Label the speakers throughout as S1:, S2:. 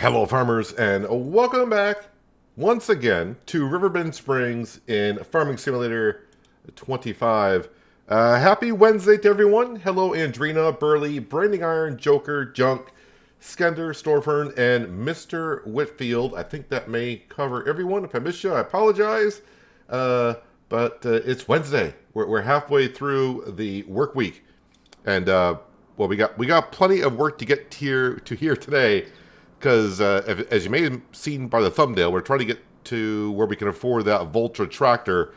S1: Hello farmers, and welcome back once again to Riverbend Springs in Farming Simulator 25. Happy Wednesday to everyone. Hello Andrina, Burley, Branding Iron, Joker, Junk, Skender, Storfern, and Mr. Whitfield. I think that may cover everyone. If I missed you, I apologize. But it's Wednesday. We're halfway through the work week. And well, we got plenty of work to get here today. Because, as you may have seen by the thumbnail, we're trying to get to where we can afford that Valtra tractor.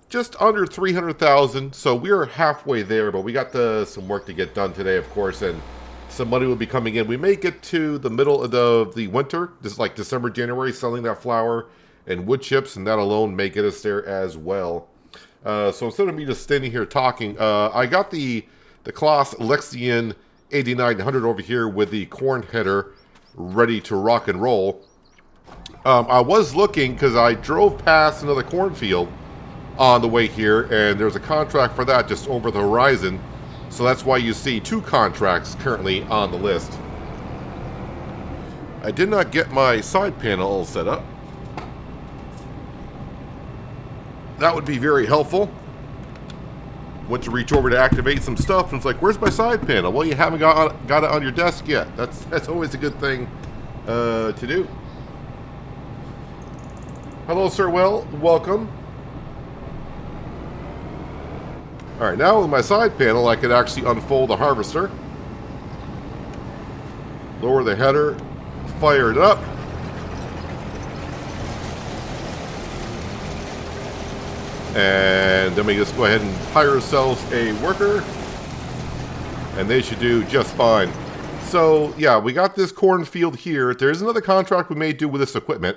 S1: Just under $300,000, so we're halfway there, but we got some work to get done today, of course, and some money will be coming in. We may get to the middle of the winter, just like December, January, selling that flour and wood chips, and that alone may get us there as well. So instead of me just standing here talking, I got the Kloss Lexian 8900 over here with the corn header, ready to rock and roll. I was looking because I drove past another cornfield on the way here, and there's a contract for that just over the horizon. So that's why you see two contracts currently on the list. I did not get my side panel all set up. That would be very helpful. Went to reach over to activate some stuff, and it's like, where's my side panel? Well, you haven't got it on your desk yet. That's always a good thing to do. Hello, Sir Will. Welcome. All right, now with my side panel, I could actually unfold the harvester, lower the header, fire it up. And then we just go ahead and hire ourselves a worker, and they should do just fine. So yeah, we got this cornfield here. There's another contract we may do with this equipment.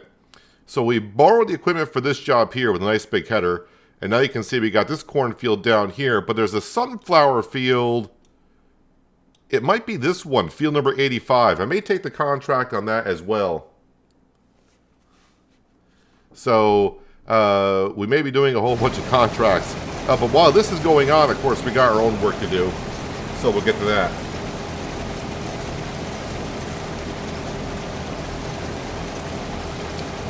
S1: So we borrowed the equipment for this job here with a nice big header, and now you can see we got this cornfield down here, but there's a sunflower field. It might be this one, field number 85. I may take the contract on that as well. So we may be doing a whole bunch of contracts. But while this is going on, of course, we got our own work to do. So we'll get to that.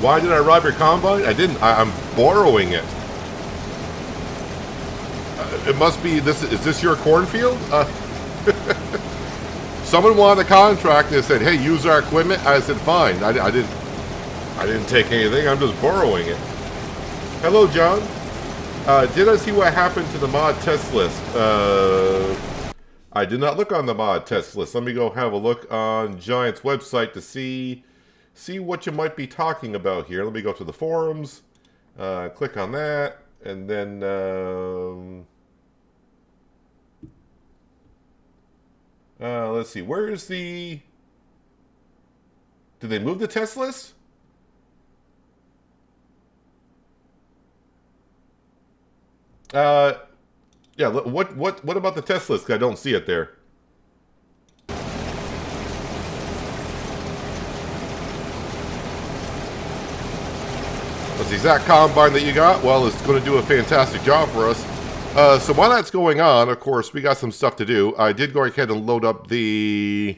S1: Why did I rob your combine? I didn't. I'm borrowing it. It must be this. Is this your cornfield? Someone wanted a contract and they said, hey, use our equipment. I said, fine. I didn't take anything. I'm just borrowing it. Hello, John. Did I see what happened to the mod test list? I did not look on the mod test list. Let me go have a look on Giant's website to see what you might be talking about here. Let me go to the forums, click on that, and then let's see. Where is the... Did they move the test list? Yeah, what about the test list? 'Cause I don't see it there. What's the exact combine that you got? Well, it's going to do a fantastic job for us. So while that's going on, of course, we got some stuff to do. I did go ahead and load up the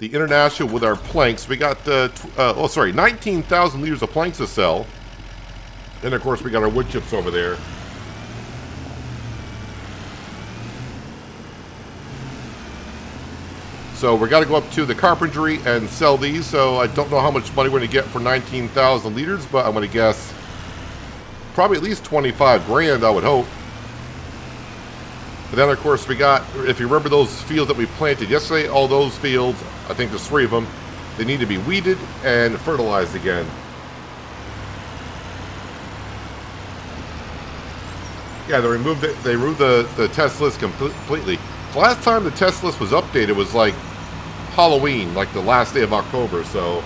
S1: International with our planks. We got 19,000 liters of planks to sell. And of course, we got our wood chips over there. So we're got to go up to the carpentry and sell these. So I don't know how much money we're going to get for 19,000 liters, but I'm going to guess probably at least 25 grand, I would hope. But then, of course, we got, if you remember those fields that we planted yesterday, all those fields, I think there's 3 of them, they need to be weeded and fertilized again. Yeah, they removed the test list completely. The last time the test list was updated was like Halloween, like the last day of October, so.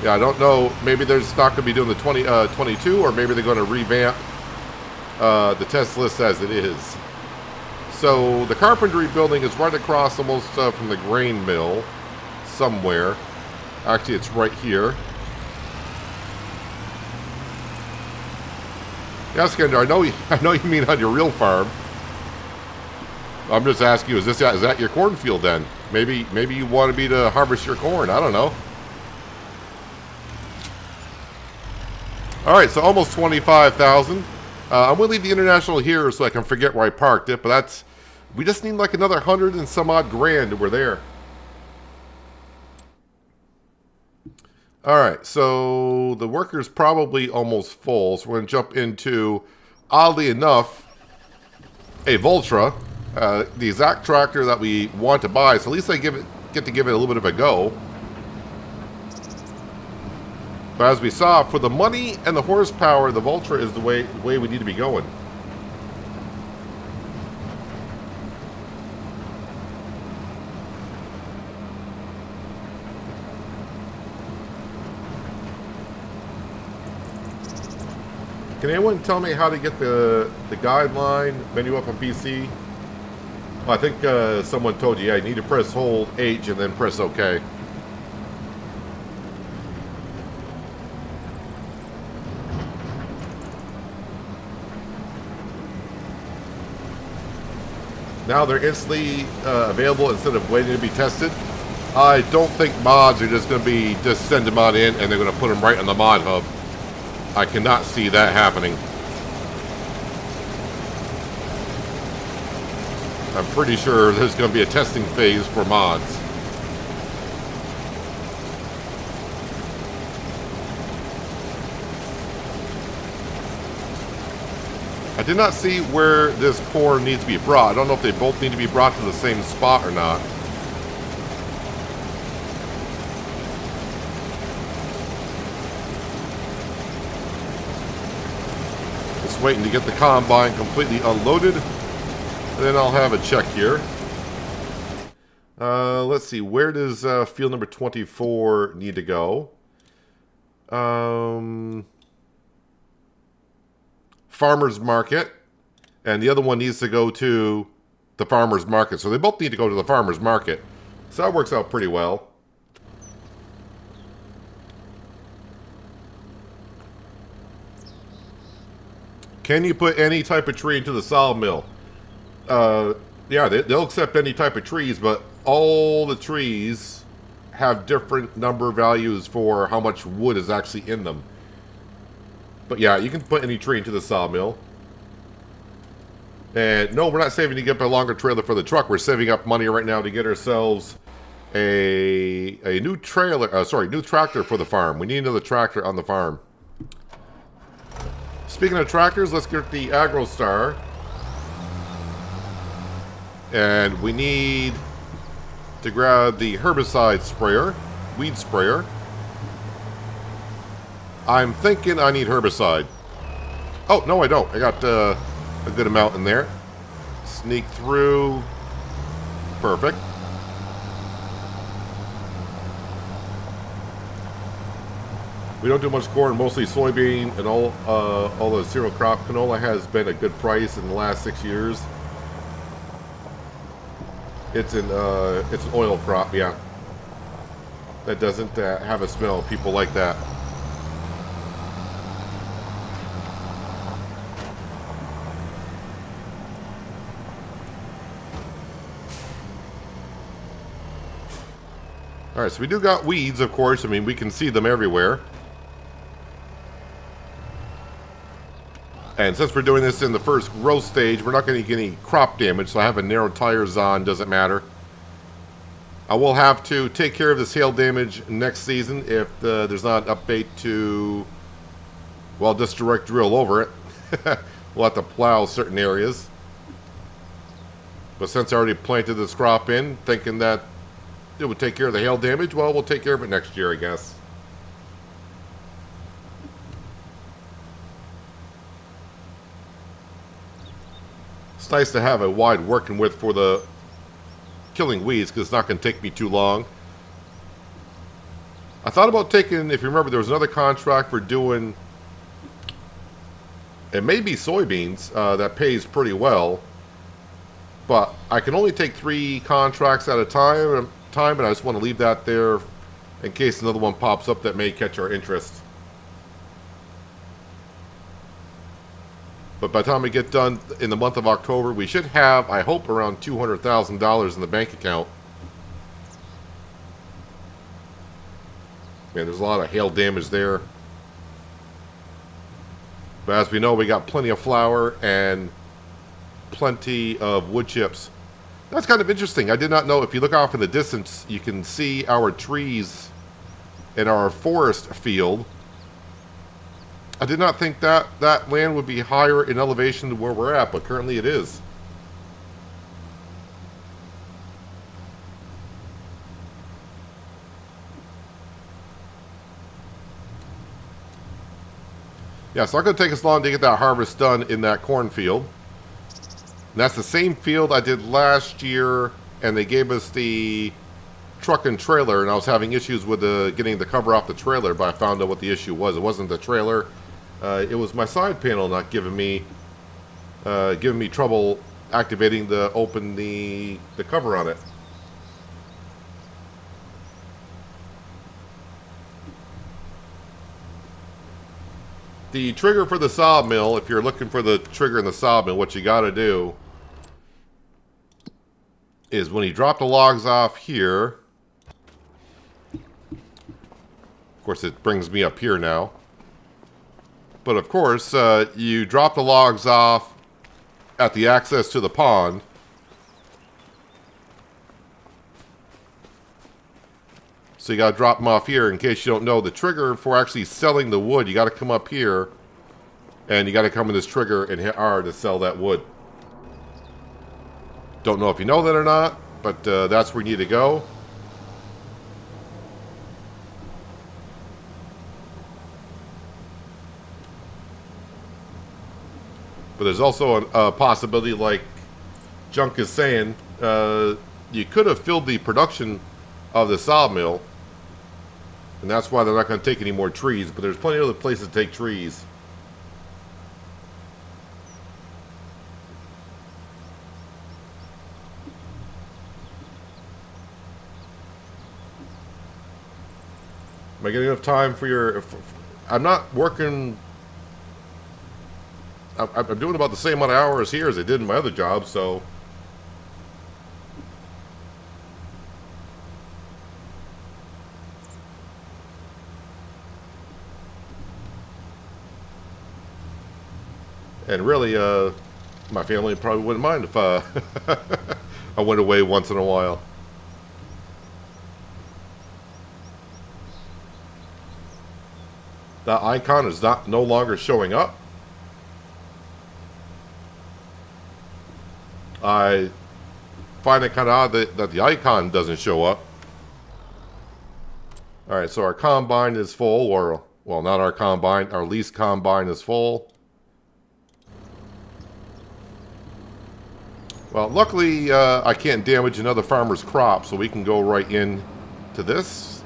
S1: Yeah, I don't know. Maybe they're just not going to be doing the 22, or maybe they're going to revamp the test list as it is. So the carpentry building is right across almost from the grain mill somewhere. Actually, it's right here. Yeah, Skender, I know you mean on your real farm. I'm just asking you, is that your cornfield then? Maybe you wanted me to harvest your corn. I don't know. All right, so almost 25,000. I'm gonna leave the international here so I can forget where I parked it. But we just need like another 100 and some odd grand, and we're there. All right, so the worker's probably almost full, so we're gonna jump into, oddly enough, a Valtra, the exact tractor that we want to buy. So at least I get to give it a little bit of a go. But as we saw, for the money and the horsepower, the Valtra is the way we need to be going. Can anyone tell me how to get the guideline menu up on PC? Well, I think someone told you, yeah, you need to press hold H and then press OK. Now they're instantly available instead of waiting to be tested. I don't think mods are just going to be, just send them on in and they're going to put them right on the mod hub. I cannot see that happening. I'm pretty sure there's going to be a testing phase for mods. I did not see where this corn needs to be brought. I don't know if they both need to be brought to the same spot or not. Just waiting to get the combine completely unloaded. And then I'll have a check here. Let's see. Where does field number 24 need to go? Farmer's Market, and the other one needs to go to the Farmer's Market. So they both need to go to the Farmer's Market. So that works out pretty well. Can you put any type of tree into the sawmill? Yeah, they'll accept any type of trees, but all the trees have different number values for how much wood is actually in them. But yeah, you can put any tree into the sawmill. And no, we're not saving to get a longer trailer for the truck. We're saving up money right now to get ourselves a new trailer. New tractor for the farm. We need another tractor on the farm. Speaking of tractors, let's get the AgroStar. And we need to grab the herbicide sprayer, weed sprayer. I'm thinking I need herbicide. Oh, no, I don't. I got a good amount in there. Sneak through. Perfect. We don't do much corn, mostly soybean, and all the cereal crop. Canola has been a good price in the last 6 years. It's an oil crop, yeah. That doesn't have a smell. People like that. All right, so we do got weeds, of course. I mean, we can see them everywhere. And since we're doing this in the first growth stage, we're not going to get any crop damage, so I have a narrow tires on, doesn't matter. I will have to take care of this hail damage next season if there's not an update to, well, just direct drill over it. We'll have to plow certain areas. But since I already planted this crop in, thinking that it would take care of the hail damage, well, we'll take care of it next year, I guess. It's nice to have a wide working width for the killing weeds because it's not going to take me too long. I thought about taking, if you remember, there was another contract for doing, it may be soybeans, that pays pretty well. But I can only take 3 contracts at a time, and I just want to leave that there in case another one pops up that may catch our interest. But by the time we get done in the month of October, we should have, I hope, around $200,000 in the bank account. Man, there's a lot of hail damage there. But as we know, we got plenty of flour and plenty of wood chips. That's kind of interesting. I did not know, if you look off in the distance, you can see our trees in our forest field. I did not think that that land would be higher in elevation than where we're at, but currently it is. Yeah, so it's not going to take us long to get that harvest done in that cornfield. And that's the same field I did last year, and they gave us the truck and trailer, and I was having issues with getting the cover off the trailer, but I found out what the issue was. It wasn't the trailer. It was my side panel not giving me trouble activating open the cover on it. The trigger for the sawmill, if you're looking for the trigger in the sawmill, what you got to do is when you drop the logs off here, of course it brings me up here now, but of course you drop the logs off at the access to the pond. So you got to drop them off here. In case you don't know, the trigger for actually selling the wood, you got to come up here, and you got to come in this trigger and hit R to sell that wood. Don't know if you know that or not, but that's where you need to go. But there's also a possibility, like Junk is saying, you could have filled the production of the sawmill, and that's why they're not going to take any more trees, but there's plenty of other places to take trees. Am I getting enough time for your... I'm not working... I'm doing about the same amount of hours here as I did in my other job, so... And really, my family probably wouldn't mind if I went away once in a while. That icon is no longer showing up. I find it kind of odd that the icon doesn't show up. Alright, so our combine is full, or, well, not our combine, our lease combine is full. Well, luckily, I can't damage another farmer's crop, so we can go right in to this.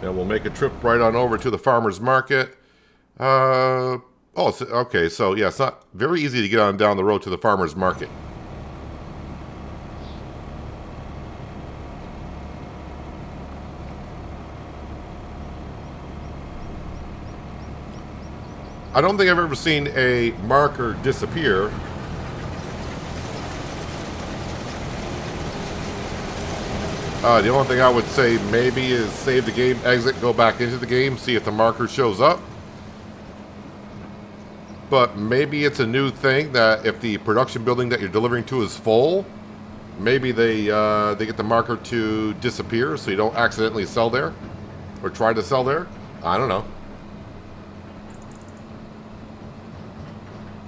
S1: And we'll make a trip right on over to the farmer's market. Oh, okay, so yeah, it's not very easy to get on down the road to the farmer's market. I don't think I've ever seen a marker disappear. The only thing I would say maybe is save the game, exit, go back into the game, see if the marker shows up. But maybe it's a new thing that if the production building that you're delivering to is full, maybe they get the marker to disappear so you don't accidentally sell there or try to sell there. I don't know.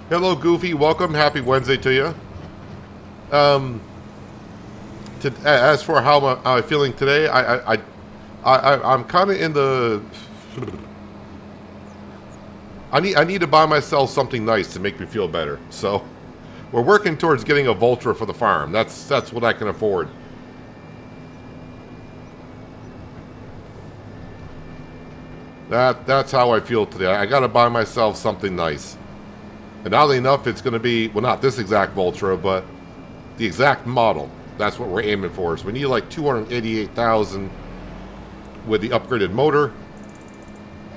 S1: Hello, Goofy. Welcome. Happy Wednesday to you. As for how I'm feeling today, I'm kind of in the... I need to buy myself something nice to make me feel better. So we're working towards getting a Valtra for the farm. That's what I can afford. That's how I feel today. I got to buy myself something nice. And oddly enough, it's going to be, well, not this exact Valtra, but the exact model. That's what we're aiming for. So we need like 288,000 with the upgraded motor.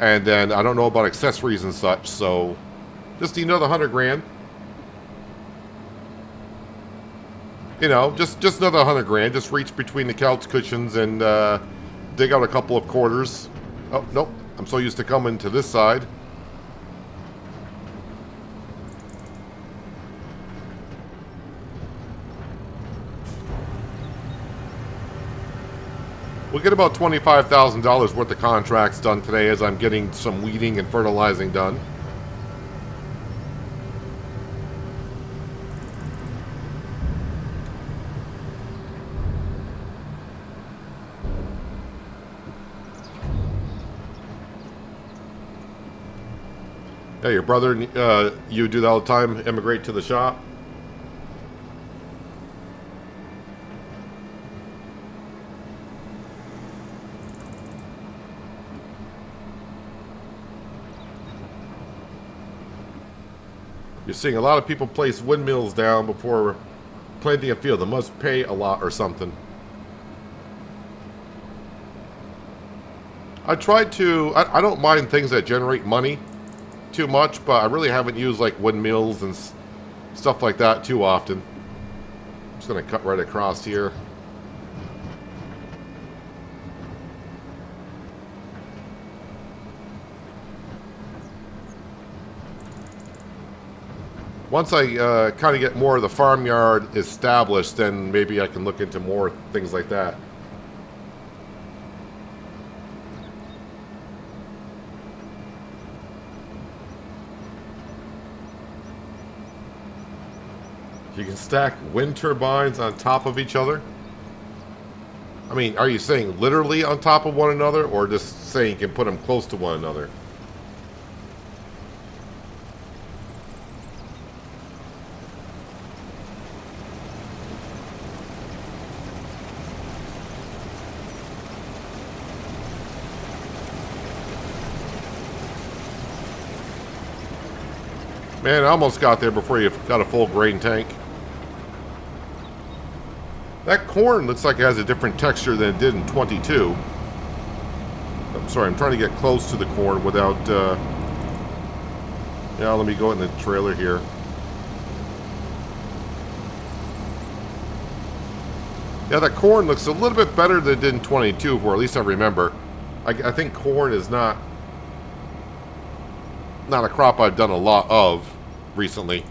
S1: And then I don't know about accessories and such, so just need another 100 grand. You know, just another 100 grand. Just reach between the couch cushions and dig out a couple of quarters. Oh, nope. I'm so used to coming to this side. We'll get about $25,000 worth of contracts done today as I'm getting some weeding and fertilizing done. Hey, your brother, you do that all the time, immigrate to the shop? You're seeing a lot of people place windmills down before planting a field. They must pay a lot or something. I tried to, I don't mind things that generate money too much, but I really haven't used like windmills and stuff like that too often. I'm just going to cut right across here. Once I kind of get more of the farmyard established, then maybe I can look into more things like that. You can stack wind turbines on top of each other. I mean, are you saying literally on top of one another, or just saying you can put them close to one another? Man, I almost got there before you got a full grain tank. That corn looks like it has a different texture than it did in 22. I'm sorry, I'm trying to get close to the corn without... Yeah, let me go in the trailer here. Yeah, that corn looks a little bit better than it did in 22, or at least I remember. I think corn is not a crop I've done a lot of recently.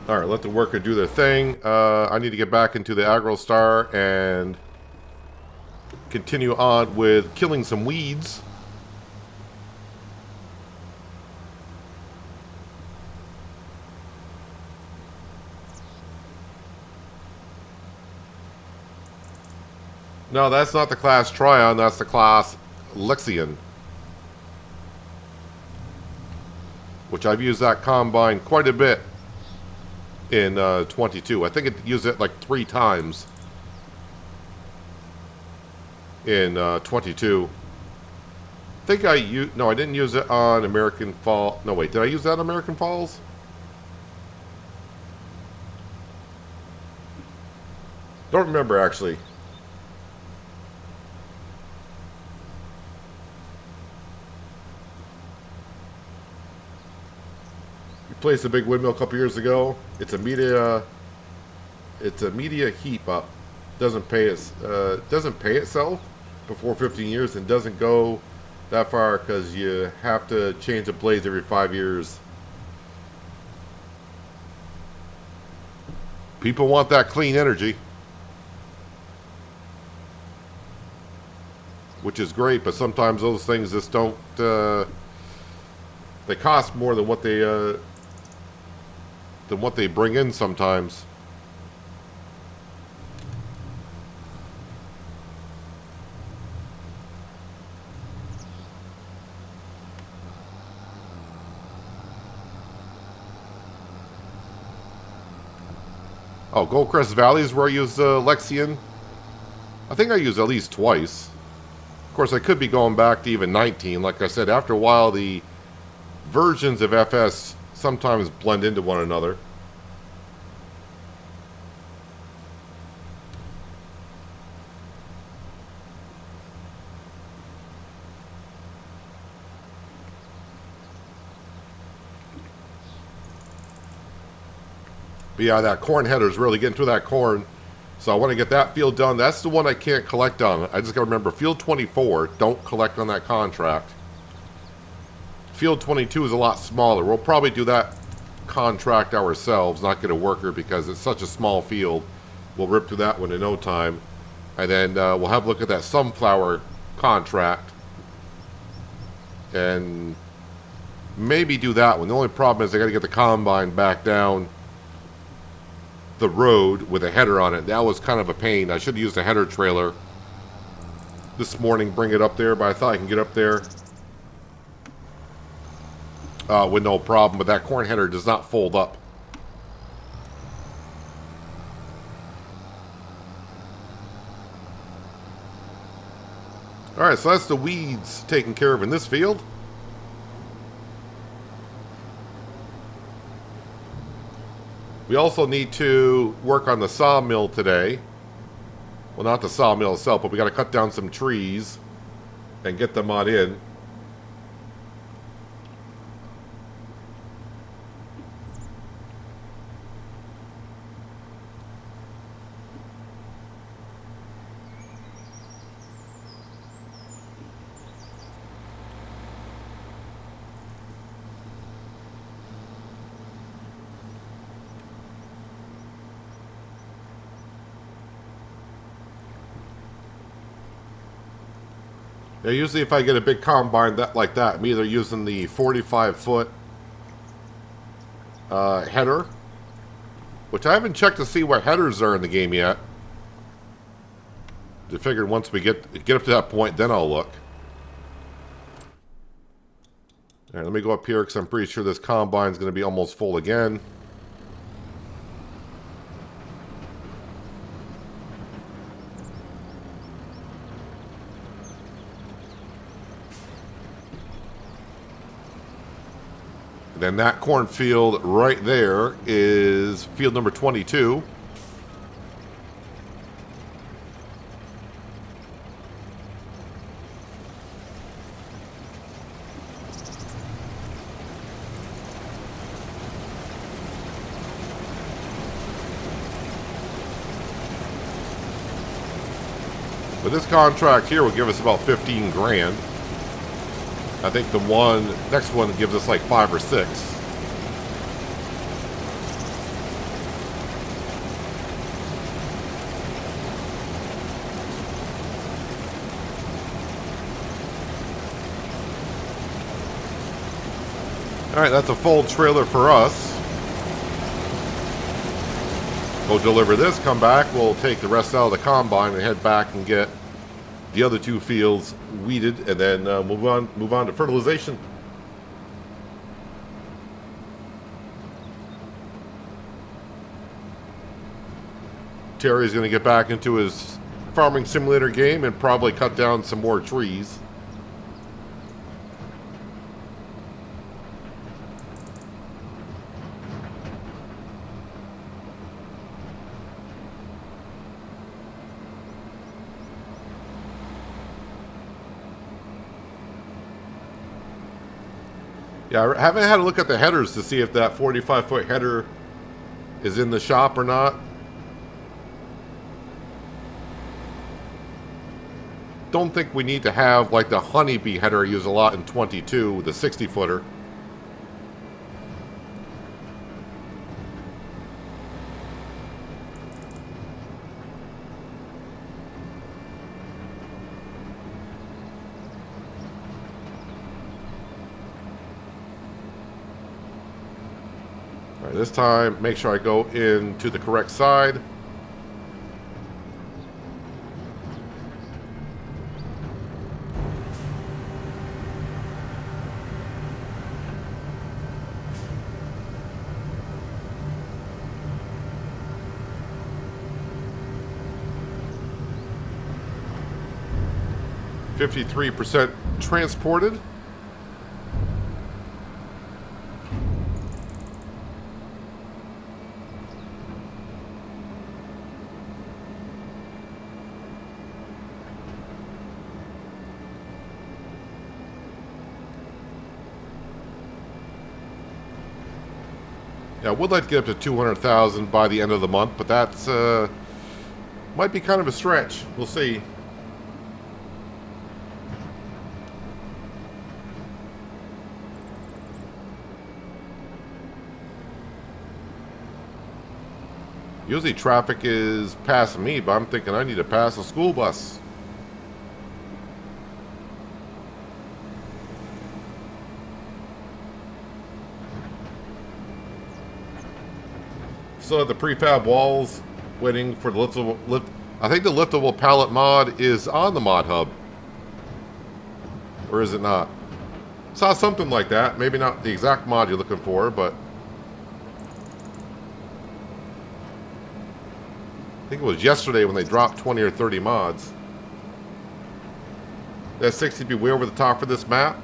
S1: All right, let the worker do their thing. I need to get back into the AgroStar and continue on with killing some weeds. No, that's not the class Tryon, that's the class Lexion. Which I've used that combine quite a bit in 22. I think it used it like 3 times in 22. I think I used... No, I didn't use it on American Fall. No, wait, did I use that on American Falls? Don't remember, actually. Placed a big windmill a couple years ago. It's a media heap up. Doesn't pay itself before 15 years and doesn't go that far because you have to change the blades every 5 years. People want that clean energy, which is great, but sometimes those things just don't. They cost more than what they bring in sometimes. Oh, Goldcrest Valley is where I use Lexion. I think I use at least twice. Of course, I could be going back to even 19. Like I said, after a while, the versions of FS sometimes blend into one another. But yeah, that corn header is really getting through that corn. So I want to get that field done. That's the one I can't collect on. I just got to remember, field 24, don't collect on that contract. Field 22 is a lot smaller. We'll probably do that contract ourselves, not get a worker because it's such a small field. We'll rip through that one in no time. And then we'll have a look at that sunflower contract. And maybe do that one. The only problem is I got to get the combine back down the road with a header on it. That was kind of a pain. I should have used a header trailer this morning, bring it up there, but I thought I can get up there with no problem. But that corn header does not fold up. Alright, so that's the weeds taken care of in this field. We also need to work on the sawmill today. Well, not the sawmill itself, but we got to cut down some trees and get them on in. Yeah, usually if I get a big combine like that, I'm either using the 45-foot header, which I haven't checked to see what headers are in the game yet. I figured once we get up to that point, then I'll look. All right, let me go up here because I'm pretty sure this combine's going to be almost full again. Then that cornfield right there is field number 22. But this contract here will give us about 15 grand. I think the next one gives us like 5 or 6. All right, that's a full trailer for us. We'll deliver this, come back, we'll take the rest out of the combine and head back and get the other 2 fields weeded, and then move on to fertilization. Terry's going to get back into his farming simulator game and probably cut down some more trees. Yeah, I haven't had a look at the headers to see if that 45-foot header is in the shop or not. Don't think we need to have like the honeybee header I use a lot in 22, the 60-footer. This time, make sure I go into the correct side. 53% transported. Yeah, I would like to get up to 200,000 by the end of the month, but that's might be kind of a stretch. We'll see. Usually traffic is passing me, but I'm thinking I need to pass a school bus. So the prefab walls waiting for the lift. I think the liftable pallet mod is on the mod hub. Or is it not? Saw something like that. Maybe not the exact mod you're looking for, but I think it was yesterday when they dropped 20 or 30 mods. That 60 be way over the top for this map.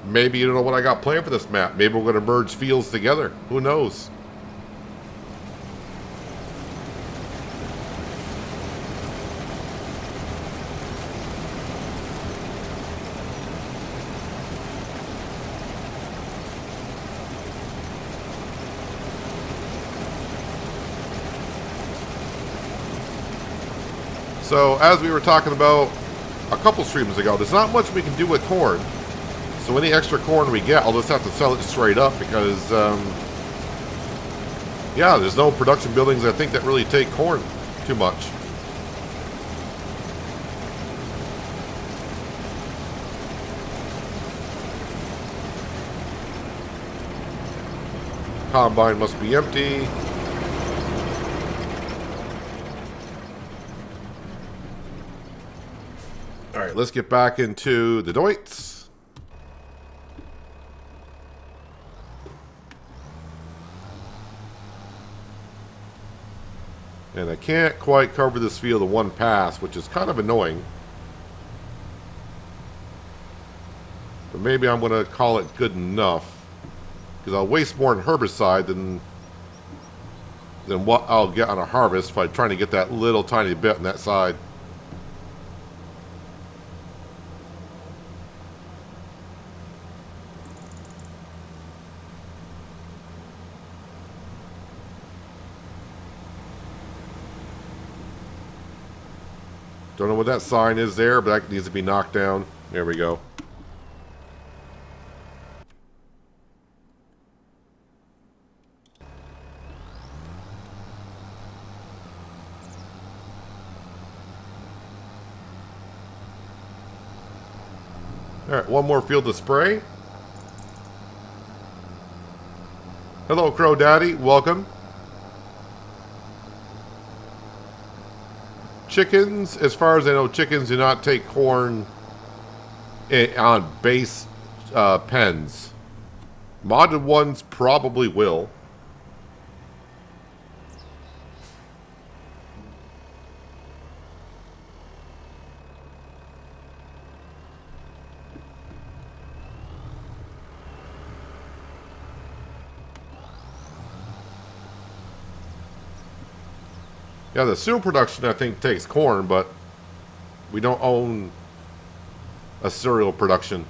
S1: Maybe you don't know what I got planned for this map. Maybe we're going to merge fields together. Who knows? So, as we were talking about a couple streams ago, there's not much we can do with corn. So any extra corn we get, I'll just have to sell it straight up because, yeah, there's no production buildings, I think, that really take corn too much. Combine must be empty. Alright, let's get back into the Deutz. And I can't quite cover this field in one pass, which is kind of annoying. But maybe I'm going to call it good enough. Because I'll waste more in herbicide than what I'll get on a harvest if I'm trying to get that little tiny bit on that side. Don't know what that sign is there, but that needs to be knocked down. There we go. Alright, one more field to spray. Hello, Crow Daddy. Welcome. Chickens, as far as I know, chickens do not take corn on base pens. Modded ones probably will. Yeah, the cereal production, I think, takes corn, but we don't own a cereal production.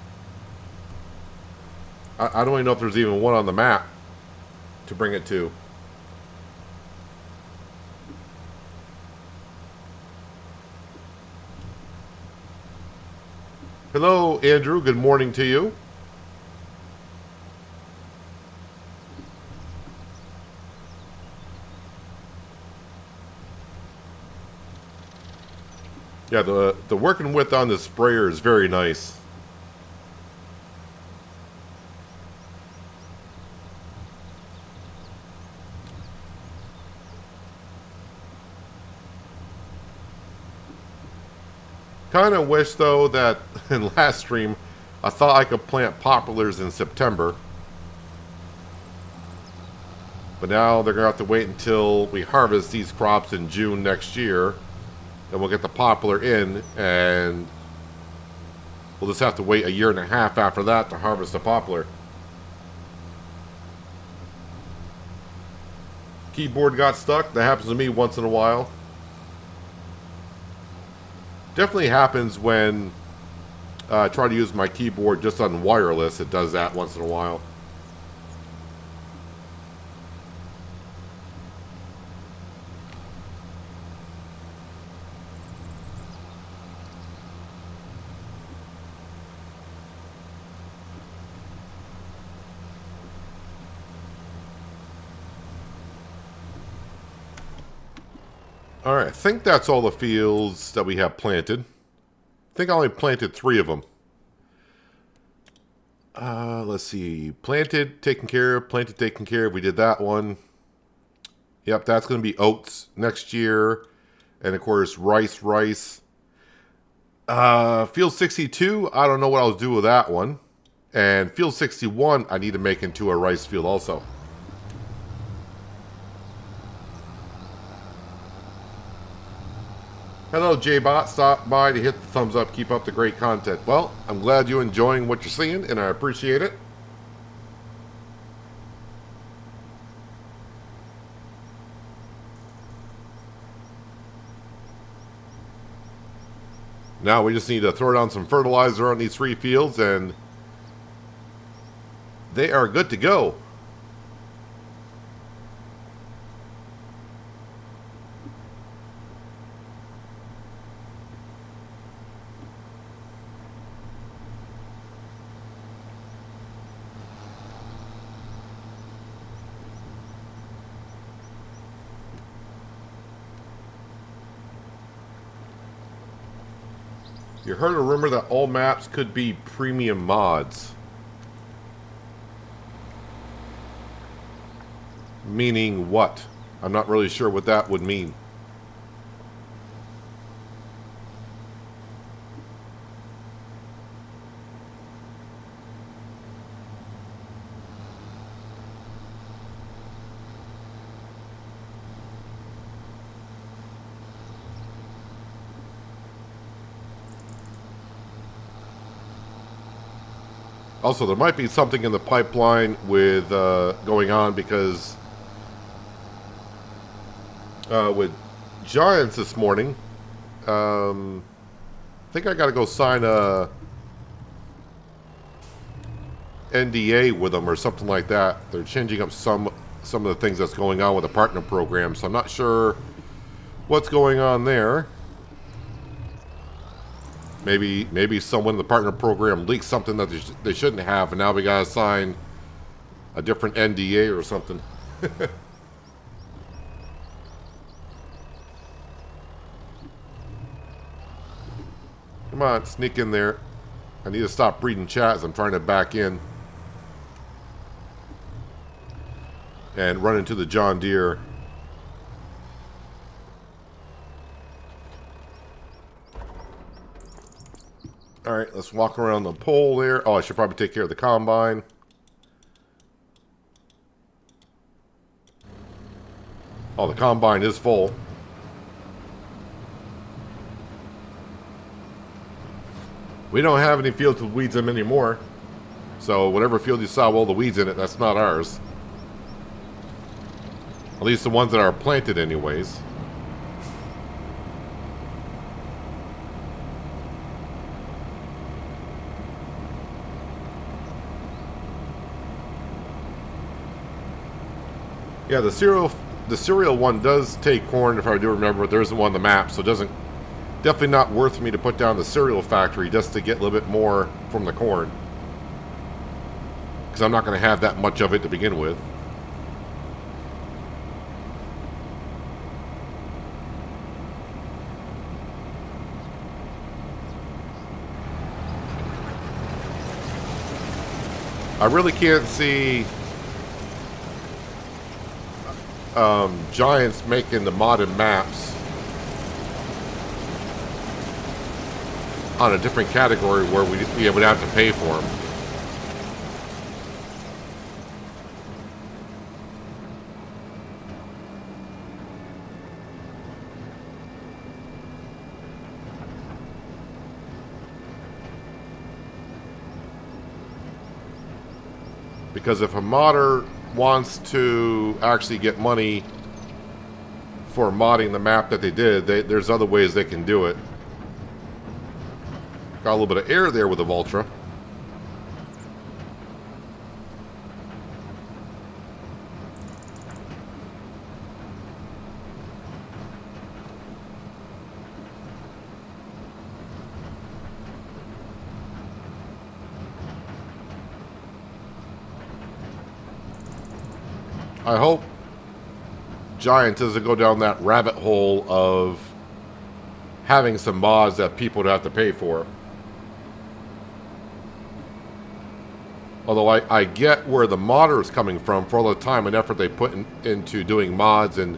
S1: I don't even know if there's even one on the map to bring it to. Hello, Andrew. Good morning to you. Yeah, the working width on this sprayer is very nice. Kind of wish, though, that in last stream, I thought I could plant poplars in September. But now they're going to have to wait until we harvest these crops in June next year. Then we'll get the poplar in, and We'll just have to wait a year and a half after that to harvest the poplar. Keyboard got stuck. That happens to me once in a while. Definitely happens when I try to use my keyboard just on wireless. It does that once in a while. Alright, I think that's all the fields that we have planted. I think I only planted 3 of them. Let's see. Planted, taken care of. Planted, taken care of. We did that one. Yep, that's going to be oats next year. And, of course, rice. Field 62, I don't know what I'll do with that one. And field 61, I need to make into a rice field also. Hello, J-Bot. Stop by to hit the thumbs up. Keep up the great content. Well, I'm glad you're enjoying what you're seeing, and I appreciate it. Now we just need to throw down some fertilizer on these 3 fields, and they are good to go. You heard a rumor that all maps could be premium mods. Meaning what? I'm not really sure what that would mean. Also, there might be something in the pipeline with going on because with Giants this morning, I think I got to go sign a NDA with them or something like that. They're changing up some of the things that's going on with the partner program, so I'm not sure what's going on there. Maybe someone in the partner program leaked something that they shouldn't have, and now we gotta sign a different NDA or something. Come on, sneak in there. I need to stop reading chat as I'm trying to back in and run into the John Deere. Alright, let's walk around the pole there. Oh, I should probably take care of the combine. Oh, the combine is full. We don't have any fields with weeds in them anymore. So whatever field you saw with all the weeds in it, that's not ours. At least the ones that are planted anyways. Yeah, the cereal one does take corn, if I do remember, but there isn't one on the map, so it doesn't, definitely not worth me to put down the cereal factory just to get a little bit more from the corn. Because I'm not going to have that much of it to begin with. I really can't see Giants making the modded maps on a different category where we would have to pay for them. Because if a modder wants to actually get money for modding the map that they did, there's other ways they can do it. Got a little bit of air there with the Valtra. I hope Giant doesn't go down that rabbit hole of having some mods that people would have to pay for. Although I get where the modder is coming from for all the time and effort they put into doing mods and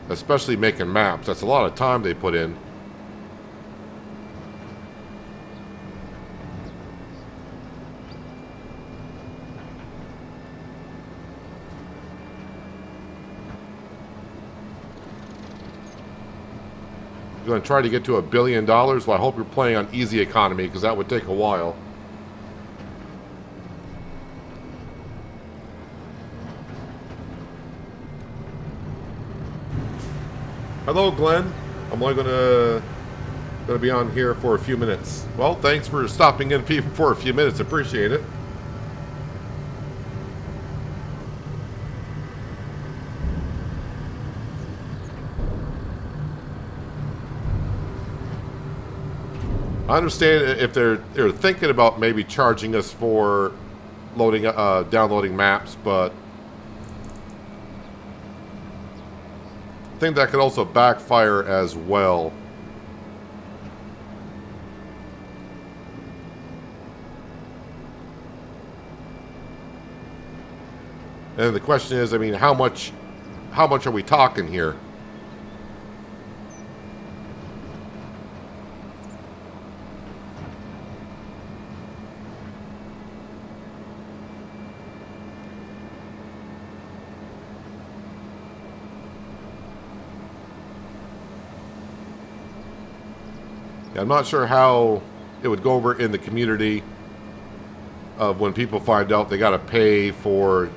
S1: especially making maps. That's a lot of time they put in. You're going to try to get to $1 billion? Well, I hope you're playing on easy economy because that would take a while. Hello, Glenn. I'm only gonna be on here for a few minutes. Well, thanks for stopping in for a few minutes. Appreciate it. I understand if they're thinking about maybe charging us for loading, downloading maps, but I think that could also backfire as well. And the question is, I mean, how much are we talking here? I'm not sure how it would go over in the community of when people find out they got to pay for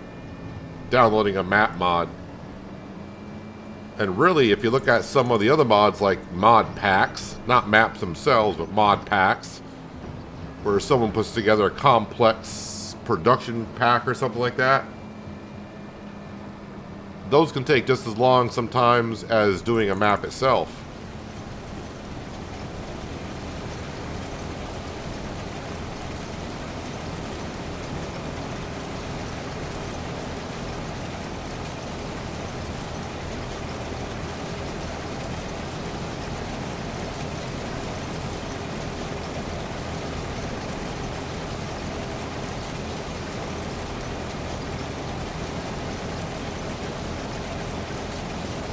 S1: downloading a map mod. And really, if you look at some of the other mods like mod packs, not maps themselves, but mod packs, where someone puts together a complex production pack or something like that, those can take just as long sometimes as doing a map itself.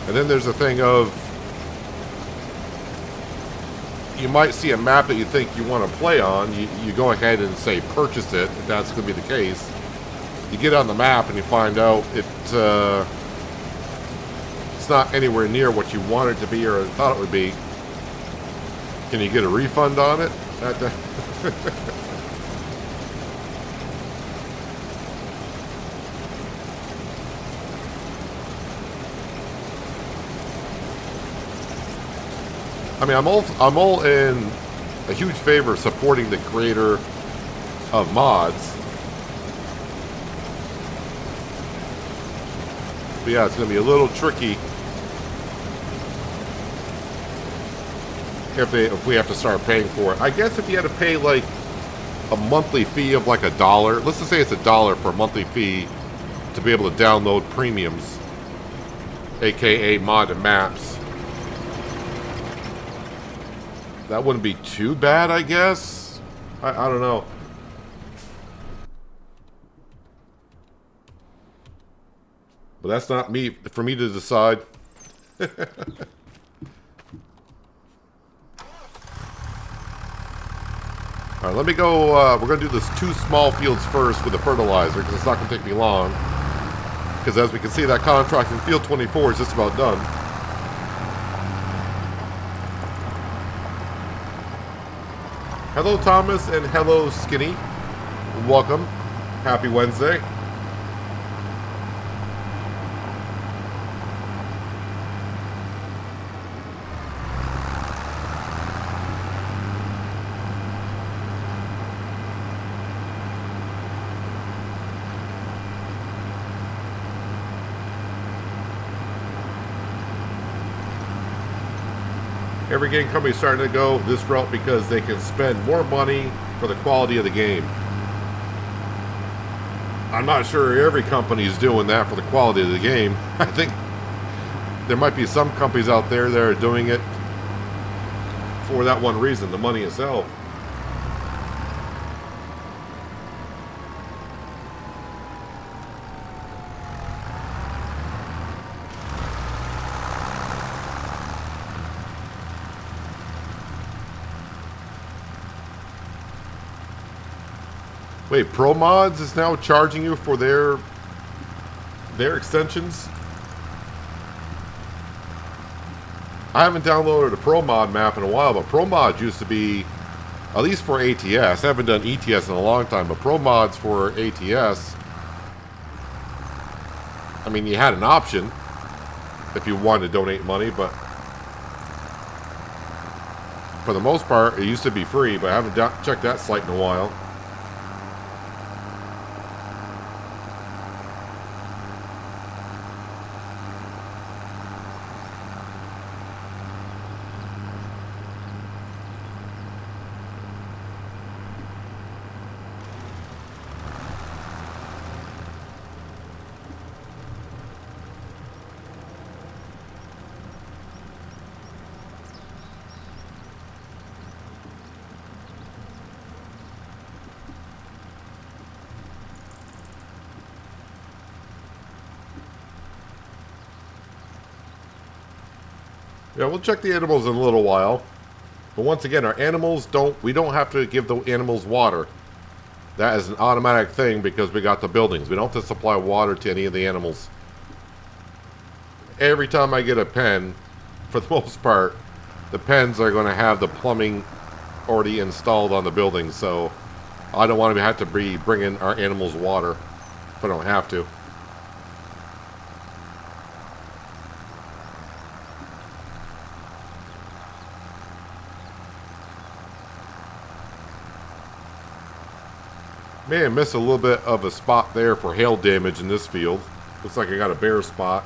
S1: And then there's the thing of, you might see a map that you think you want to play on, you go ahead and say purchase it, if that's going to be the case. You get on the map and you find out it's not anywhere near what you want it to be or thought it would be. Can you get a refund on it? I mean, I'm all in a huge favor of supporting the creator of mods. But yeah, it's going to be a little tricky if we have to start paying for it. I guess if you had to pay like a monthly fee of like $1, let's just say it's $1 for a monthly fee to be able to download premiums, aka modded maps. That wouldn't be too bad, I guess. I don't know. But that's not for me to decide. Alright, let me go, we're going to do this 2 small fields first with the fertilizer, because it's not going to take me long. Because as we can see, that contract in field 24 is just about done. Hello, Thomas, and hello, Skinny. Welcome. Happy Wednesday. Every game company is starting to go this route because they can spend more money for the quality of the game. I'm not sure every company is doing that for the quality of the game. I think there might be some companies out there that are doing it for that one reason, the money itself. Wait, Pro Mods is now charging you for their extensions? I haven't downloaded a Pro Mod map in a while, but Pro Mods used to be, at least for ATS. I haven't done ETS in a long time, but Pro Mods for ATS, I mean, you had an option if you wanted to donate money, but for the most part, it used to be free, but I haven't checked that site in a while. Yeah, we'll check the animals in a little while. But once again, our animals we don't have to give the animals water. That is an automatic thing because we got the buildings. We don't have to supply water to any of the animals. Every time I get a pen, for the most part, the pens are going to have the plumbing already installed on the building. So I don't want to have to be bringing our animals water if I don't have to. May have missed a little bit of a spot there for hail damage in this field. Looks like I got a bare spot.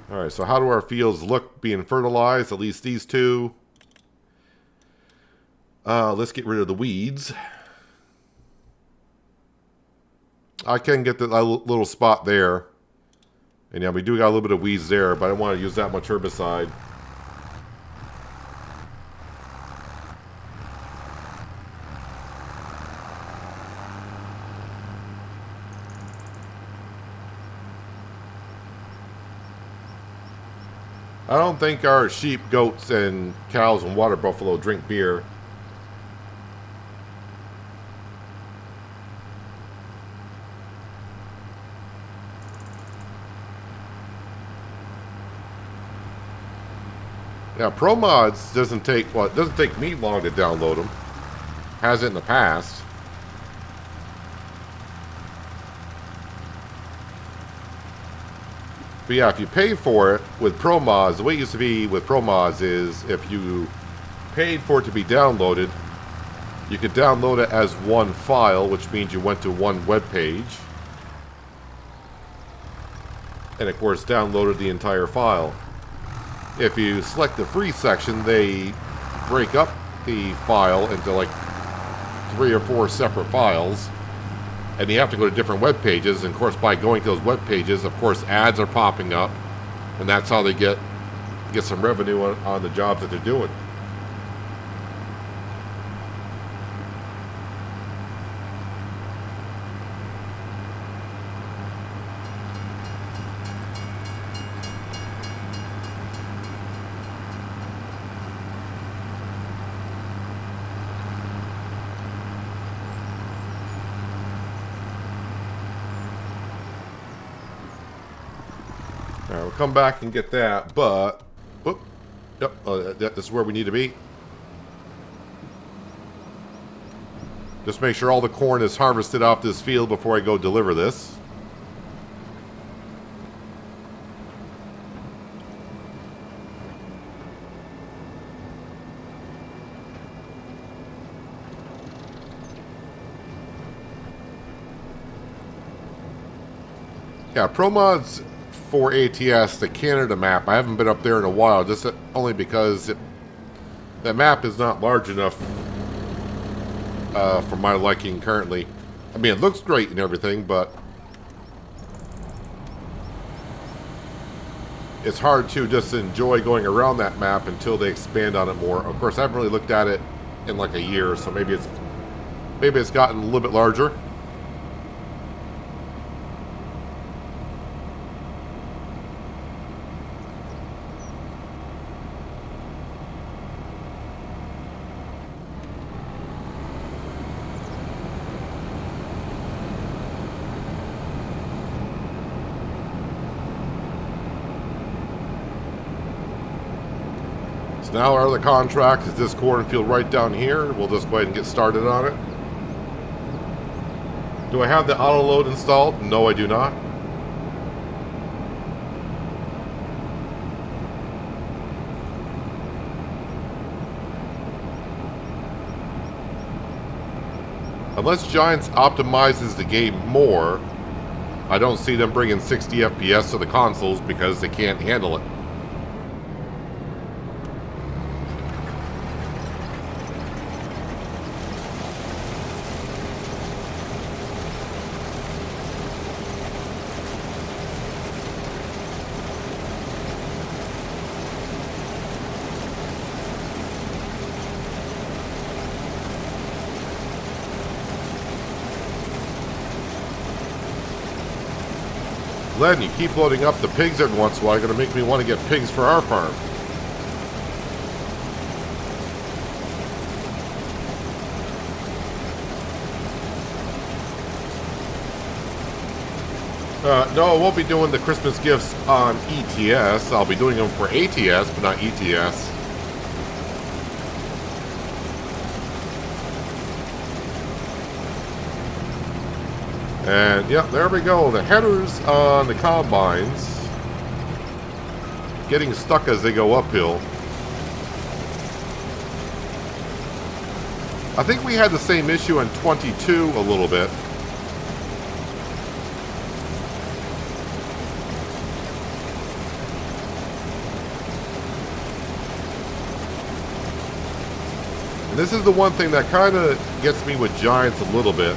S1: Alright, so how do our fields look being fertilized? At least these two. Let's get rid of the weeds. I can get that little spot there. And yeah, we do got a little bit of weeds there, but I don't want to use that much herbicide. I don't think our sheep, goats, and cows and water buffalo drink beer. Yeah, Pro Mods doesn't take, well, it doesn't take me long to download them. Has it in the past. But yeah, if you pay for it with Pro Mods, the way it used to be with Pro Mods is if you paid for it to be downloaded, you could download it as one file, which means you went to one web page. And of course, downloaded the entire file. If you select the free section, they break up the file into like 3 or 4 separate files. And you have to go to different web pages. And of course, by going to those web pages, of course, ads are popping up. And that's how they get some revenue on the jobs that they're doing. Alright, we'll come back and get that, but... Whoop, yep, this is where we need to be. Just make sure all the corn is harvested off this field before I go deliver this. Yeah, Pro Mods for ATS, the Canada map. I haven't been up there in a while, just only because that map is not large enough for my liking currently. I mean, it looks great and everything, but it's hard to just enjoy going around that map until they expand on it more. Of course, I haven't really looked at it in like a year, so maybe it's gotten a little bit larger. Now our other contract is this cornfield right down here. We'll just go ahead and get started on it. Do I have the auto load installed? No, I do not. Unless Giants optimizes the game more, I don't see them bringing 60 FPS to the consoles because they can't handle it. Glenn, you keep loading up the pigs every once in a while. You're going to make me want to get pigs for our farm. No, I won't be doing the Christmas gifts on ETS. I'll be doing them for ATS, but not ETS. And, yeah, there we go. The headers on the combines getting stuck as they go uphill. I think we had the same issue in 22 a little bit. And this is the one thing that kind of gets me with Giants a little bit.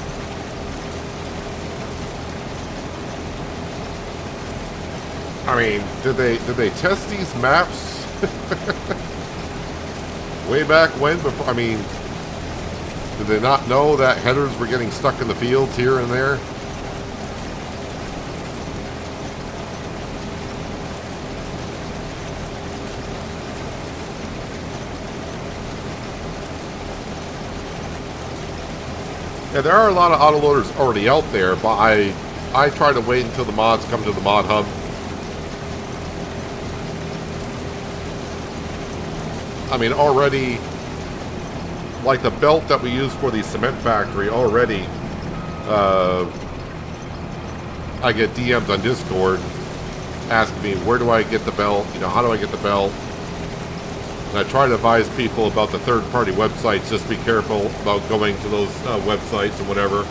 S1: I mean, did they test these maps way back when? Before, I mean, did they not know that headers were getting stuck in the fields here and there? Yeah, there are a lot of autoloaders already out there, but I try to wait until the mods come to the mod hub. I mean, already, like the belt that we use for the cement factory, already, I get DMs on Discord asking me, where do I get the belt? You know, how do I get the belt? And I try to advise people about the third-party websites. Just be careful about going to those websites and whatever.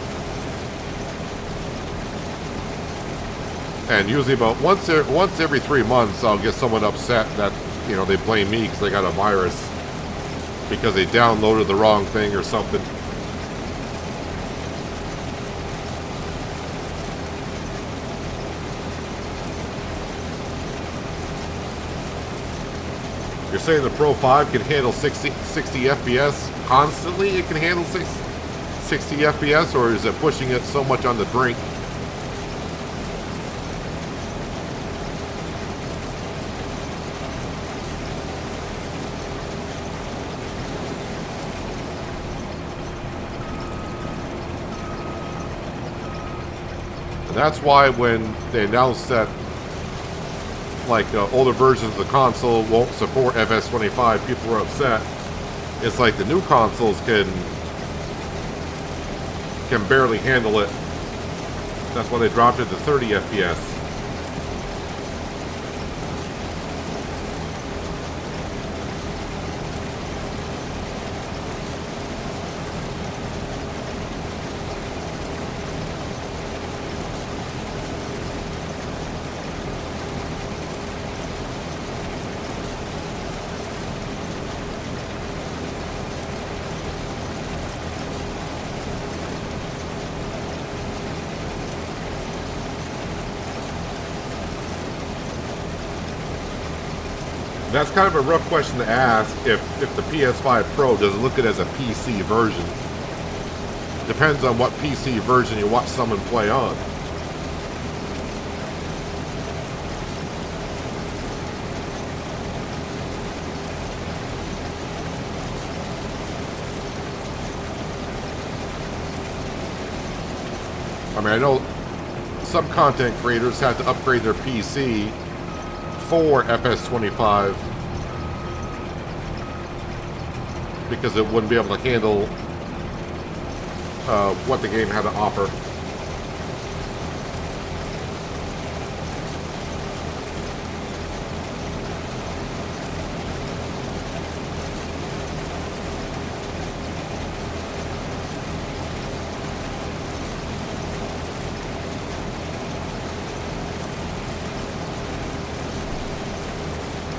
S1: And usually about once every 3 months, I'll get someone upset that, you know, they blame me because they got a virus because they downloaded the wrong thing or something. You're saying the Pro 5 can handle 60 FPS constantly? It can handle 60 FPS, or is it pushing it so much on the brink? And that's why when they announced that, like, older versions of the console won't support FS25, people were upset. It's like the new consoles can barely handle it. That's why they dropped it to 30 FPS. That's kind of a rough question to ask if the PS5 Pro does look at it as a PC version. Depends on what PC version you watch someone play on. I mean, I know some content creators had to upgrade their PC for FS25 because it wouldn't be able to handle what the game had to offer.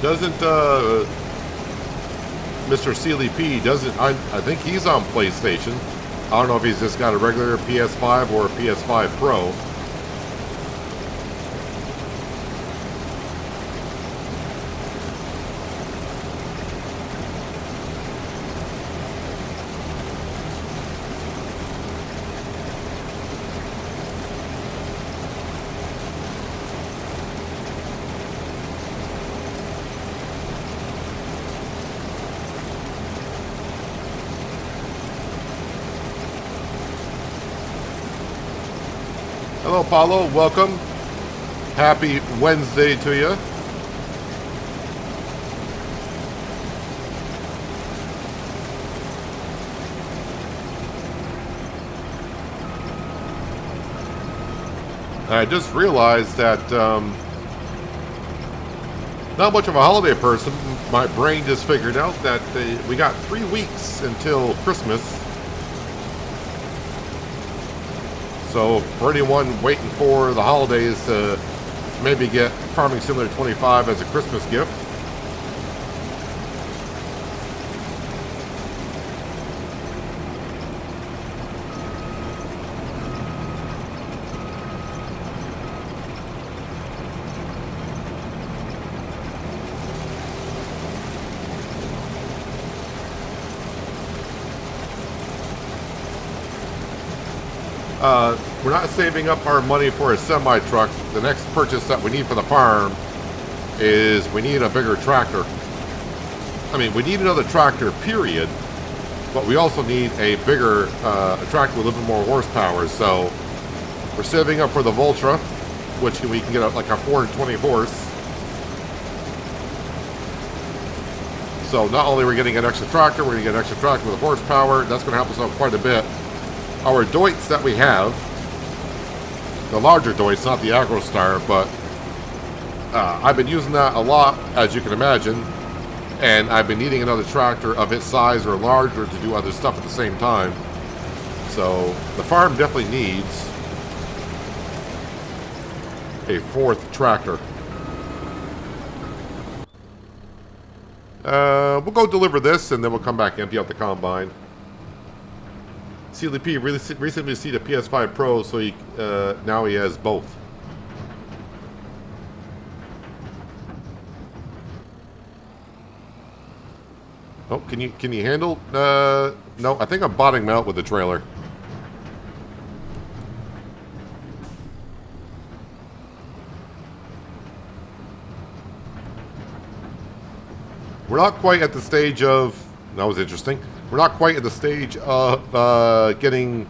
S1: Doesn't Mr. Sealy P doesn't I think he's on PlayStation. I don't know if he's just got a regular PS5 or a PS5 Pro. Hello, Paulo. Welcome. Happy Wednesday to you. I just realized that not much of a holiday person. My brain just figured out that we got 3 weeks until Christmas. So for anyone waiting for the holidays to maybe get Farming Simulator 25 as a Christmas gift, we're not saving up our money for a semi-truck. The next purchase that we need for the farm is we need a bigger tractor. I mean, we need another tractor, period. But we also need a bigger tractor with a little bit more horsepower. So we're saving up for the Valtra, which we can get like a 420 horse. So not only are we getting an extra tractor, we're going to get an extra tractor with horsepower. That's going to help us out quite a bit. Our Deutz that we have, the larger Deutz, not the AgroStar, but I've been using that a lot, as you can imagine, and I've been needing another tractor of its size or larger to do other stuff at the same time. So the farm definitely needs a fourth tractor. We'll go deliver this, and then we'll come back, empty out the combine. CLP recently received a PS5 Pro, so now he has both. Oh, can you handle? No, I think I'm bottoming out with the trailer. We're not quite at the stage of. That was interesting. We're not quite at the stage of getting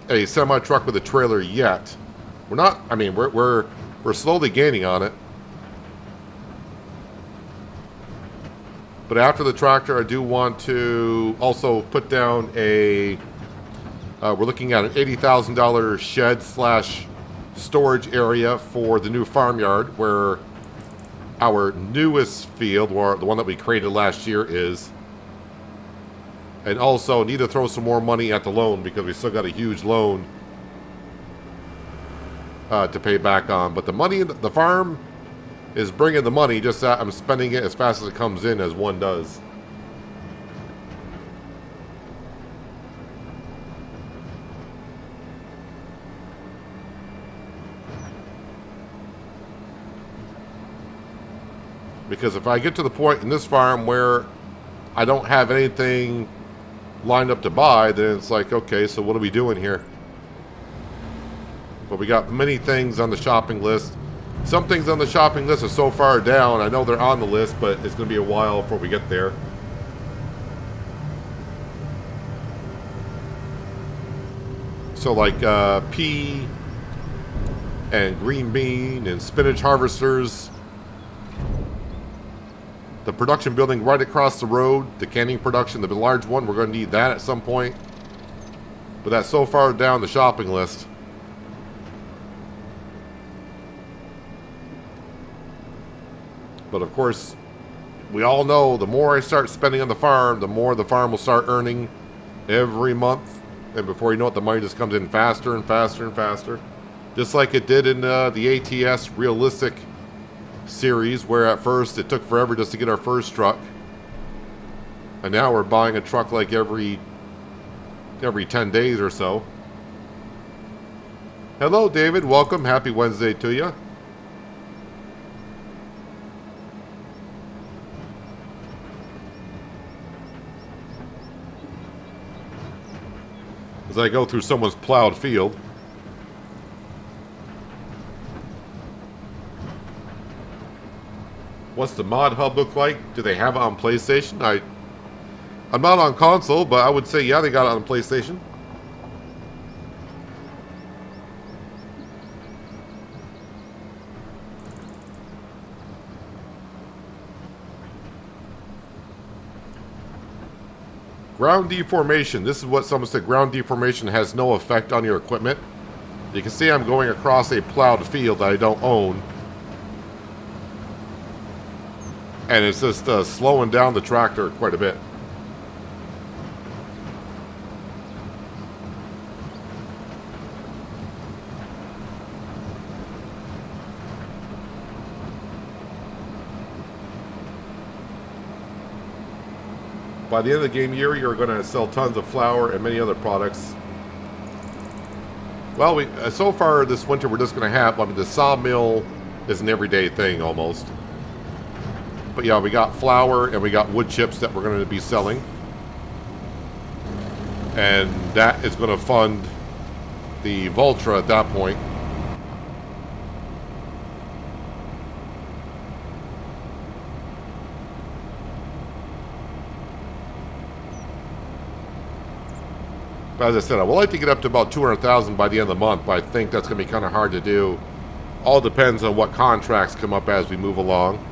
S1: a semi-truck with a trailer yet. We're not. I mean, we're slowly gaining on it. But after the tractor, I do want to also put down a. We're looking at an $80,000 shed / storage area for the new farmyard, where our newest field, or the one that we created last year, is. And also need to throw some more money at the loan because we still got a huge loan to pay back on. But the money, the farm is bringing the money, just that I'm spending it as fast as it comes in, as one does. Because if I get to the point in this farm where I don't have anything lined up to buy, then it's like, okay, so what are we doing here? But we got many things on the shopping list. Some things on the shopping list are so far down. I know they're on the list, but it's going to be a while before we get there. So like pea and green bean and spinach harvesters. The production building right across the road, the canning production, the large one, we're going to need that at some point. But that's so far down the shopping list. But of course, we all know the more I start spending on the farm, the more the farm will start earning every month. And before you know it, the money just comes in faster and faster and faster. Just like it did in the ATS Realistic series, where at first it took forever just to get our first truck. And now we're buying a truck like every 10 days or so. Hello, David. Welcome. Happy Wednesday to you. As I go through someone's plowed field. What's the mod hub look like? Do they have it on PlayStation? I'm not on console, but I would say, yeah, they got it on PlayStation. Ground deformation. This is what someone said. Ground deformation has no effect on your equipment. You can see I'm going across a plowed field that I don't own. And it's just slowing down the tractor quite a bit. By the end of the game year, you're going to sell tons of flour and many other products. Well, so far this winter, we're just going to have, I mean, the sawmill is an everyday thing almost. But yeah, we got flour and we got wood chips that we're going to be selling. And that is going to fund the Valtra at that point. But as I said, I would like to get up to about 200,000 by the end of the month, but I think that's going to be kind of hard to do. All depends on what contracts come up as we move along.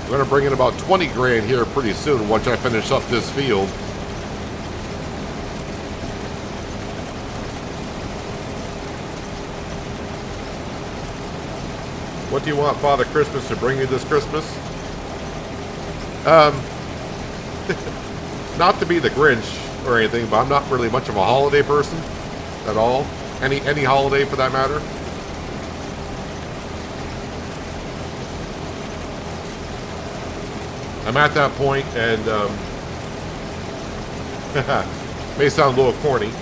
S1: I'm going to bring in about 20 grand here pretty soon once I finish up this field. What do you want Father Christmas to bring you this Christmas? Not to be the Grinch or anything, but I'm not really much of a holiday person at all. Any holiday for that matter. I'm at that point, and may sound a little corny,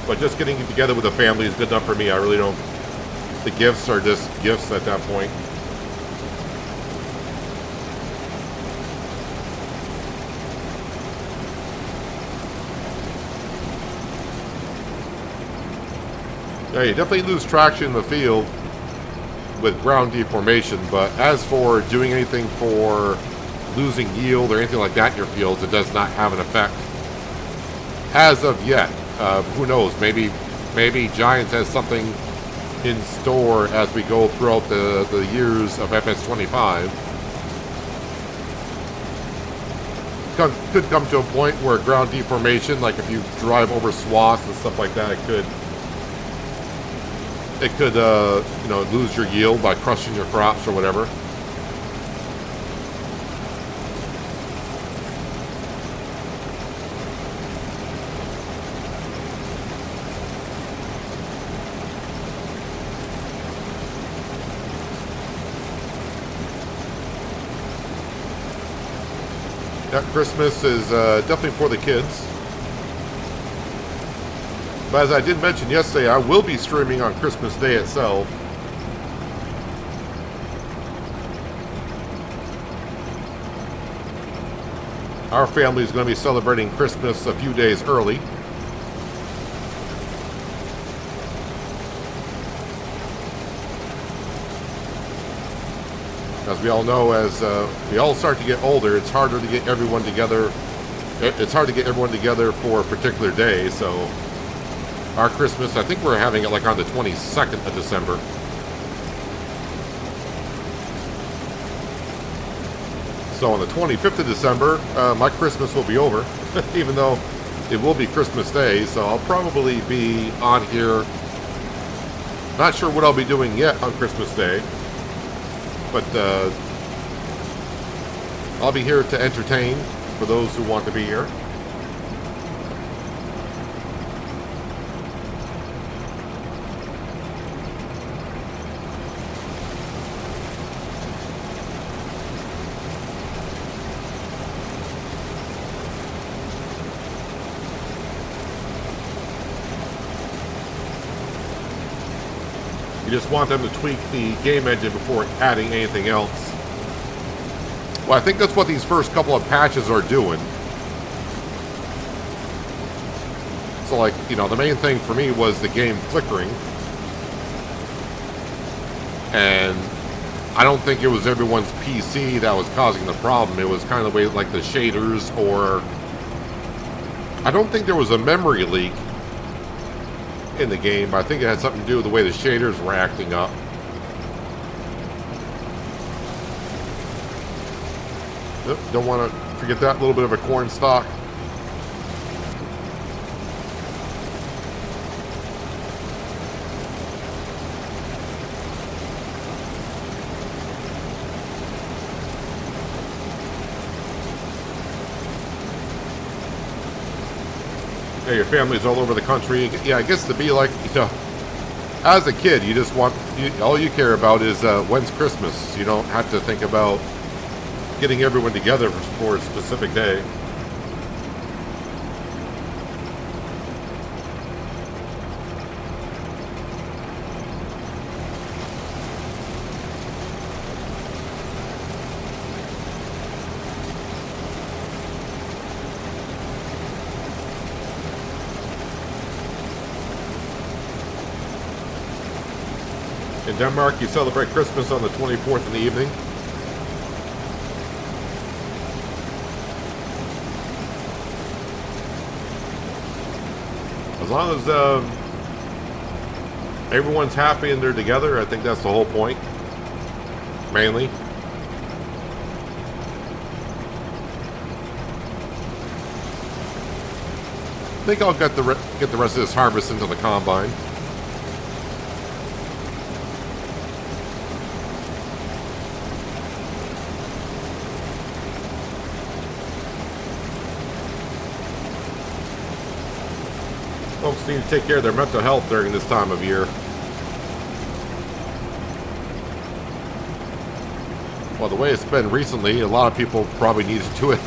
S1: but just getting together with a family is good enough for me. I really don't. The gifts are just gifts at that point. Yeah, you definitely lose traction in the field with ground deformation, but as for doing anything for losing yield or anything like that in your fields, it does not have an effect as of yet. Who knows? Maybe Giants has something in store as we go throughout the years of FS25. Could come to a point where ground deformation, like if you drive over swaths and stuff like that, it could you know, lose your yield by crushing your crops or whatever. That Christmas is definitely for the kids. But as I did mention yesterday, I will be streaming on Christmas Day itself. Our family is going to be celebrating Christmas a few days early. As we all know, as we all start to get older, it's harder to get everyone together. It's hard to get everyone together for a particular day. So our Christmas, I think we're having it like on the 22nd of December. So on the 25th of December, my Christmas will be over, even though it will be Christmas Day. So I'll probably be on here. Not sure what I'll be doing yet on Christmas Day. But I'll be here to entertain for those who want to be here. You just want them to tweak the game engine before adding anything else. Well, I think that's what these first couple of patches are doing. So, like, you know, the main thing for me was the game flickering. And I don't think it was everyone's PC that was causing the problem. It was kind of the way, like, the shaders, or I don't think there was a memory leak in the game, but I think it had something to do with the way the shaders were acting up. Yep, don't want to forget that little bit of a corn stalk. Yeah, your family's all over the country. Yeah, it gets to be like, you know, as a kid, you just want, all you care about is when's Christmas. You don't have to think about getting everyone together for a specific day. In Denmark, you celebrate Christmas on the 24th in the evening. As long as everyone's happy and they're together, I think that's the whole point, mainly. I think I'll get the rest of this harvest into the combine. Folks need to take care of their mental health during this time of year. Well, the way it's been recently, a lot of people probably need to do it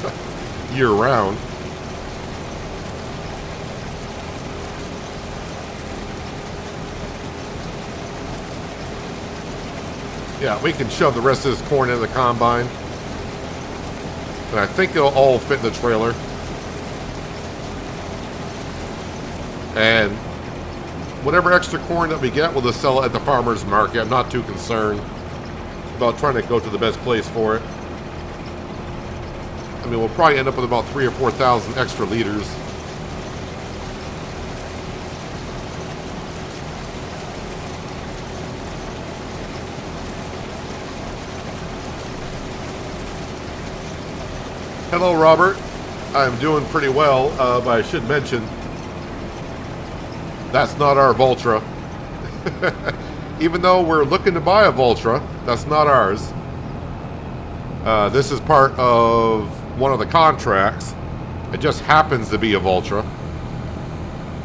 S1: year-round. Yeah, we can shove the rest of this corn in the combine. And I think it'll all fit in the trailer. And whatever extra corn that we get, we'll just sell it at the farmer's market. I'm not too concerned about trying to go to the best place for it. I mean, we'll probably end up with about 3,000 or 4,000 extra liters. Hello, Robert. I'm doing pretty well, but I should mention, that's not our Valtra. Even though we're looking to buy a Valtra, that's not ours. This is part of one of the contracts. It just happens to be a Valtra.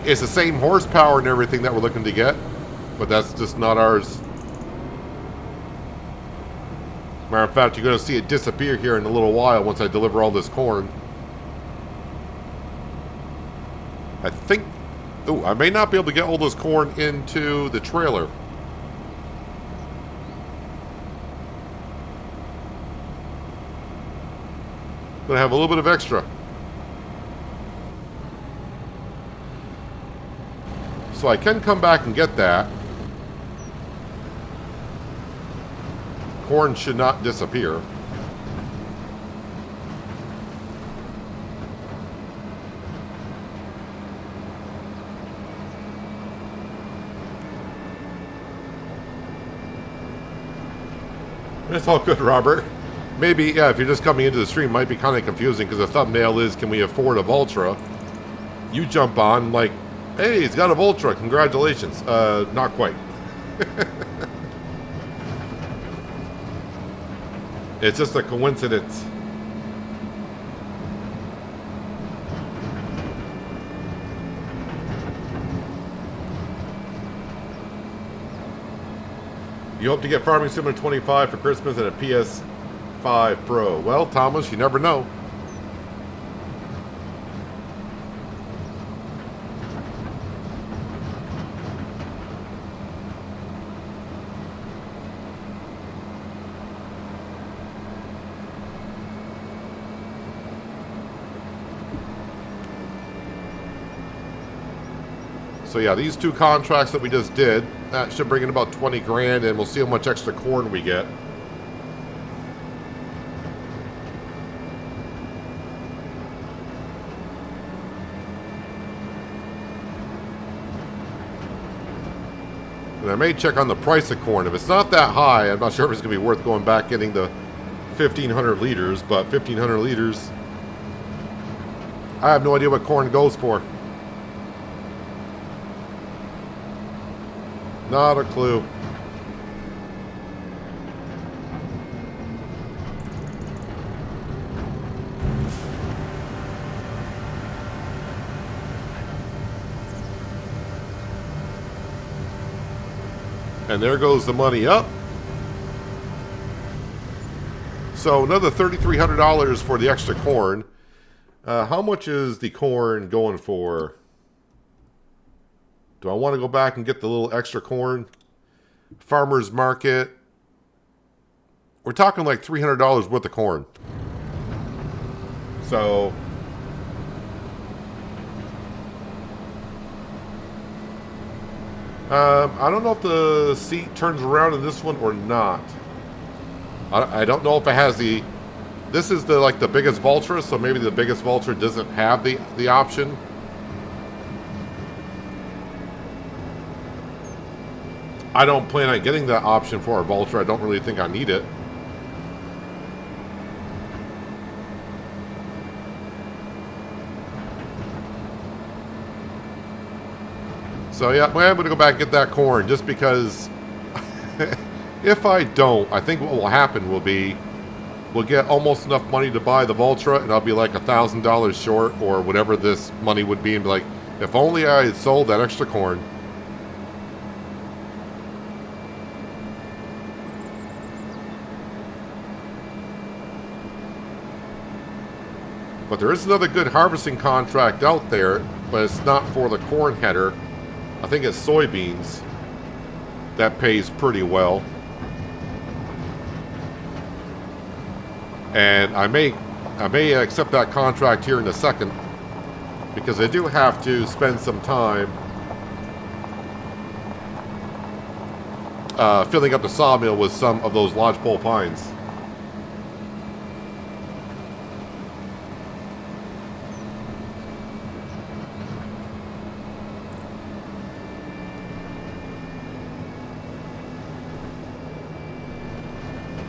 S1: It's the same horsepower and everything that we're looking to get, but that's just not ours. Matter of fact, you're going to see it disappear here in a little while once I deliver all this corn. I think... Oh, I may not be able to get all this corn into the trailer. Gonna have a little bit of extra. So I can come back and get that. Corn should not disappear. It's all good, Robert. Maybe, yeah, if you're just coming into the stream, it might be kind of confusing because the thumbnail is, can we afford a Valtra? You jump on like, hey, he's got a Valtra, congratulations. Not quite. It's just a coincidence. You hope to get Farming Simulator 25 for Christmas and a PS5 Pro. Well, Thomas, you never know. So yeah, these two contracts that we just did, that should bring in about 20 grand, and we'll see how much extra corn we get. And I may check on the price of corn. If it's not that high, I'm not sure if it's going to be worth going back getting the 1,500 liters, but 1,500 liters, I have no idea what corn goes for. Not a clue. And there goes the money up. So another $3,300 for the extra corn. How much is the corn going for? Do I want to go back and get the little extra corn? Farmer's market. We're talking like $300 worth of corn. So I don't know if the seat turns around in this one or not. I don't know if it has the... This is the like the biggest Valtra, so maybe the biggest Valtra doesn't have the option. I don't plan on getting that option for a Valtra. I don't really think I need it. So yeah, I'm going to go back and get that corn just because if I don't, I think what will happen will be we'll get almost enough money to buy the Valtra and I'll be like $1,000 short or whatever this money would be and be like, if only I had sold that extra corn. But there is another good harvesting contract out there, but it's not for the corn header. I think it's soybeans. That pays pretty well. And I may accept that contract here in a second because I do have to spend some time filling up the sawmill with some of those lodgepole pines.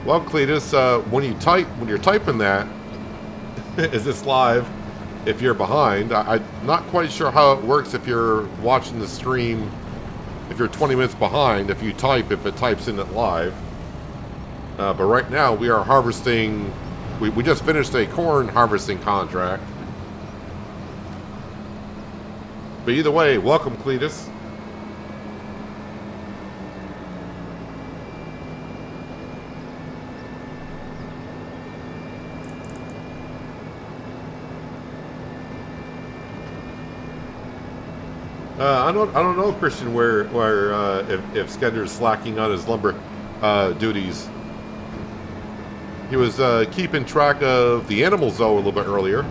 S1: Well, Cletus, when you're typing that, is this live? If you're behind, I'm not quite sure how it works if you're watching the stream. If you're 20 minutes behind, if it types in it live. But right now we are harvesting. We just finished a corn harvesting contract. But either way, welcome, Cletus. I don't know, Christian, where if Skender's slacking on his lumber duties. He was keeping track of the animals, though, a little bit earlier.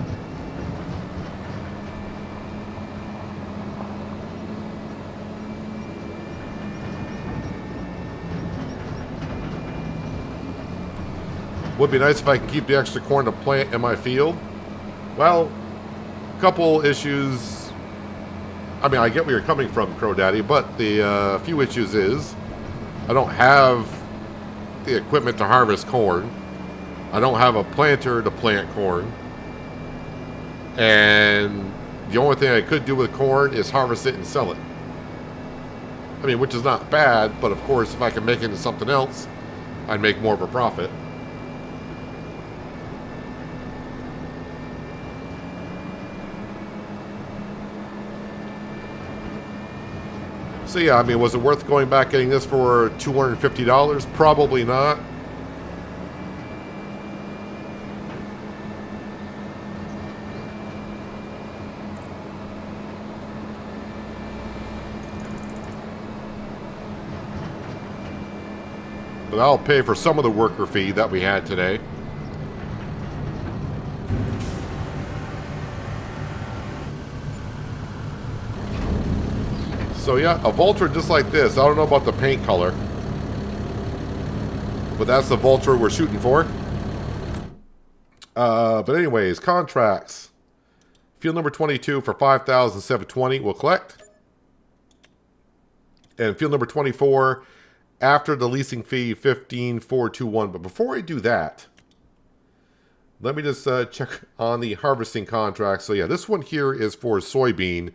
S1: Would be nice if I could keep the extra corn to plant in my field. Well, a couple issues. I mean, I get where you're coming from, Crow Daddy, but the few issues is I don't have the equipment to harvest corn. I don't have a planter to plant corn. And the only thing I could do with corn is harvest it and sell it. I mean, which is not bad, but of course, if I can make it into something else, I'd make more of a profit. So yeah, I mean, was it worth going back getting this for $250? Probably not. But I'll pay for some of the worker fee that we had today. So yeah, a Valtra just like this. I don't know about the paint color, but that's the Valtra we're shooting for. But anyways, contracts. Field number 22 for $5,720 we'll collect. And field number 24, after the leasing fee, $15,421. But before I do that, let me just check on the harvesting contract. So yeah, this one here is for soybean.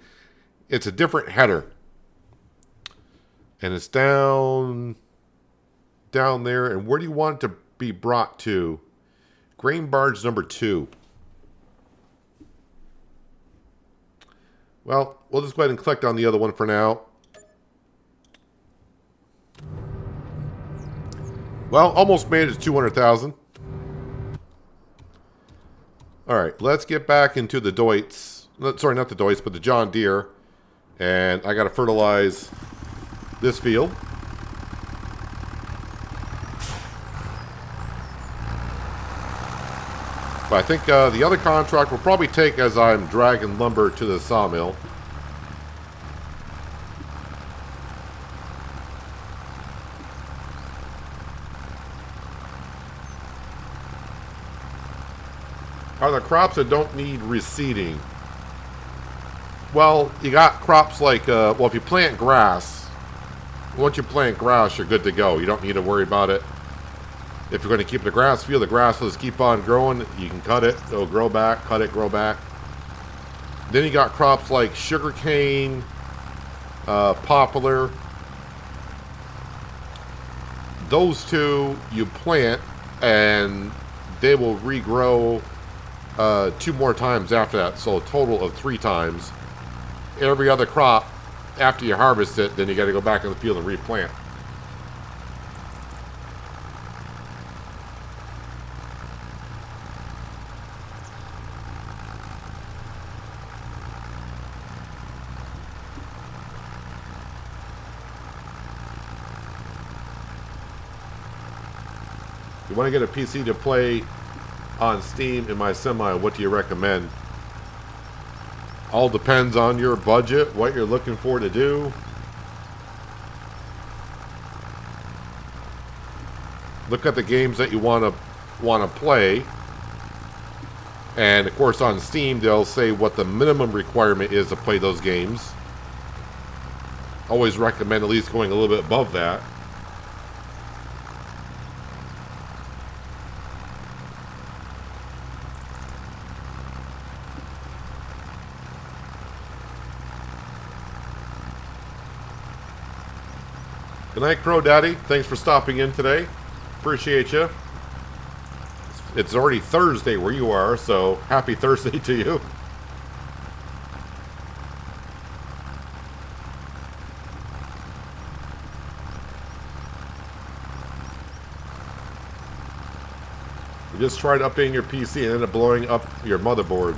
S1: It's a different header. And it's down there. And where do you want it to be brought to? Grain barge number 2. Well, we'll just go ahead and click on the other one for now. Well, almost made it to 200,000. All right, let's get back into the Deutz. Sorry, not the Deutz, but the John Deere. And I got to fertilize this field. But I think the other contract will probably take as I'm dragging lumber to the sawmill. Are there crops that don't need reseeding? Well, you got crops like, well, if you plant grass, once you plant grass, you're good to go. You don't need to worry about it. If you're going to keep the grass field, the grass will just keep on growing. You can cut it. It'll grow back. Cut it, grow back. Then you got crops like sugarcane, poplar. Those two you plant, and they will regrow 2 more times after that. So a total of 3 times. Every other crop, after you harvest it, then you got to go back in the field and replant. You want to get a PC to play on Steam in my semi, what do you recommend? All depends on your budget, what you're looking for to do. Look at the games that you want to play. And of course on Steam they'll say what the minimum requirement is to play those games. Always recommend at least going a little bit above that. Good night, Crow Daddy. Thanks for stopping in today. Appreciate you. It's already Thursday where you are, so happy Thursday to you. You just tried updating your PC and ended up blowing up your motherboard.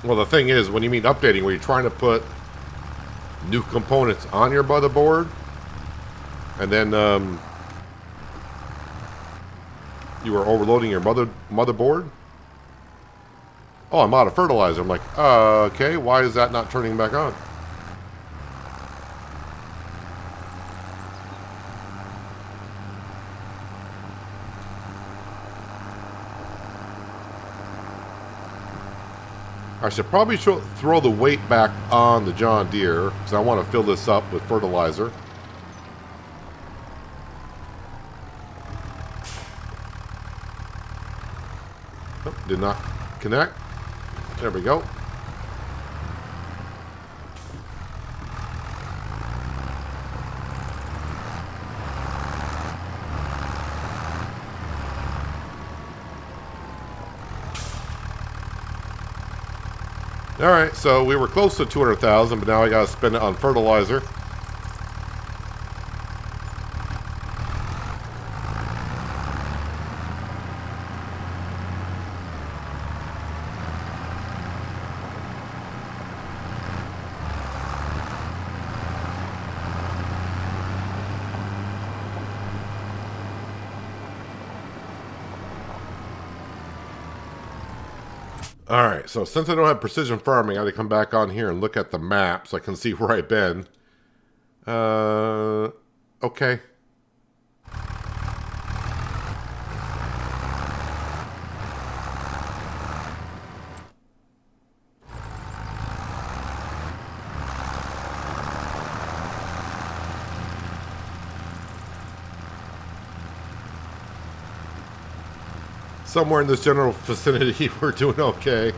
S1: Well, the thing is, when you mean updating, were you trying to put new components on your motherboard? And then you were overloading your motherboard? Oh, I'm out of fertilizer. I'm like, okay, why is that not turning back on? I should probably throw the weight back on the John Deere, because I want to fill this up with fertilizer. Oh, did not connect. There we go. Alright, so we were close to 200,000, but now I gotta spend it on fertilizer. Alright, so since I don't have precision farming, I gotta come back on here and look at the map so I can see where I've been. Okay. Somewhere in this general vicinity, we're doing okay.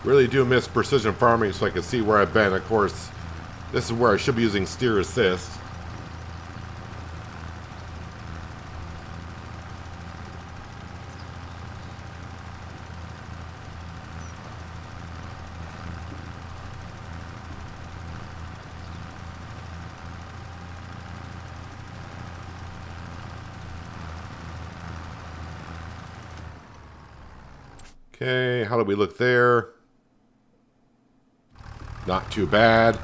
S1: Really do miss precision farming so I can see where I've been. Of course, this is where I should be using steer assist. Okay, how do we look there? Not too bad.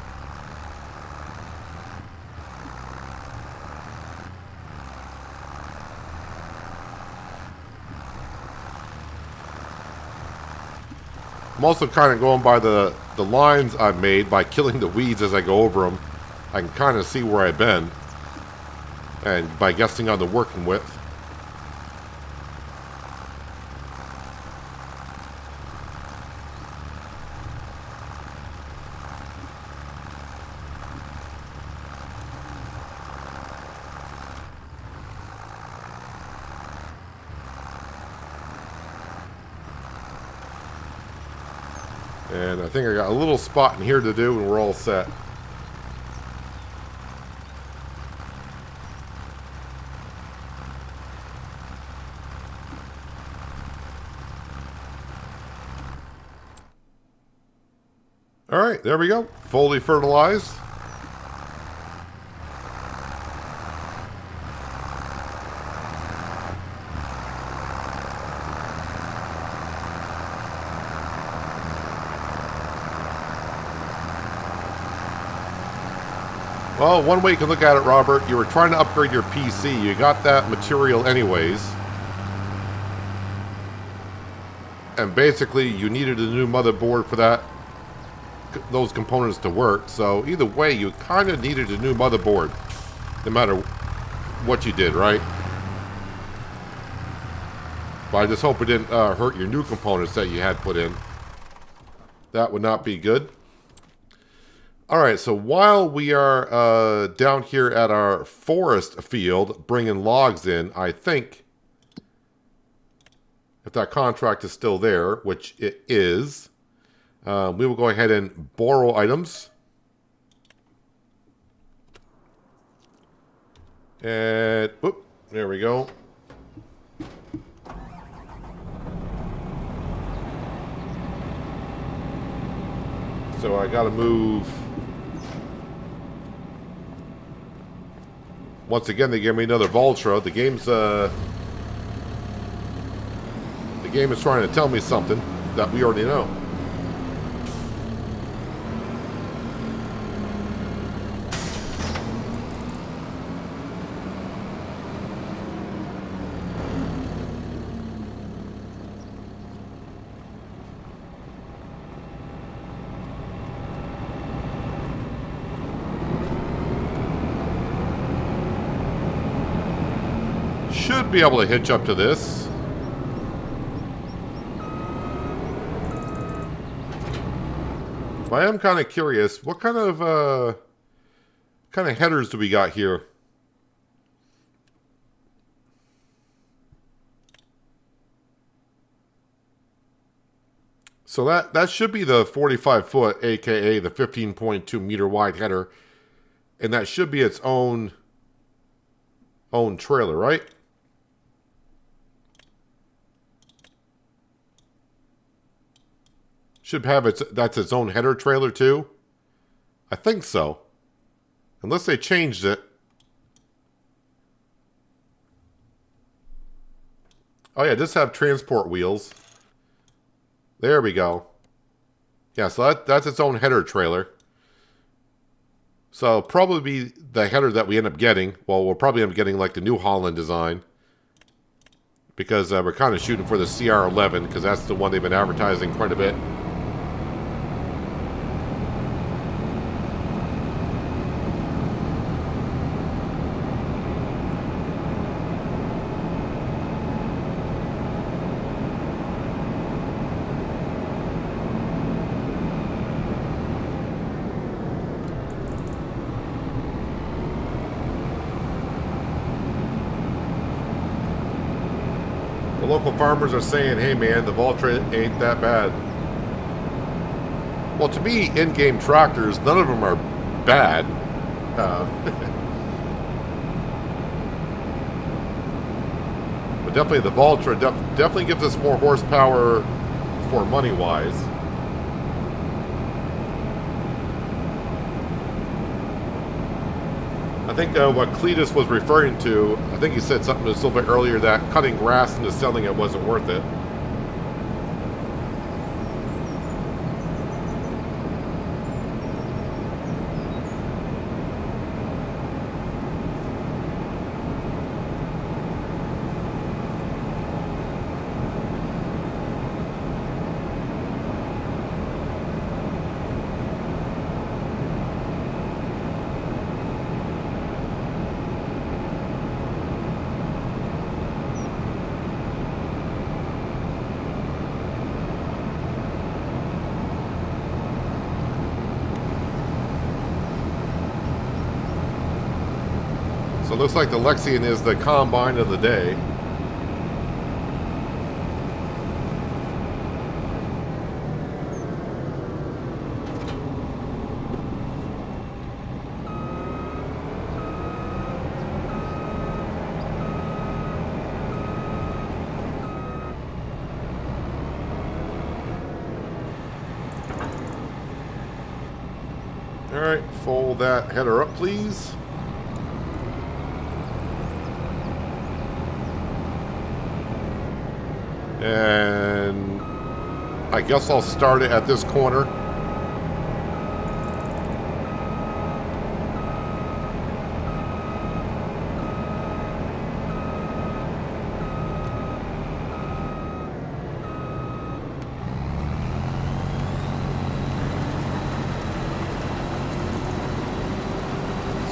S1: I'm also kind of going by the lines I've made by killing the weeds as I go over them. I can kind of see where I've been. And by guessing on the working width. And I think I got a little spot in here to do and we're all set. Alright, there we go. Fully fertilized. Well, one way you can look at it, Robert, you were trying to upgrade your PC. You got that material anyways. And basically, you needed a new motherboard for those components to work. So either way, you kind of needed a new motherboard. No matter what you did, right? But I just hope it didn't hurt your new components that you had put in. That would not be good. Alright, so while we are down here at our forest field bringing logs in, I think, if that contract is still there, which it is, we will go ahead and borrow items. And, whoop, there we go. So I gotta move Once again, they gave me another Valtra. The game is trying to tell me something that we already know. Should be able to hitch up to this. But I am kind of curious, what kind of headers do we got here? So that should be the 45 foot, aka the 15.2 meter wide header, and that should be its own trailer, right? Should have that's its own header trailer too. I think so. Unless they changed it. Oh yeah, just have transport wheels. There we go. Yeah, so that's its own header trailer. So probably be the header that we end up getting. Well, we'll probably end up getting like the New Holland design. Because we're kind of shooting for the CR11, because that's the one they've been advertising quite a bit. The local farmers are saying, hey man, the Valtra ain't that bad. Well, to me, in-game tractors, none of them are bad. But definitely the Valtra definitely gives us more horsepower for money-wise. I think what Cletus was referring to, I think he said something just a little bit earlier that cutting grass and just selling it wasn't worth it. So it looks like the Lexion is the combine of the day. All right, fold that header up, please. And I guess I'll start it at this corner.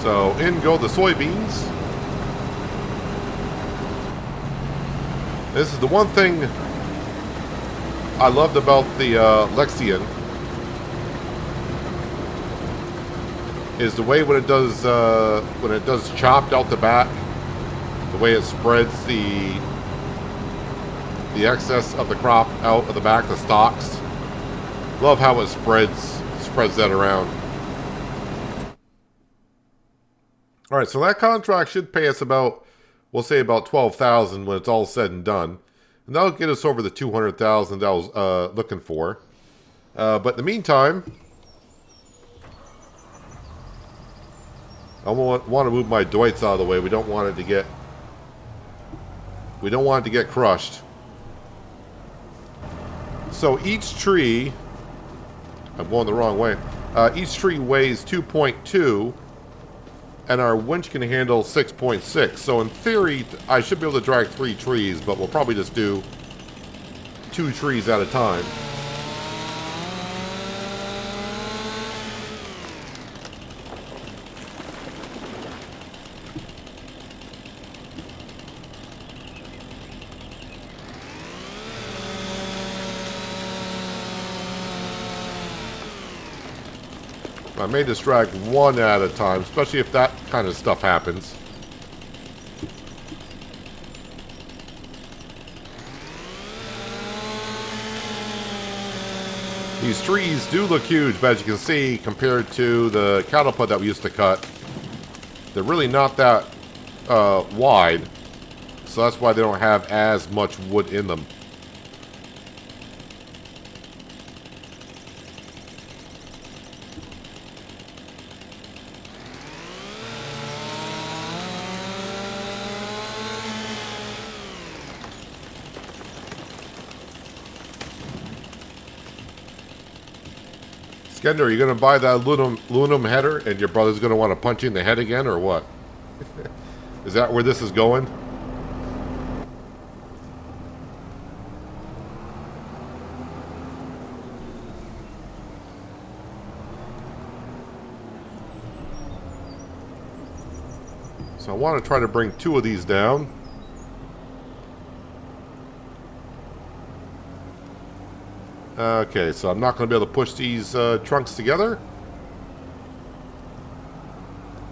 S1: So in go the soybeans. This is the one thing I loved about the Lexion is the way when it does chopped out the back, the way it spreads the excess of the crop out of the back, the stalks. Love how it spreads that around. All right, so that contract should pay us about, we'll say about $12,000 when it's all said and done. And that'll get us over the $200,000 that I was looking for. But in the meantime, I want to move my Deutz out of the way. We don't want it to get... We don't want it to get crushed. So each tree... I'm going the wrong way. Each tree weighs 2.2, and our winch can handle 6.6. So in theory, I should be able to drag 3 trees, but we'll probably just do 2 trees at a time. I may just drag 1 at a time, especially if that kind of stuff happens. These trees do look huge, but as you can see, compared to the catapult that we used to cut, they're really not that wide, so that's why they don't have as much wood in them. Skender, are you going to buy that aluminum header and your brother's going to want to punch you in the head again, or what? Is that where this is going? So I want to try to bring 2 of these down. Okay, so I'm not going to be able to push these trunks together.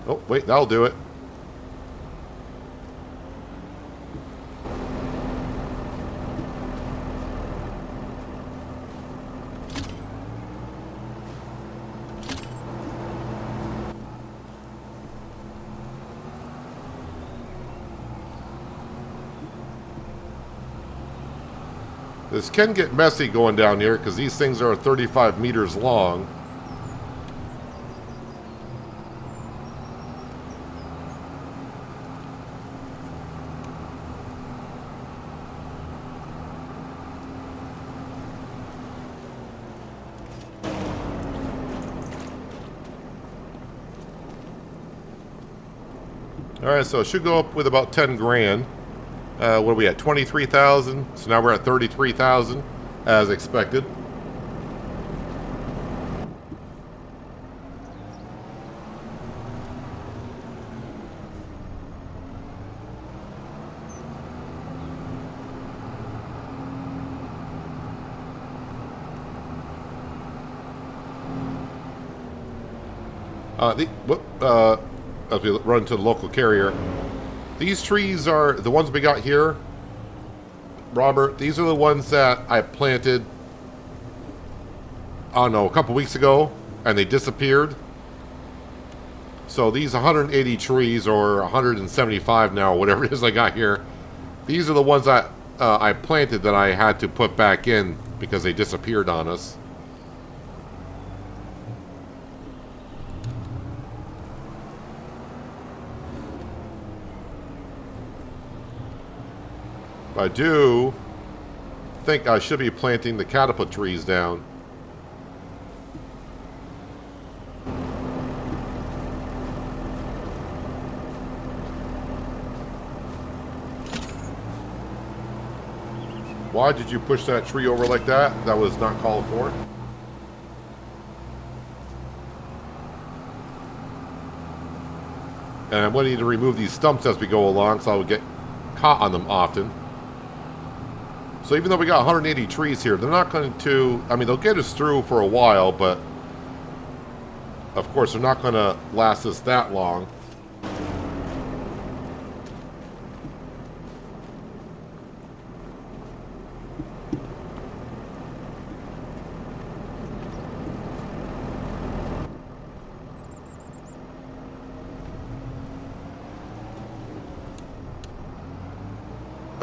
S1: Oh, wait, that'll do it. This can get messy going down here because these things are 35 meters long. Alright, so it should go up with about 10 grand. What are we at? 23,000. So now we're at 33,000 as expected. As we run to the local carrier, these trees are the ones we got here, Robert. These are the ones that I planted, I don't know, a couple weeks ago, and they disappeared. So these 180 trees, or 175 now, whatever it is I got here, these are the ones that I planted that I had to put back in because they disappeared on us. I do think I should be planting the catapult trees down. Why did you push that tree over like that? That was not called for. And I'm going to need to remove these stumps as we go along, so I will get caught on them often. So even though we got 180 trees here, they're not going to, I mean, they'll get us through for a while, but of course they're not going to last us that long.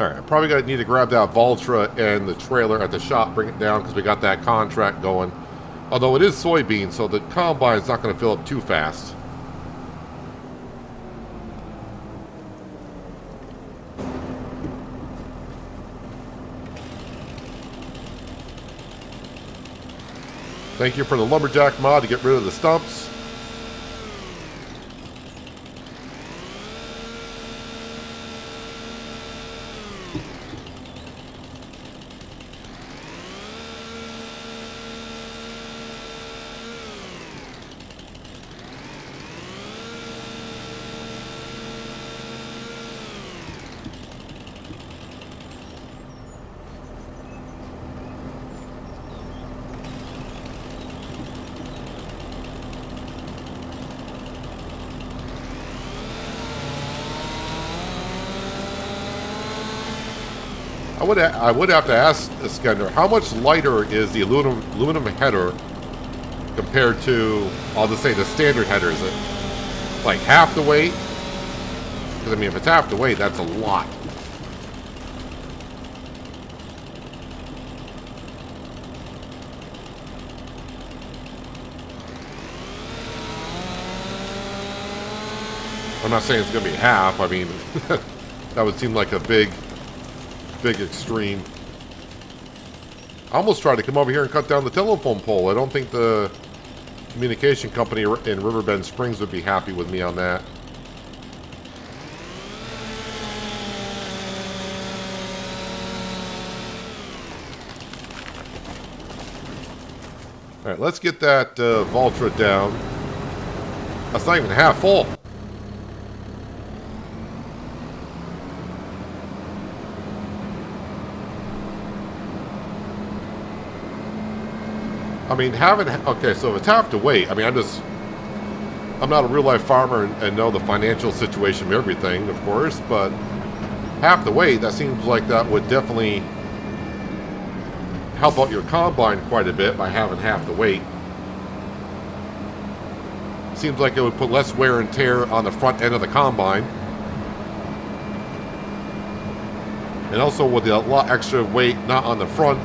S1: Alright, I probably need to grab that Valtra and the trailer at the shop, bring it down, because we got that contract going. Although it is soybean, so the combine's not going to fill up too fast. Thank you for the lumberjack mod to get rid of the stumps. I would have to ask Skender, how much lighter is the aluminum header compared to, I'll just say, the standard header? Is it like half the weight? Because I mean, if it's half the weight, that's a lot. I'm not saying it's going to be half. I mean, that would seem like a big extreme. I almost tried to come over here and cut down the telephone pole. I don't think the communication company in Riverbend Springs would be happy with me on that. All right, let's get that Valtra down. That's not even half full. I mean, okay, so if it's half the weight, I mean, I'm not a real life farmer and know the financial situation of everything, of course, but half the weight, that seems like that would definitely help out your combine quite a bit by having half the weight. Seems like it would put less wear and tear on the front end of the combine. And also with a lot extra weight not on the front,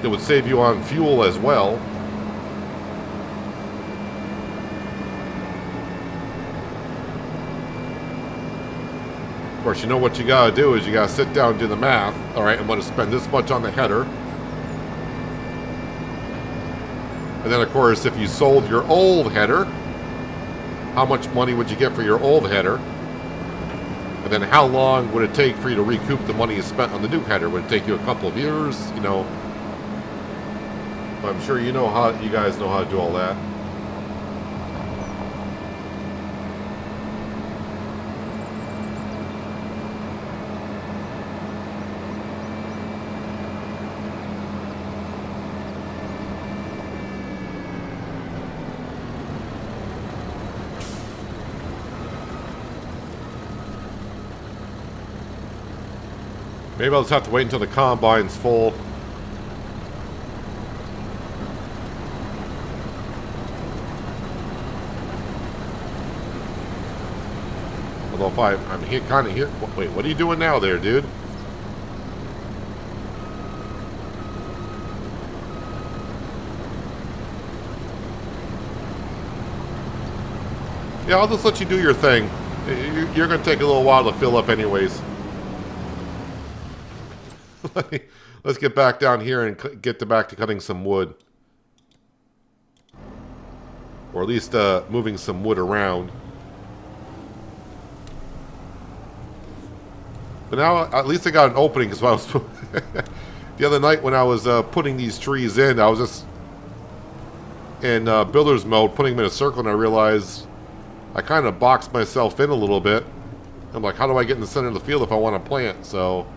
S1: it would save you on fuel as well. Of course, you know what you gotta do is you gotta sit down and do the math. All right, I'm gonna spend this much on the header. And then, of course, if you sold your old header, how much money would you get for your old header? And then how long would it take for you to recoup the money you spent on the new header? Would it take you a couple of years? You know, I'm sure you guys know how to do all that. Maybe I'll just have to wait until the combine's full. Although if I'm here, kind of here. Wait, what are you doing now there, dude? Yeah, I'll just let you do your thing. You're going to take a little while to fill up anyways. Let's get back down here and get back to cutting some wood. Or at least moving some wood around. But now, at least I got an opening, because I was the other night when I was putting these trees in, I was just in builder's mode, putting them in a circle, and I realized I kind of boxed myself in a little bit. I'm like, how do I get in the center of the field if I want to plant? So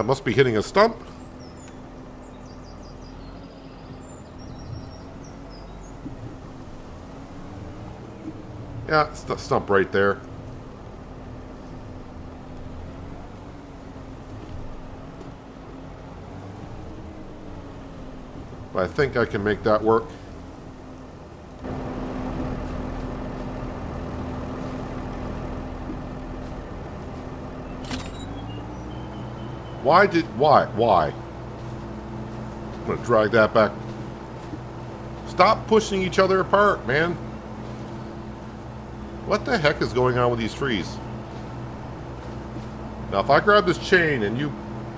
S1: must be hitting a stump. Yeah, it's the stump right there. But I think I can make that work. Why? I'm gonna drag that back. Stop pushing each other apart, man. What the heck is going on with these trees? Now, if I grab this chain and you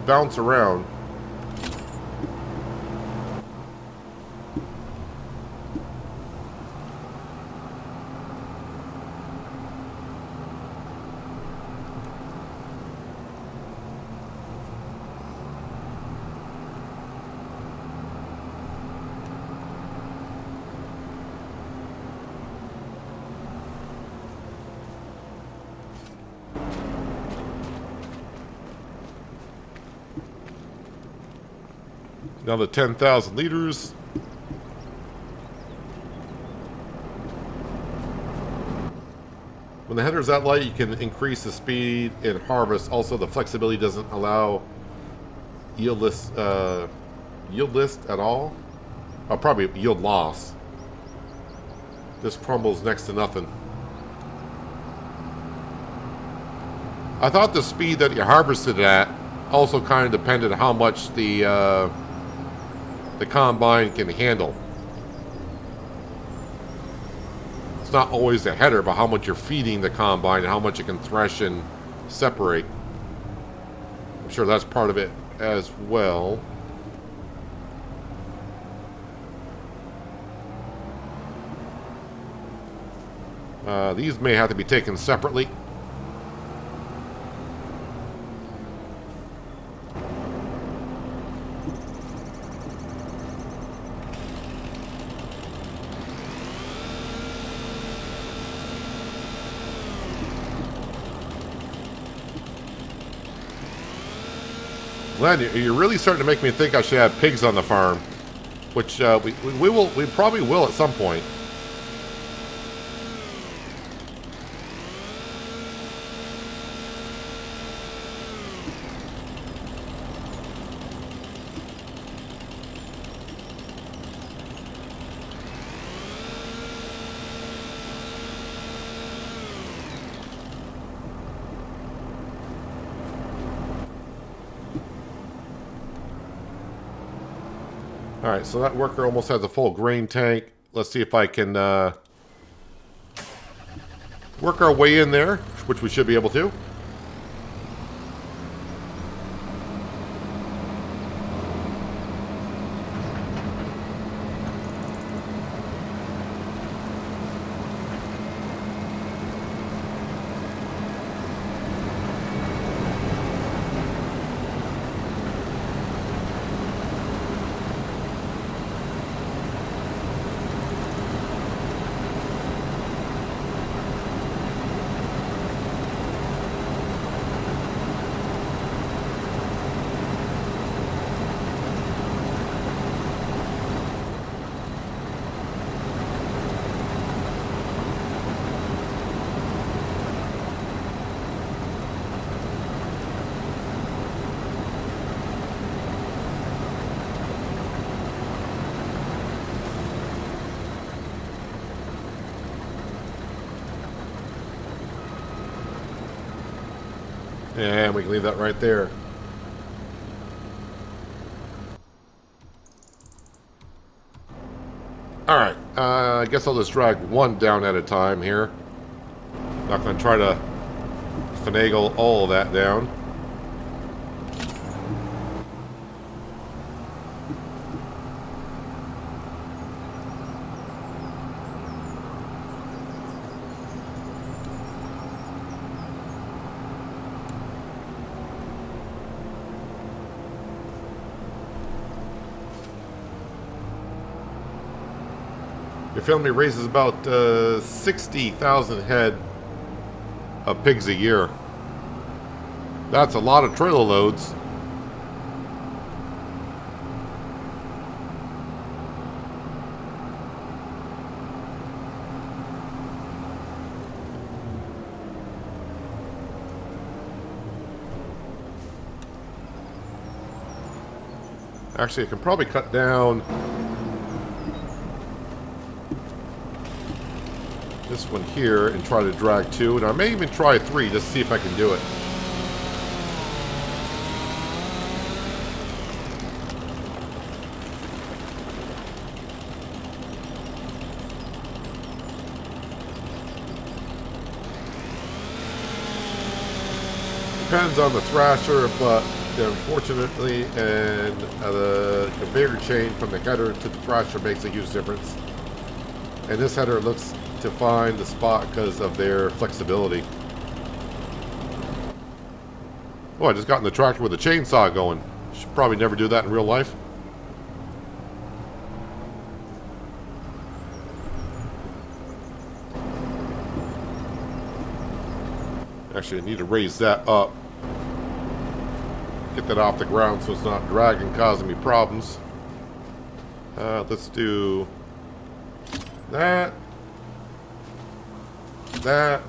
S1: bounce around... Now the 10,000 liters. When the header's that light, you can increase the speed in harvest. Also, the flexibility doesn't allow yield list at all. Oh, probably yield loss. This crumbles next to nothing. I thought the speed that you harvested at also kind of depended on how much the combine can handle. It's not always the header, but how much you're feeding the combine and how much it can thresh and separate. I'm sure that's part of it as well. These may have to be taken separately. Glenn, you're really starting to make me think I should have pigs on the farm, which we probably will at some point. Alright, so that worker almost has a full grain tank. Let's see if I can work our way in there, which we should be able to. And we can leave that right there. Alright, I guess I'll just drag one down at a time here. Not going to try to finagle all of that down. Your family raises about 60,000 head of pigs a year. That's a lot of trailer loads. Actually, I can probably cut down this one here and try to drag two, and I may even try three just to see if I can do it. depends on the thrasher, but unfortunately, and the conveyor chain from the header to the thrasher makes a huge difference. And this header looks to find the spot because of their flexibility. Oh, I just got in the tractor with a chainsaw going. Should probably never do that in real life. Actually, I need to raise that up. Get that off the ground so it's not dragging, causing me problems. Let's do that. That.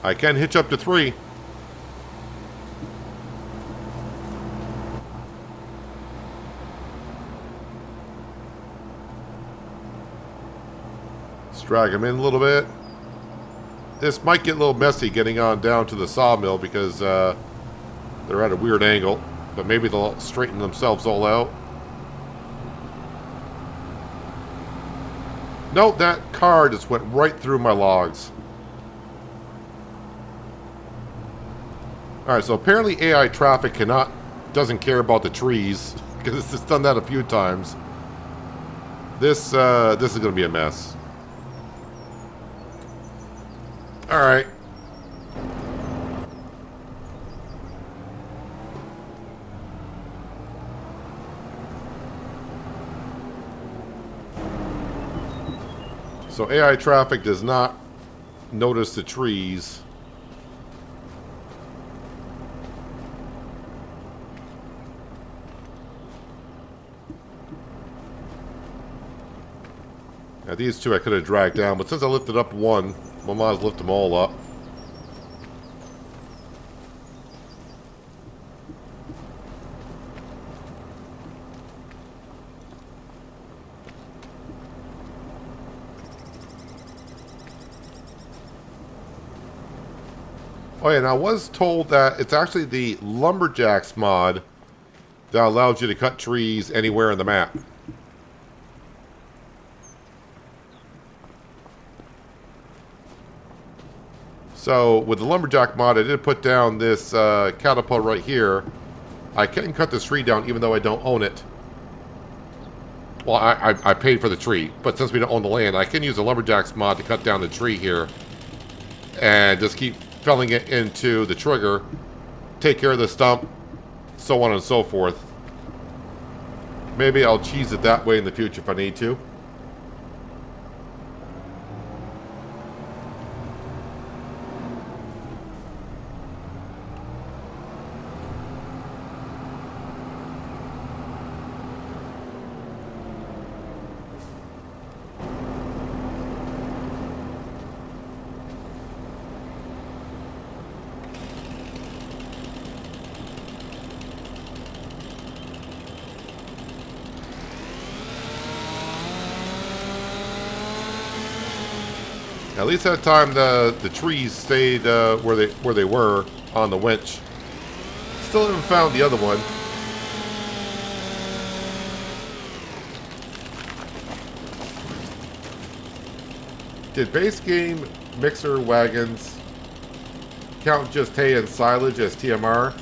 S1: I can hitch up to 3. Let's drag them in a little bit. This might get a little messy getting on down to the sawmill because they're at a weird angle, but maybe they'll straighten themselves all out. Nope, that car just went right through my logs. Alright, so apparently AI traffic doesn't care about the trees, because it's done that a few times. This is going to be a mess. Alright. So AI traffic does not notice the trees. Now these two I could have dragged down, but since I lifted up one, I might as well lift them all up. Oh yeah, and I was told that it's actually the Lumberjacks mod that allows you to cut trees anywhere in the map. So, with the Lumberjack mod, I did put down this catapult right here. I can cut this tree down even though I don't own it. Well, I paid for the tree, but since we don't own the land, I can use the Lumberjacks mod to cut down the tree here. And just keep felling it into the trigger, take care of the stump, so on and so forth. Maybe I'll cheese it that way in the future if I need to. At least that time the trees stayed where they were on the winch. Still haven't found the other one. Did base game mixer wagons count just hay and silage as TMR?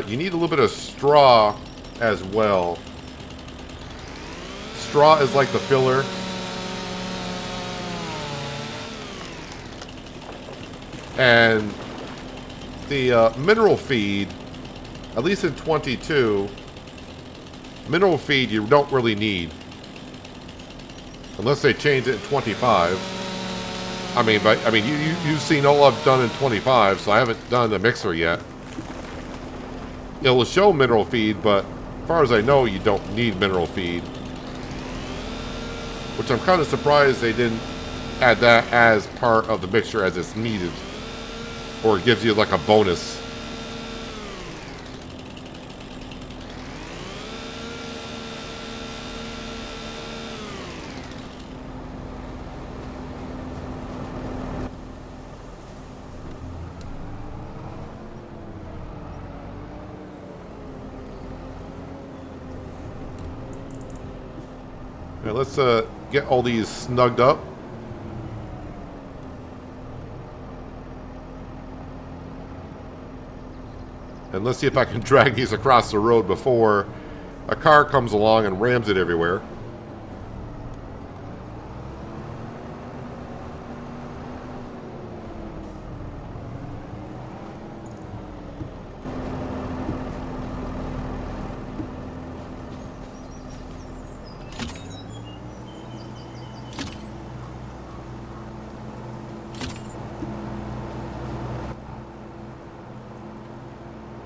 S1: You need a little bit of straw as well. Straw is like the filler. And the mineral feed, at least in 22, mineral feed you don't really need. Unless they change it in 25. You've seen all I've done in 25, so I haven't done the mixer yet. It will show mineral feed, but as far as I know, you don't need mineral feed. Which I'm kind of surprised they didn't add that as part of the mixture as it's needed. Or it gives you like a bonus. Now let's get all these snugged up. And let's see if I can drag these across the road before a car comes along and rams it everywhere.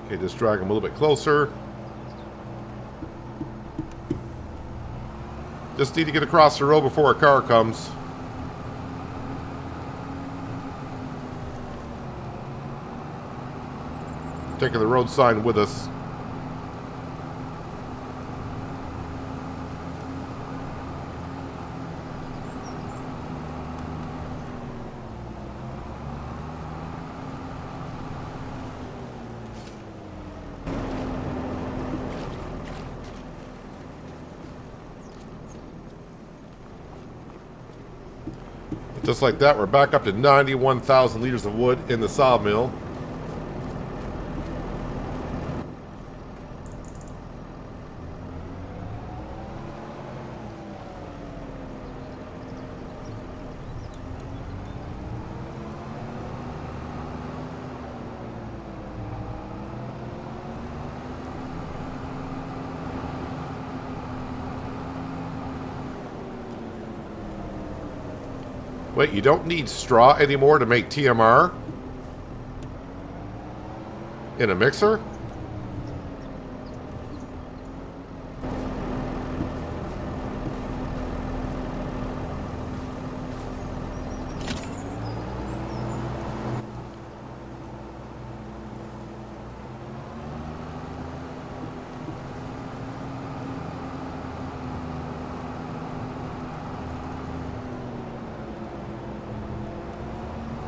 S1: Okay, just drag them a little bit closer. Just need to get across the road before a car comes. Taking the road sign with us. Just like that, we're back up to 91,000 liters of wood in the sawmill. Wait, you don't need straw anymore to make TMR? In a mixer?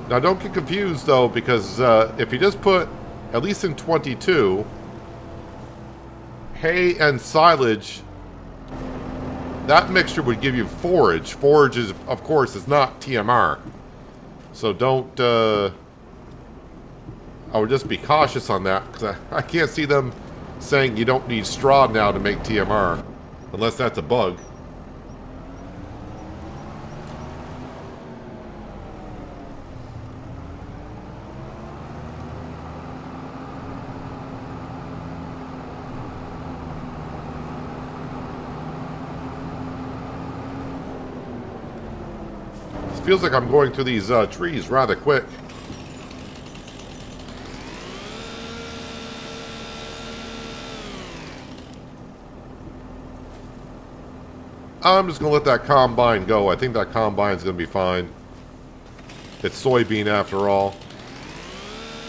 S1: Now don't get confused though, because if you just put, at least in 22, hay and silage, that mixture would give you forage. Forage is, of course, is not TMR. So don't, I would just be cautious on that, because I can't see them saying you don't need straw now to make TMR, unless that's a bug. Feels like I'm going through these trees rather quick. I'm just going to let that combine go. I think that combine's going to be fine. It's soybean after all.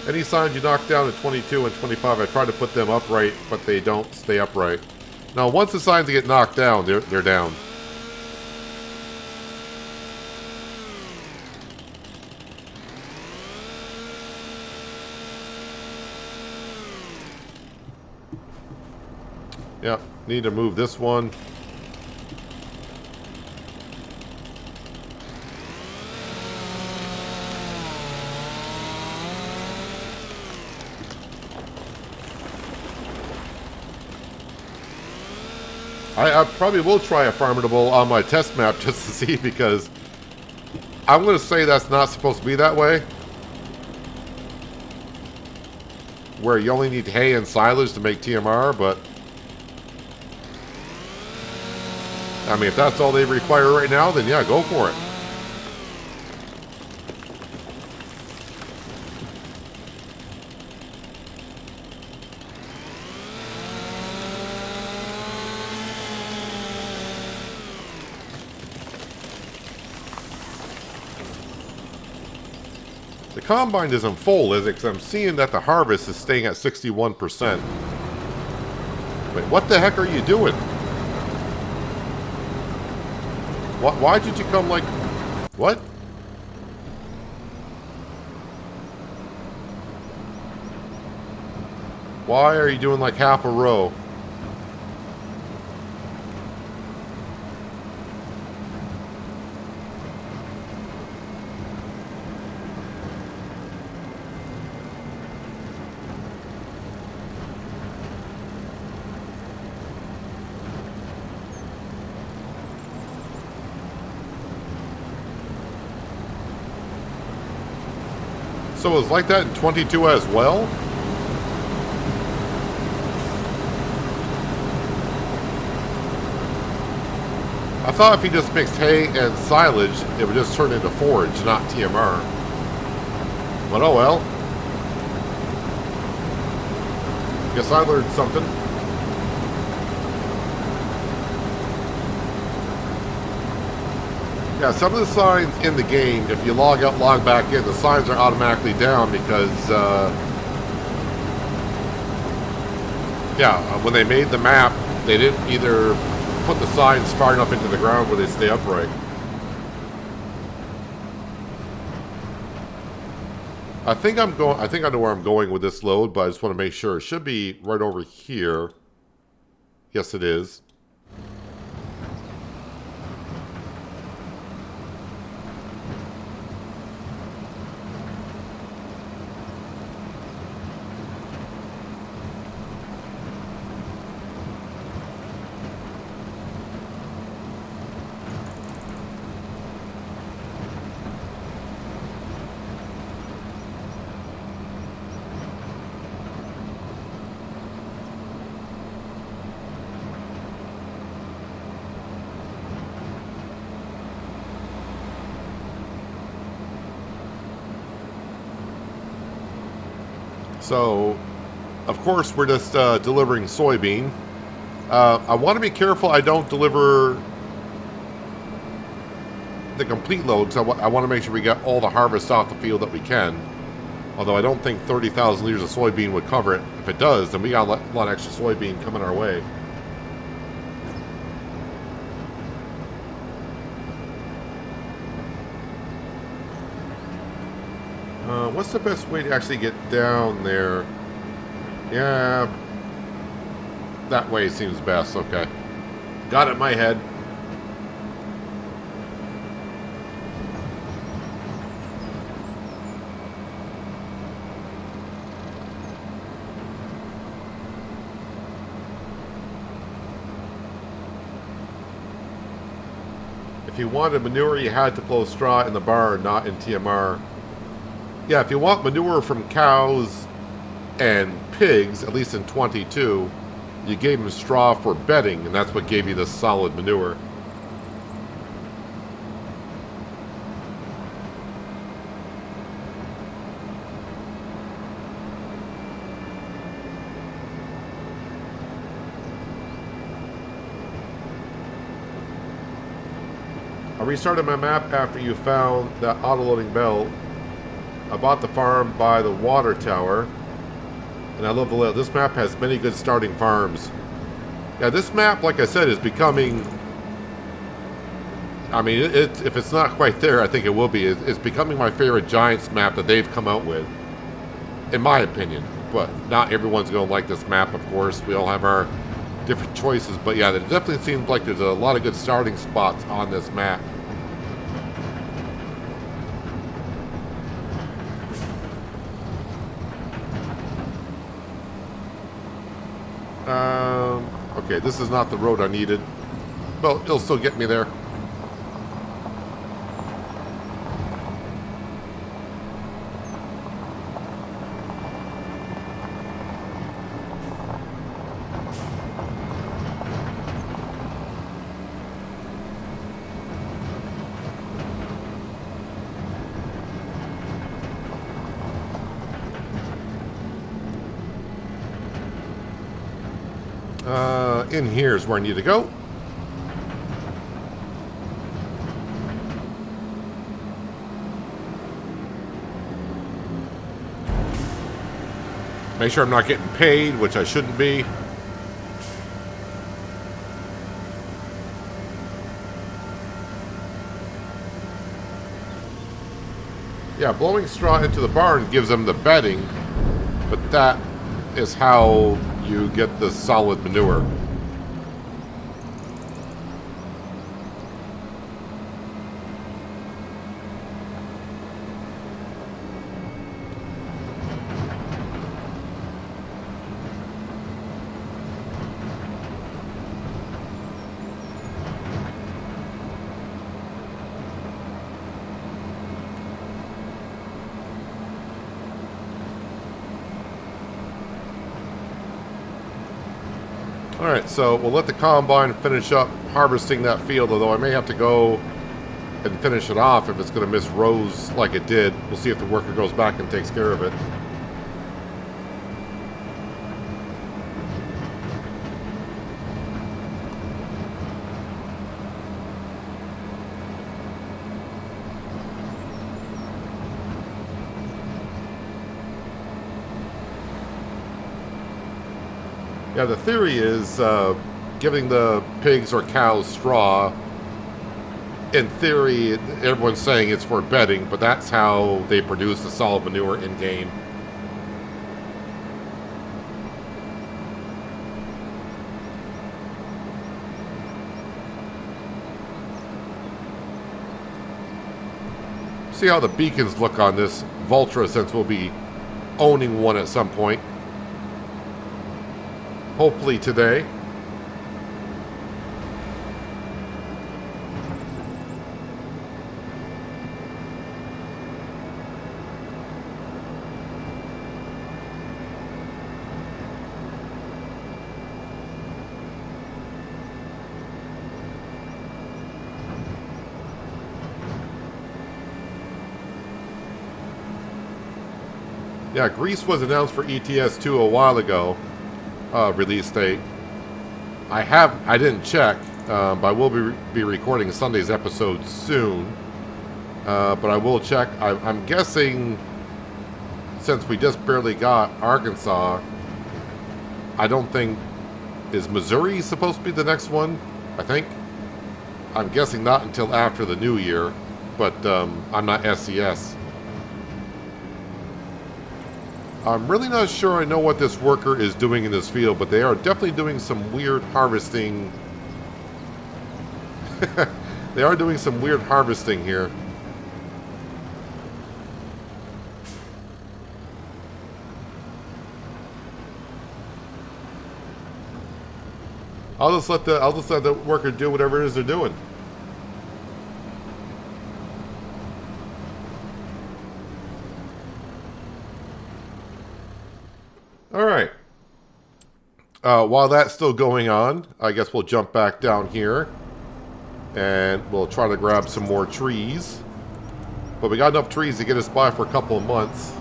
S1: Any signs you knock down at 22 and 25, I try to put them upright, but they don't stay upright. Now, once the signs get knocked down, they're down. Yep, need to move this one. I probably will try a farmable on my test map just to see, because I'm going to say that's not supposed to be that way. Where you only need hay and silage to make TMR, but I mean, if that's all they require right now, then yeah, go for it. The combine isn't full, is it? Because I'm seeing that the harvest is staying at 61%. Wait, what the heck are you doing? Why did you come like... What? Why are you doing like half a row? So it was like that in 22 as well? I thought if you just mixed hay and silage, it would just turn into forage, not TMR. But oh well. Guess I learned something. Yeah, some of the signs in the game, if you log out, log back in, the signs are automatically down because, when they made the map, they didn't either put the signs far enough into the ground where they stay upright. I think I know where I'm going with this load, but I just want to make sure. It should be right over here. Yes, it is. So, of course, we're just delivering soybean. I want to be careful I don't deliver the complete load, because I want to make sure we get all the harvest off the field that we can. Although I don't think 30,000 liters of soybean would cover it. If it does, then we got a lot of extra soybean coming our way. What's the best way to actually get down there? Yeah, that way seems best. Okay, got it in my head. If you wanted manure, you had to blow straw in the barn, not in TMR. Yeah, if you want manure from cows and pigs, at least in 22, you gave them straw for bedding, and that's what gave you the solid manure. I restarted my map after you found that auto-loading belt. I bought the farm by the water tower, and I love the layout. This map has many good starting farms. Yeah, this map, like I said, is becoming... I mean, if it's not quite there, I think it will be. It's becoming my favorite Giants map that they've come out with, in my opinion. But not everyone's going to like this map, of course. We all have our different choices. But yeah, it definitely seems like there's a lot of good starting spots on this map. Okay, this is not the road I needed. Well, it'll still get me there. In here is where I need to go. Make sure I'm not getting paid, which I shouldn't be. Yeah, blowing straw into the barn gives them the bedding, but that is how you get the solid manure. Alright, so we'll let the combine finish up harvesting that field, although I may have to go and finish it off if it's going to miss rows like it did. We'll see if the worker goes back and takes care of it. Yeah, the theory is giving the pigs or cows straw. In theory, everyone's saying it's for bedding, but that's how they produce the solid manure in-game. See how the beacons look on this Valtra, since we'll be owning one at some point. Hopefully today. Yeah, Greece was announced for ETS2 a while ago. Release date. I didn't check, but I will be recording Sunday's episode soon. But I will check. I'm guessing, since we just barely got Arkansas, I don't think, is Missouri supposed to be the next one? I think. I'm guessing not until after the new year, but I'm not SCS. I'm really not sure I know what this worker is doing in this field, but they are definitely doing some weird harvesting. They are doing some weird harvesting here. I'll just let the worker do whatever it is they're doing. All right. While that's still going on, I guess we'll jump back down here and we'll try to grab some more trees. But we got enough trees to get us by for a couple of months.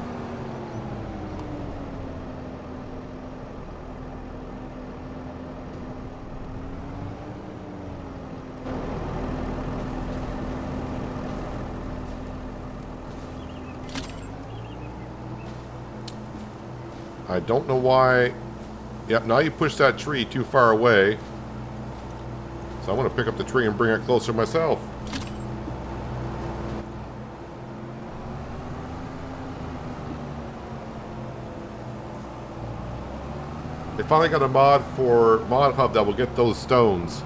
S1: I don't know why. Yep, now you push that tree too far away. So I want to pick up the tree and bring it closer myself. They finally got a mod for Mod Hub that will get those stones.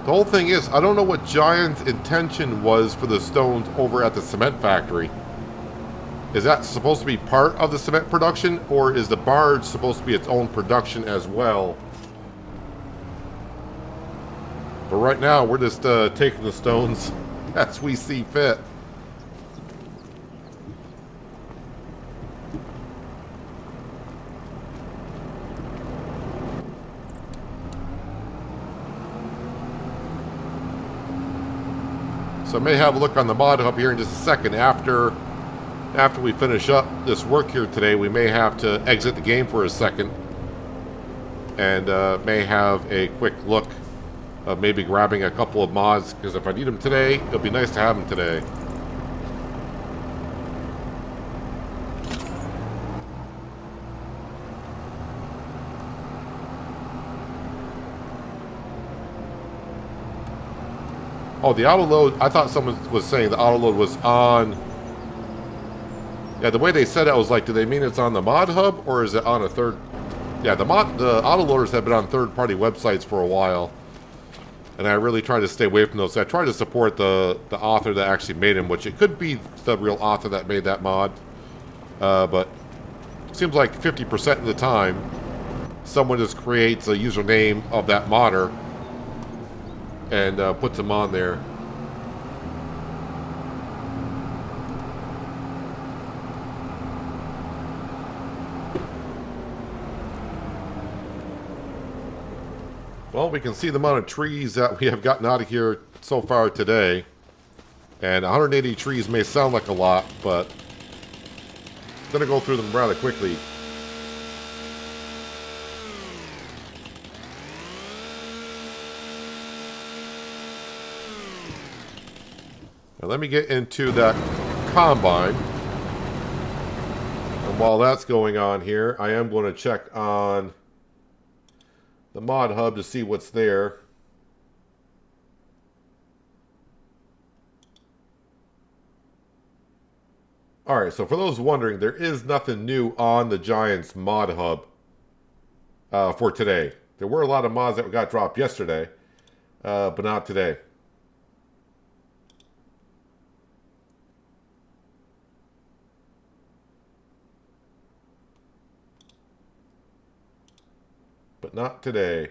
S1: The whole thing is, I don't know what Giant's intention was for the stones over at the cement factory. Is that supposed to be part of the cement production, or is the barge supposed to be its own production as well? But right now, we're just taking the stones as we see fit. So I may have a look on the mod hub here in just a second. After we finish up this work here today, we may have to exit the game for a second and may have a quick look of maybe grabbing a couple of mods, because if I need them today, it'll be nice to have them today. Oh, the auto load, I thought someone was saying the auto load was on. Yeah, the way they said it, I was like, do they mean it's on the mod hub, or is it on a third? Yeah, the autoloaders have been on third-party websites for a while, and I really try to stay away from those. So I try to support the author that actually made them, which it could be the real author that made that mod, but it seems like 50% of the time, someone just creates a username of that modder and puts them on there. Well, we can see the amount of trees that we have gotten out of here so far today. And 180 trees may sound like a lot, but I'm going to go through them rather quickly. Now let me get into that combine. And while that's going on here, I am going to check on the mod hub to see what's there. Alright, so for those wondering, there is nothing new on the Giants mod hub for today. There were a lot of mods that got dropped yesterday, but not today. But not today.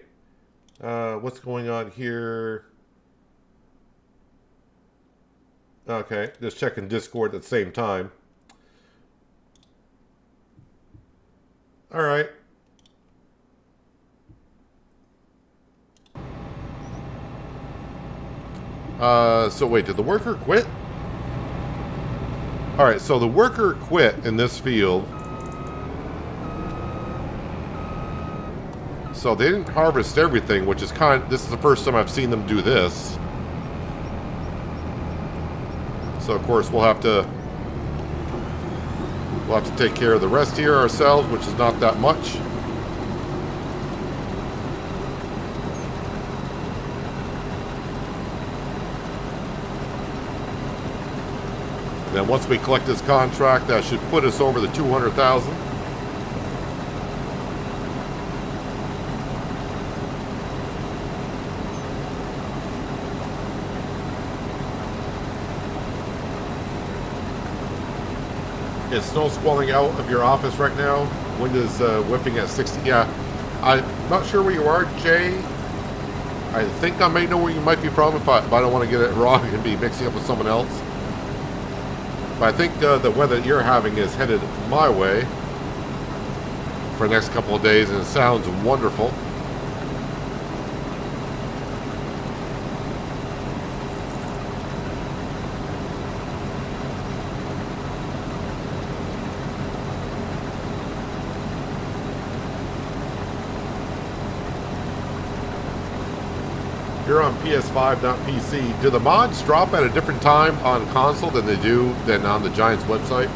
S1: What's going on here? Okay, just checking Discord at the same time. Alright. So wait, did the worker quit? Alright, so the worker quit in this field. So they didn't harvest everything, which is this is the first time I've seen them do this. So of course we'll have to take care of the rest here ourselves, which is not that much. And then once we collect this contract, that should put us over the 200,000. Is snow squalling out of your office right now? Wind is whipping at 60. Yeah, I'm not sure where you are, Jay. I think I may know where you might be from if I don't want to get it wrong and be mixing up with someone else. But I think the weather that you're having is headed my way for the next couple of days, and it sounds wonderful. You're on PS5, not PC. Do the mods drop at a different time on console than they do on the Giants website?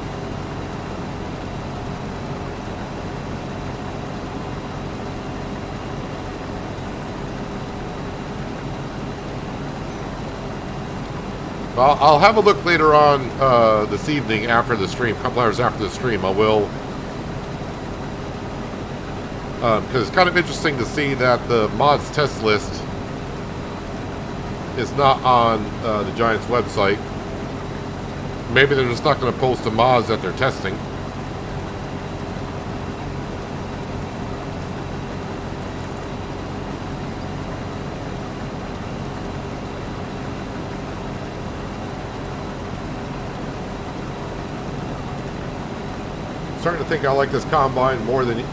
S1: Well, I'll have a look later on this evening after the stream, a couple hours after the stream. I will. Because it's kind of interesting to see that the mods test list is not on the Giants website. Maybe they're just not going to post the mods that they're testing. Starting to think I like this combine more than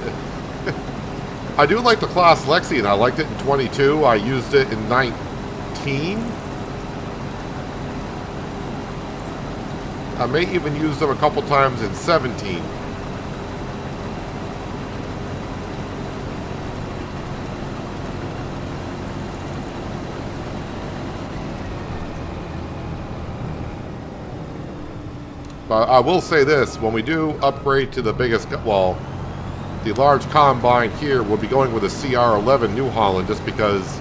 S1: I do like the Class Lexi, and I liked it in 22. I used it in 19. I may even use them a couple times in 17. But I will say this, when we do upgrade to the biggest, well, the large combine here, we'll be going with a CR11 New Holland, just because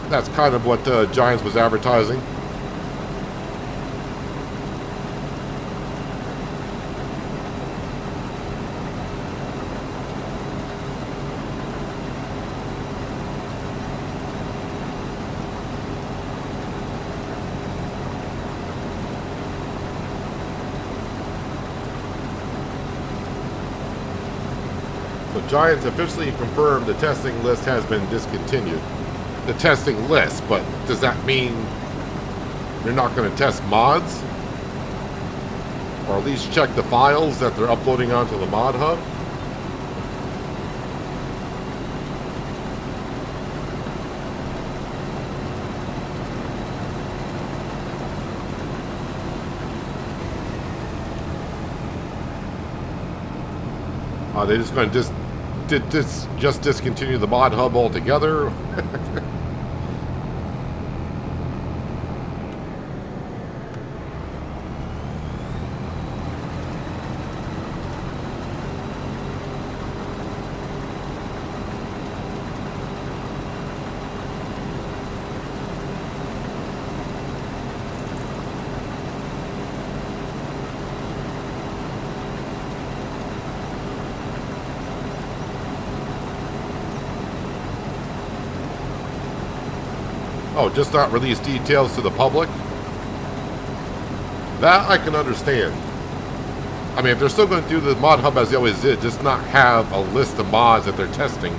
S1: that's kind of what Giants was advertising. So Giants officially confirmed the testing list has been discontinued. The testing list, but does that mean they're not going to test mods? Or at least check the files that they're uploading onto the mod hub? Are they just going to just discontinue the mod hub altogether? Oh, just not release details to the public? That I can understand. I mean, if they're still going to do the mod hub as they always did, just not have a list of mods that they're testing.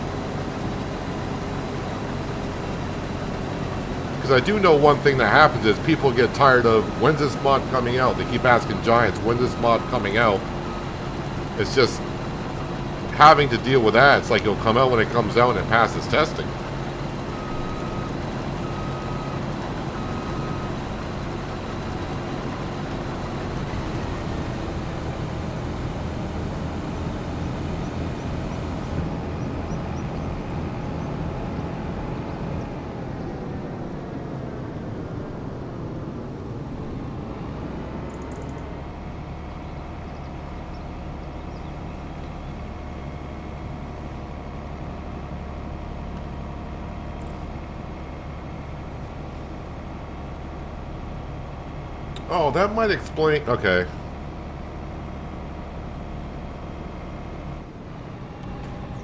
S1: Because I do know one thing that happens is people get tired of, when's this mod coming out? They keep asking Giants, when's this mod coming out? It's just having to deal with that. It's like it'll come out when it comes out and it passes testing. Oh, that might explain. Okay.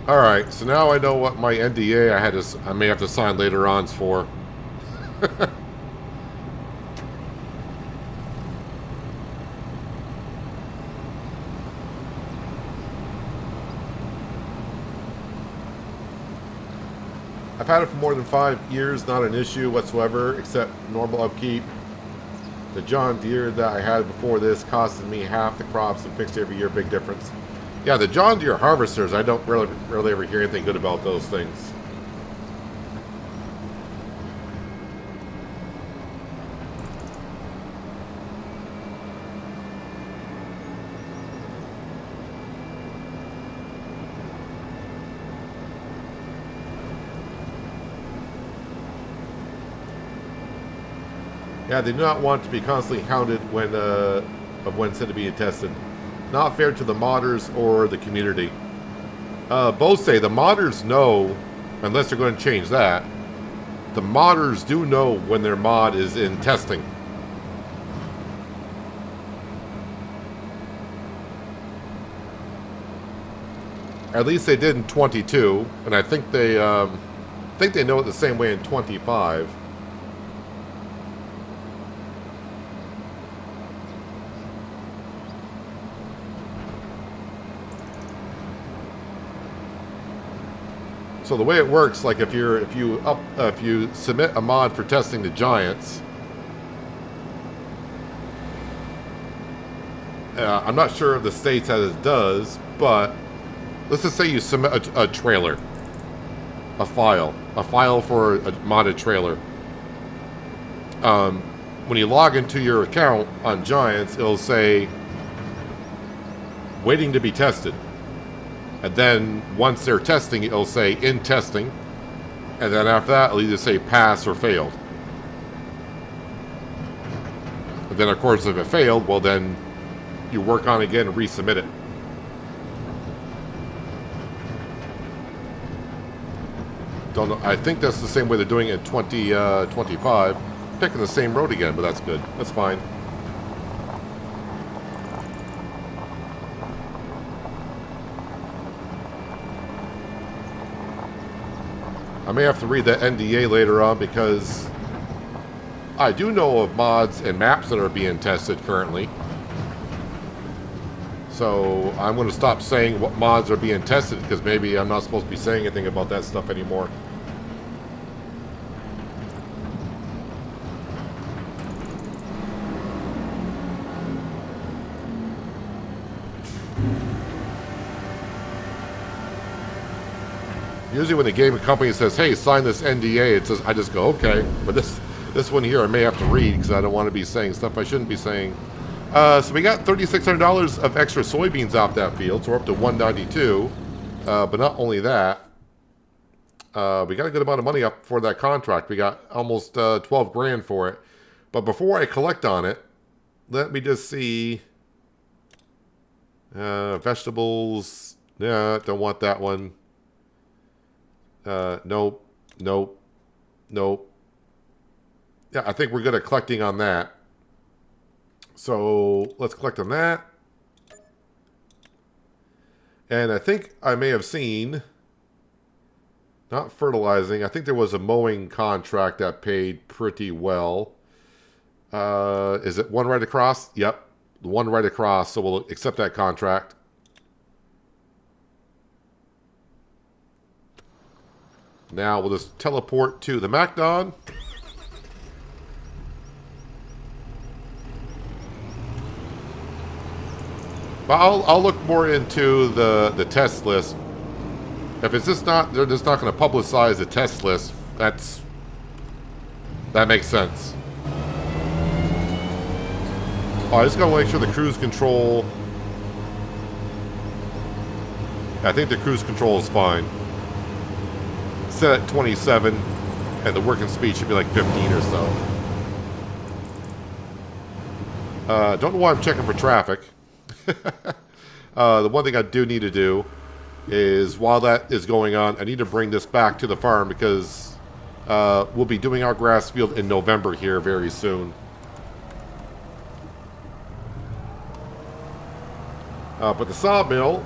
S1: All right. So now I know what my NDA I may have to sign later on for. I've had it for more than 5 years, not an issue whatsoever, except normal upkeep. The John Deere that I had before this costed me half the crops and fixed every year, big difference. Yeah, the John Deere harvesters, I don't really ever hear anything good about those things. Yeah, they do not want to be constantly hounded when said to be tested. Not fair to the modders or the community. Both say the modders know, unless they're going to change that, the modders do know when their mod is in testing. At least they did in 22, and I think they know it the same way in 25. So the way it works, like if you submit a mod for testing the Giants, I'm not sure if the states as it does, but let's just say you submit a trailer, a file for a modded trailer. When you log into your account on Giants, it'll say waiting to be tested. And then once they're testing, it'll say in testing. And then after that, it'll either say pass or failed. And then, of course, if it failed, well, then you work on it again and resubmit it. Don't know. I think that's the same way they're doing it in 2025. Picking the same road again, but that's good. That's fine. I may have to read that NDA later on because I do know of mods and maps that are being tested currently. So I'm going to stop saying what mods are being tested because maybe I'm not supposed to be saying anything about that stuff anymore. Usually when the gaming company says, hey, sign this NDA, it says, I just go, okay. But this one here I may have to read because I don't want to be saying stuff I shouldn't be saying. So we got $3,600 of extra soybeans off that field, so we're up to 192. But not only that, we got a good amount of money up for that contract. We got almost 12 grand for it. But before I collect on it, let me just see. Vegetables. Yeah, don't want that one. Nope. Nope. Nope. Yeah, I think we're good at collecting on that. So let's collect on that. And I think I may have seen, not fertilizing, I think there was a mowing contract that paid pretty well. Is it one right across? Yep, the one right across, so we'll accept that contract. Now we'll just teleport to the McDon. But I'll look more into the test list. If it's just not, they're just not going to publicize the test list. That makes sense. Oh, I just got to make sure the cruise control. I think the cruise control is fine. Set at 27, and the working speed should be like 15 or so. Don't know why I'm checking for traffic. The one thing I do need to do is, while that is going on, I need to bring this back to the farm because we'll be doing our grass field in November here very soon. But the sawmill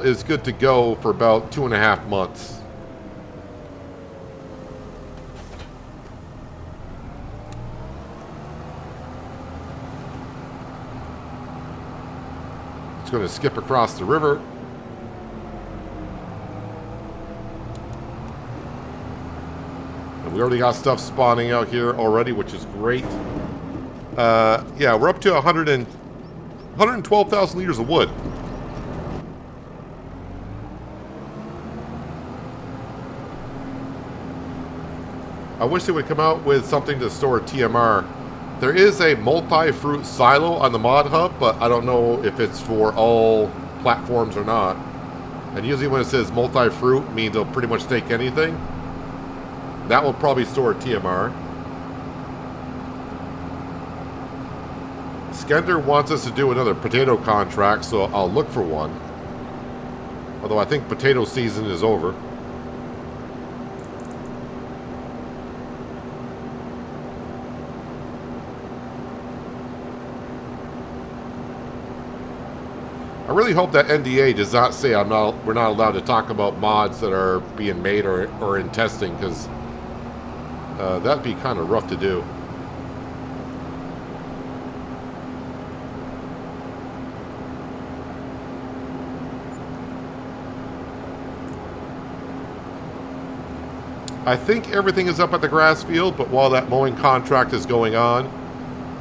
S1: is good to go for about 2.5 months. It's going to skip across the river. And we already got stuff spawning out here already, which is great. Yeah, we're up to 112,000 liters of wood. I wish they would come out with something to store TMR. There is a multi-fruit silo on the mod hub, but I don't know if it's for all platforms or not. And usually when it says multi-fruit, means it'll pretty much take anything. That will probably store TMR. Skender wants us to do another potato contract, so I'll look for one. Although I think potato season is over. I really hope that NDA does not say we're not allowed to talk about mods that are being made or in testing, because that'd be kind of rough to do. I think everything is up at the grass field, but while that mowing contract is going on,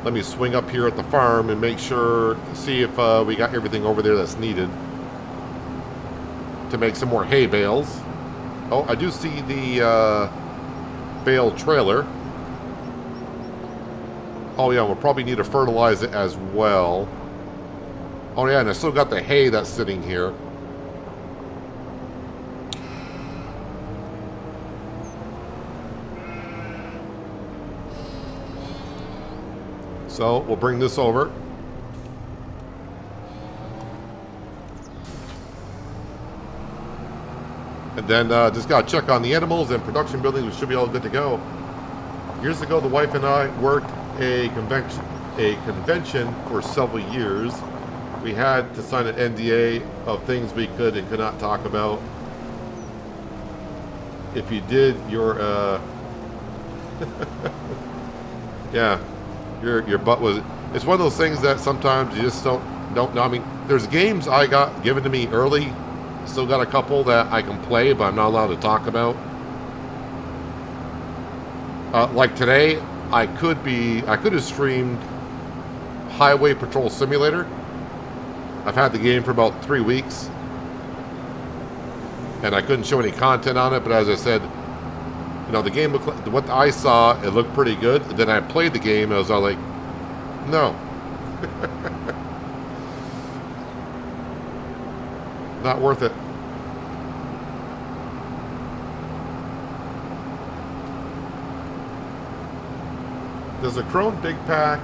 S1: let me swing up here at the farm and make sure, see if we got everything over there that's needed to make some more hay bales. Oh, I do see the bale trailer. Oh yeah, we'll probably need to fertilize it as well. Oh yeah, and I still got the hay that's sitting here. So we'll bring this over. And then just got to check on the animals and production buildings. We should be all good to go. Years ago, the wife and I worked a convention for several years. We had to sign an NDA of things we could and could not talk about. If you did, you're yeah. Your butt was... It's one of those things that sometimes you just don't know. I mean, there's games I got given to me early. Still got a couple that I can play, but I'm not allowed to talk about. Like today, I could have streamed Highway Patrol Simulator. I've had the game for about 3 weeks. And I couldn't show any content on it, but as I said, You know, the game looked like, what I saw, it looked pretty good. Then I played the game and I was all like, no. Not worth it. Does a Krone Big Pack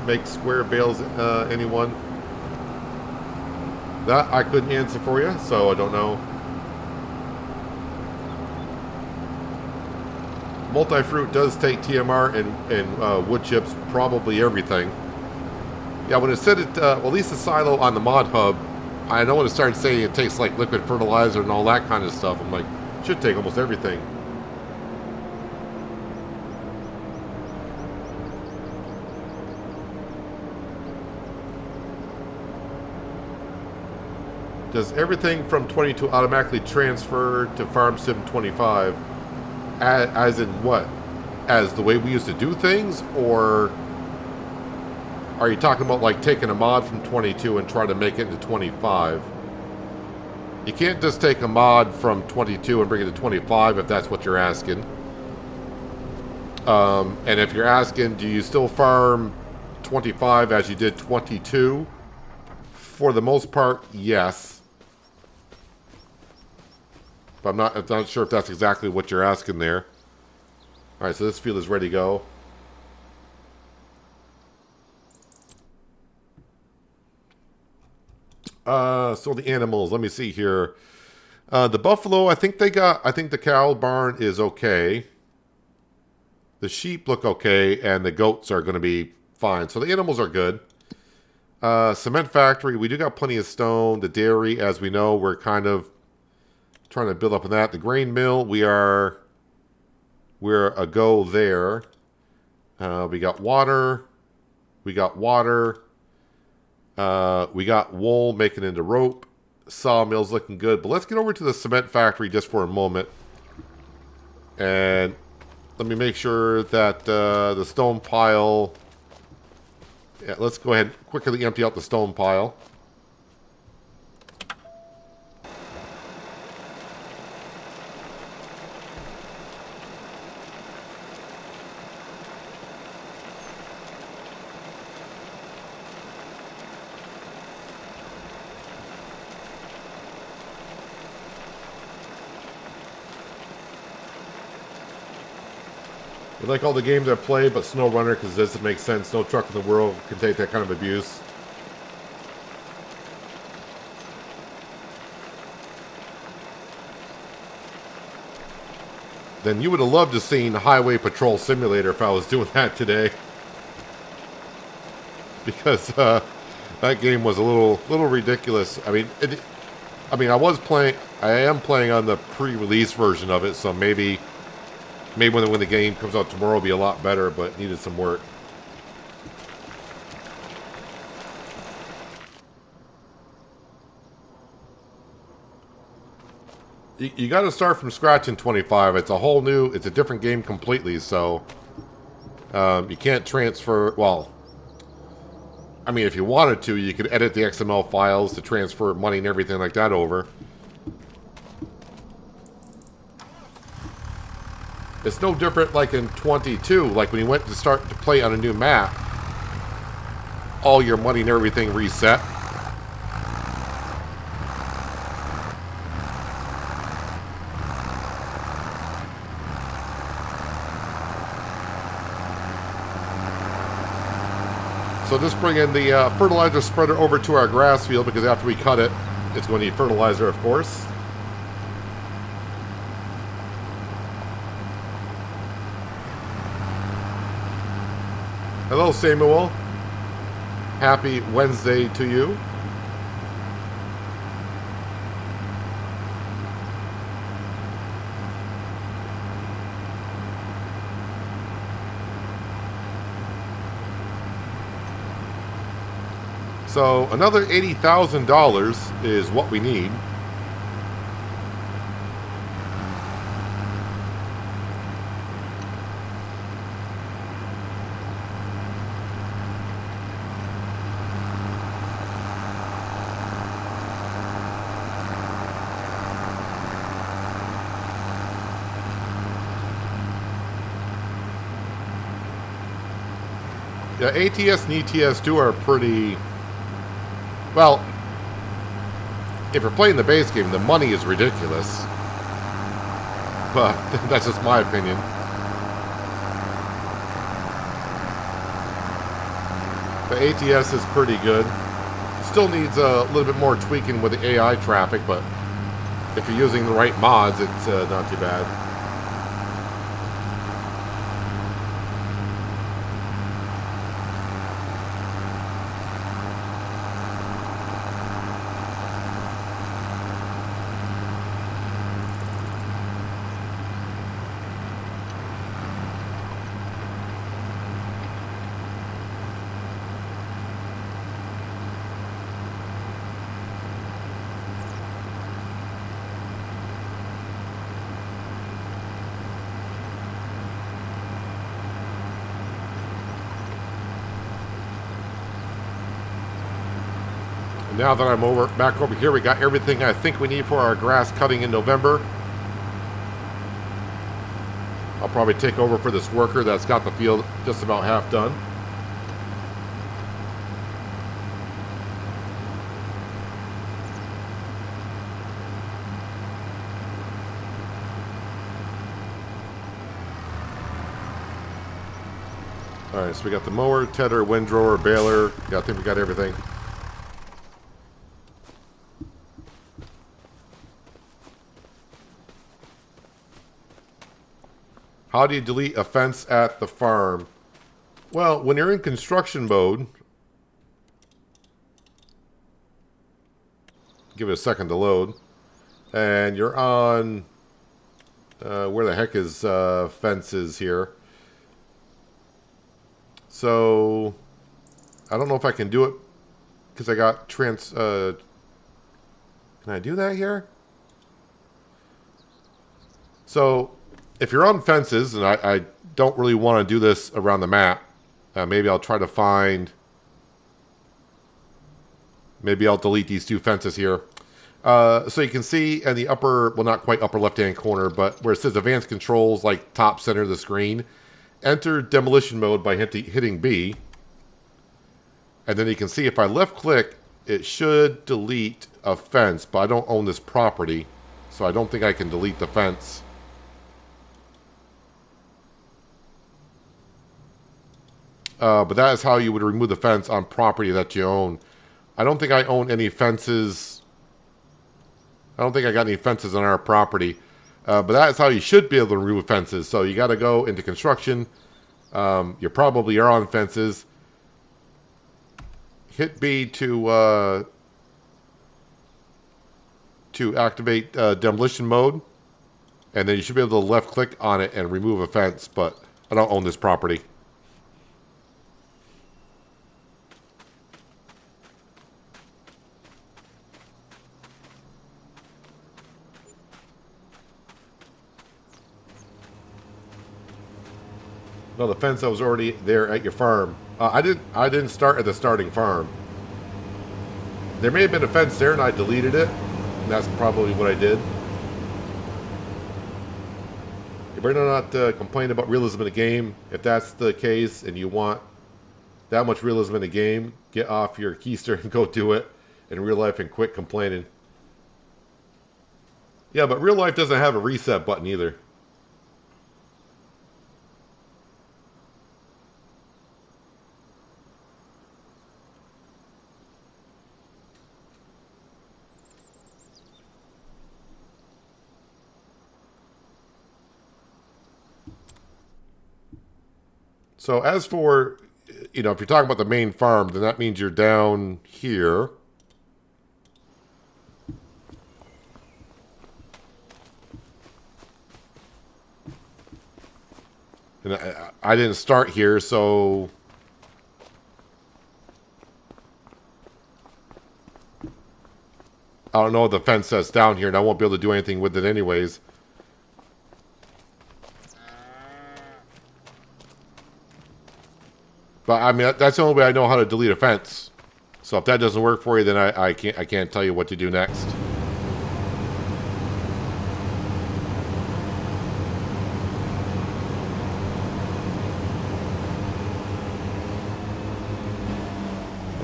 S1: make square bales, anyone? That I couldn't answer for you, so I don't know. Multi-fruit does take TMR and wood chips, probably everything. Yeah, when it said it, well, at least the silo on the mod hub, I know when it started saying it takes like liquid fertilizer and all that kind of stuff, I'm like, it should take almost everything. Does everything from 22 automatically transfer to Farm Sim 25? As in what? As the way we used to do things? Or are you talking about like taking a mod from 22 and trying to make it into 25? You can't just take a mod from 22 and bring it to 25 if that's what you're asking. And if you're asking, do you still farm 25 as you did 22? For the most part, yes. But I'm not sure if that's exactly what you're asking there. Alright, so this field is ready to go. So the animals, let me see here. The buffalo, I think the cow barn is okay. The sheep look okay, and the goats are going to be fine. So the animals are good. Cement factory, we do got plenty of stone. The dairy, as we know, we're kind of trying to build up on that. The grain mill, we're a go there. We got water. We got wool making into rope. Sawmill's looking good. But let's get over to the cement factory just for a moment. And let me make sure that the stone pile... Yeah, let's go ahead and quickly empty out the stone pile. I like all the games I play, but SnowRunner, because this doesn't make sense. No truck in the world can take that kind of abuse. Then you would have loved to have seen Highway Patrol Simulator if I was doing that today. Because that game was a little ridiculous. I mean, I am playing on the pre-release version of it, so maybe when the game comes out tomorrow it'll be a lot better, but it needed some work. You got to start from scratch in 25. It's a different game completely, so you can't transfer, well, I mean, if you wanted to, you could edit the XML files to transfer money and everything like that over. It's no different like in 22, like when you went to start to play on a new map, all your money and everything reset. So just bringing the fertilizer spreader over to our grass field, because after we cut it, it's going to need fertilizer, of course. Hello, Samuel. Happy Wednesday to you. So another $80,000 is what we need. Yeah, ATS and ETS2 are pretty... Well, if you're playing the base game, the money is ridiculous. But that's just my opinion. The ATS is pretty good. Still needs a little bit more tweaking with the AI traffic, but if you're using the right mods, it's not too bad. Now that I'm back over here, we got everything I think we need for our grass cutting in November. I'll probably take over for this worker that's got the field just about half done. Alright, so we got the mower, tedder, windrower, baler. Yeah, I think we got everything. How do you delete a fence at the farm? Well, when you're in construction mode, give it a second to load, and you're on, where the heck is fences here? So, I don't know if I can do it, because I got can I do that here? So, if you're on fences, and I don't really want to do this around the map, maybe I'll try to find... Maybe I'll delete these two fences here. So you can see in the upper, well, not quite upper left-hand corner, but where it says Advanced Controls, like top center of the screen, enter demolition mode by hitting B. And then you can see if I left-click, it should delete a fence, but I don't own this property, so I don't think I can delete the fence. But that is how you would remove the fence on property that you own. I don't think I own any fences. I don't think I got any fences on our property. But that is how you should be able to remove fences. So you got to go into construction. You probably are on fences. Hit B to activate demolition mode. And then you should be able to left click on it and remove a fence. But I don't own this property. No, the fence that was already there at your farm. I didn't start at the starting farm. There may have been a fence there and I deleted it. And that's probably what I did. You better not complain about realism in the game. If that's the case and you want that much realism in the game, get off your keister and go do it in real life and quit complaining. Yeah, but real life doesn't have a reset button either. So as for, you know, if you're talking about the main farm, then that means you're down here. And I didn't start here, so... I don't know if the fence that's down here, and I won't be able to do anything with it anyways. But I mean, that's the only way I know how to delete a fence. So if that doesn't work for you, then I can't tell you what to do next.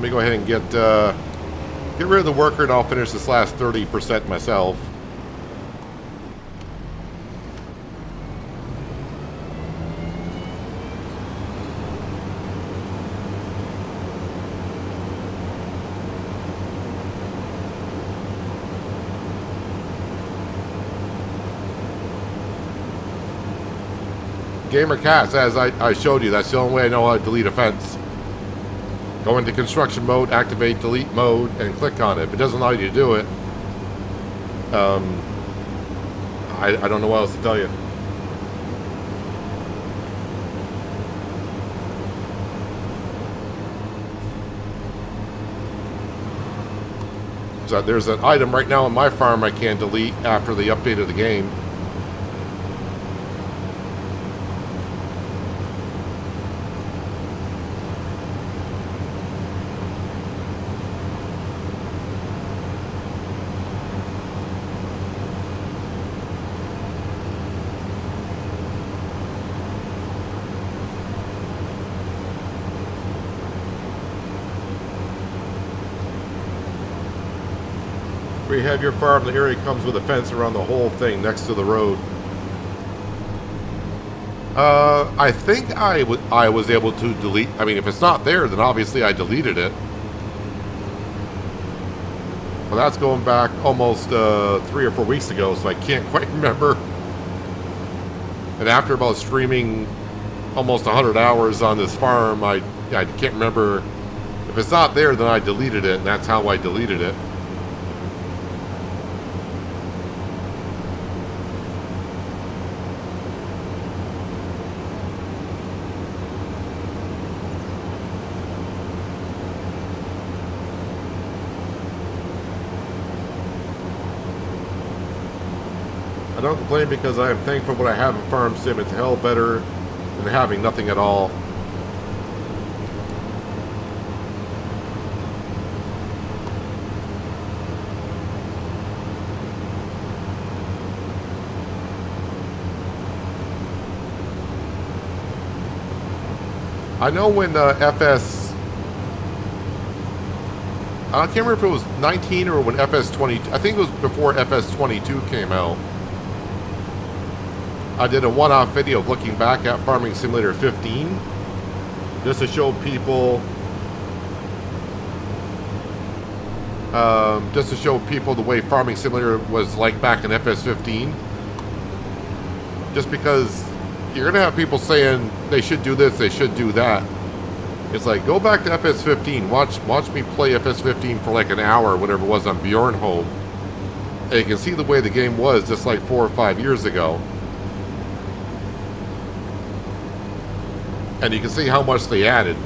S1: me go ahead and get rid of the worker, and I'll finish this last 30% myself. Gamer Cats, as I showed you, that's the only way I know how to delete a fence. Go into construction mode, activate delete mode, and click on it. If it doesn't allow you to do it, I don't know what else to tell you. So there's an item right now on my farm I can't delete after the update of the game. Where you have your farm, the area comes with a fence around the whole thing next to the road. I think I was able to delete. I mean, if it's not there, then obviously I deleted it. Well, that's going back almost 3 or 4 weeks ago, so I can't quite remember. And after about streaming almost 100 hours on this farm, I can't remember. If it's not there, then I deleted it, and that's how I deleted it. I don't complain because I am thankful for what I have in Farm Sim. It's hell better than having nothing at all. I know when FS... I can't remember if it was 19 or when FS22... I think it was before FS22 came out. I did a one-off video looking back at Farming Simulator 15, just to show people, the way Farming Simulator was like back in FS15. Just because you're gonna have people saying they should do this, they should do that. It's like, go back to FS15, watch me play FS15 for like an hour, or whatever it was on Bjornholm, and you can see the way the game was just like 4 or 5 years ago. And you can see how much they added.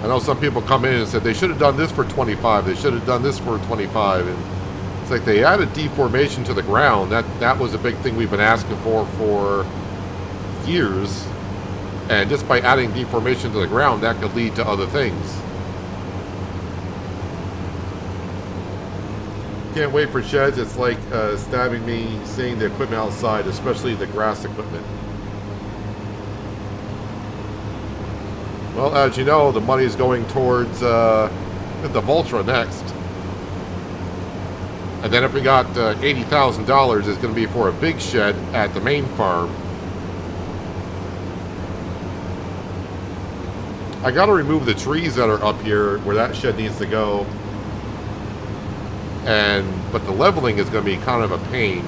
S1: I know some people come in and said they should have done this for 25. They should have done this for 25. And it's like they added deformation to the ground. That was a big thing we've been asking for years. And just by adding deformation to the ground, that could lead to other things. Can't wait for sheds. It's like stabbing me seeing the equipment outside, especially the grass equipment. Well, as you know, the money is going towards the Valtra next. And then if we got $80,000, it's going to be for a big shed at the main farm. I got to remove the trees that are up here where that shed needs to go. But the leveling is going to be kind of a pain.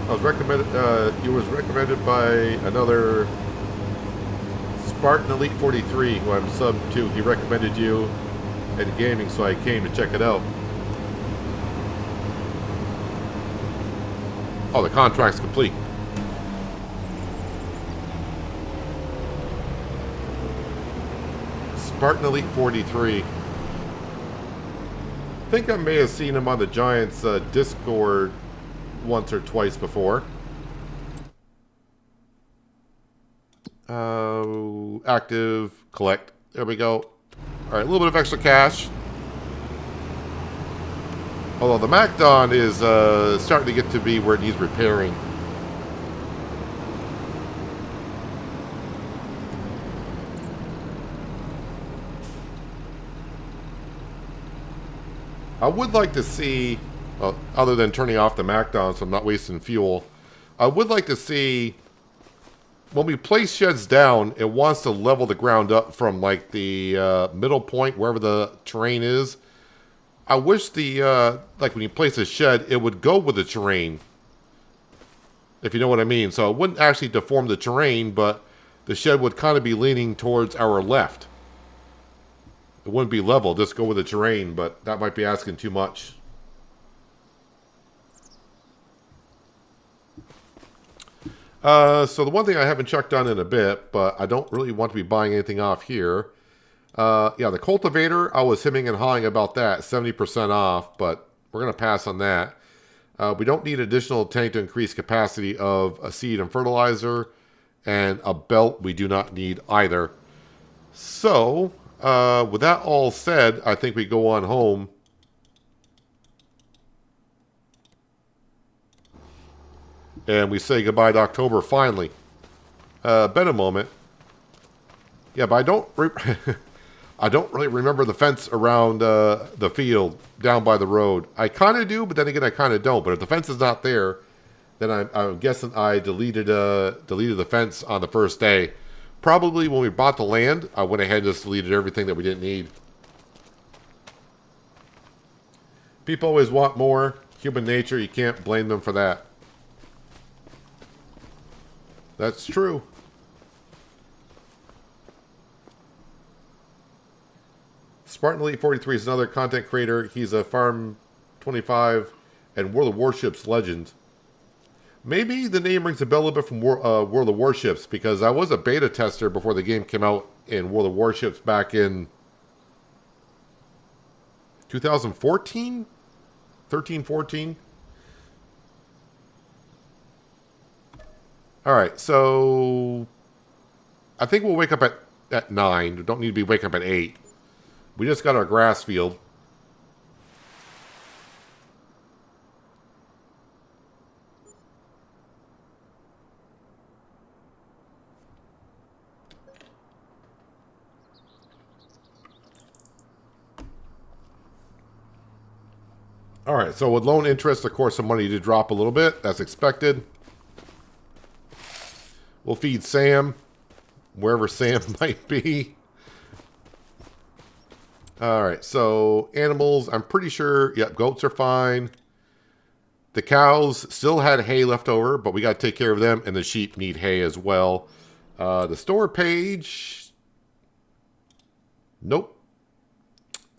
S1: It was recommended by another Spartan Elite 43, who I'm sub to. He recommended you in gaming, so I came to check it out. Oh, the contract's complete. Spartan Elite 43. I think I may have seen him on the Giants Discord once or twice before. Active, collect. There we go. All right, a little bit of extra cash. Although the McDon is starting to get to be where it needs repairing. I would like to see, other than turning off the McDon so I'm not wasting fuel, I would like to see, when we place sheds down, it wants to level the ground up from like the middle point, wherever the terrain is. I wish the, like when you place a shed, it would go with the terrain. If you know what I mean. So it wouldn't actually deform the terrain, but the shed would kind of be leaning towards our left. It wouldn't be level, just go with the terrain, but that might be asking too much. So the one thing I haven't checked on in a bit, but I don't really want to be buying anything off here. Yeah, the cultivator, I was hemming and hawing about that, 70% off, but we're going to pass on that. We don't need additional tank to increase capacity of a seed and fertilizer, and a belt we do not need either. So, with that all said, I think we go on home. And we say goodbye to October finally. Been a moment. Yeah, but I don't... I don't really remember the fence around the field down by the road. I kind of do, but then again, I kind of don't. But if the fence is not there, then I'm guessing I deleted the fence on the first day. Probably when we bought the land, I went ahead and just deleted everything that we didn't need. People always want more. Human nature, you can't blame them for that. That's true. Spartan Elite 43 is another content creator. He's a Farm 25 and World of Warships legend. Maybe the name rings a bell a bit from World of Warships, because I was a beta tester before the game came out in World of Warships back in 2014? 13, 14? Alright, so I think we'll wake up at 9. We don't need to be waking up at 8. We just got our grass field. All right, so with loan interest, of course, the money did drop a little bit. That's expected. We'll feed Sam, wherever Sam might be. All right, so animals, I'm pretty sure, yep, goats are fine. The cows still had hay left over, but we got to take care of them, and the sheep need hay as well. The store page, nope.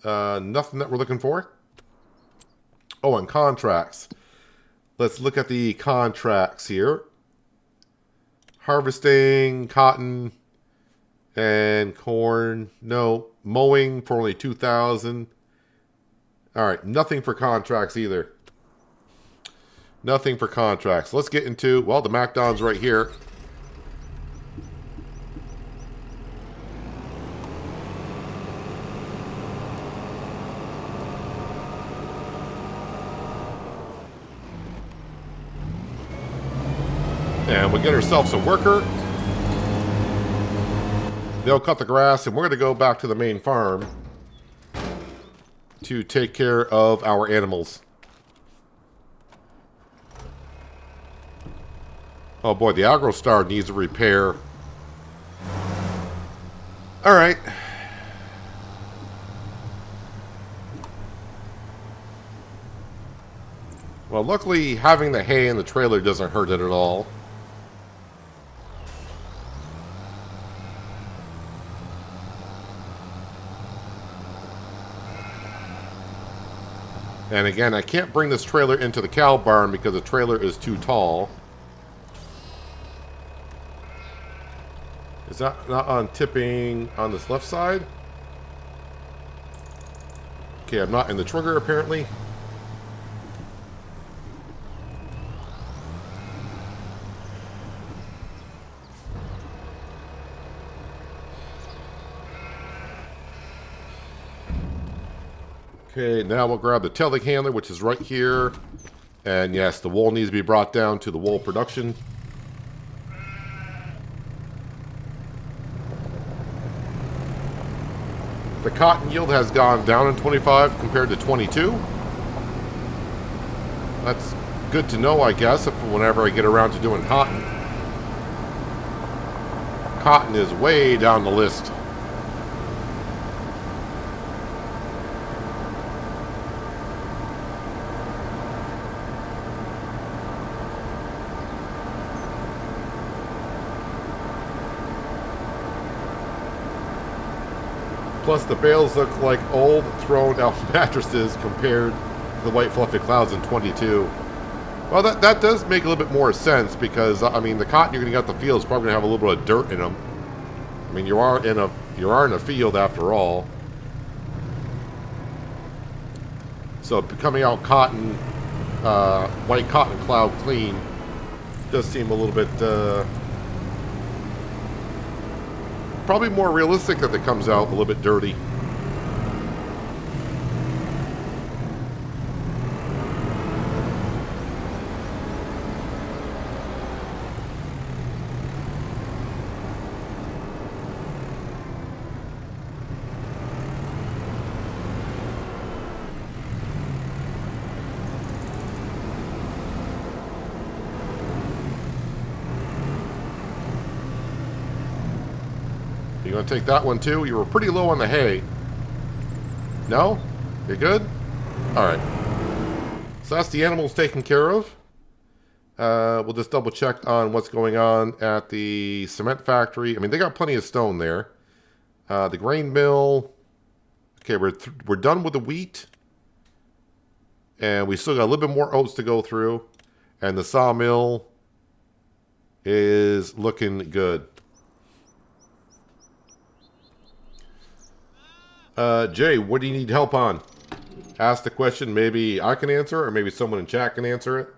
S1: Nothing that we're looking for. Oh, and contracts. Let's look at the contracts here. Harvesting, cotton, and corn. No. Mowing for only 2,000. All right, nothing for contracts either. Nothing for contracts. Let's get into, well, the McDon's right here. And we'll get ourselves a worker. They'll cut the grass, and we're going to go back to the main farm to take care of our animals. Oh boy, the AgroStar needs a repair. All right. Well, luckily, having the hay in the trailer doesn't hurt it at all. And again, I can't bring this trailer into the cow barn because the trailer is too tall. Is that not on tipping on this left side? Okay, I'm not in the trigger apparently. Okay, now we'll grab the telehandler, which is right here. And yes, the wool needs to be brought down to the wool production. The cotton yield has gone down in 25 compared to 22. That's good to know, I guess, if whenever I get around to doing cotton. Cotton is way down the list. Plus, the bales look like old, thrown-out mattresses compared to the white fluffy clouds in 22. Well, that does make a little bit more sense because, I mean, the cotton you're going to get the field is probably going to have a little bit of dirt in them. I mean, you are in a field after all. So coming out cotton, white cotton cloud clean does seem a little bit... probably more realistic that it comes out a little bit dirty. You gonna take that one too? You were pretty low on the hay. No? You're good? Alright. So that's the animals taken care of. We'll just double check on what's going on at the cement factory. I mean, they got plenty of stone there. The grain mill. Okay, we're done with the wheat. And we still got a little bit more oats to go through. And the sawmill is looking good. Jay, what do you need help on? Ask the question, maybe I can answer it, or maybe someone in chat can answer it.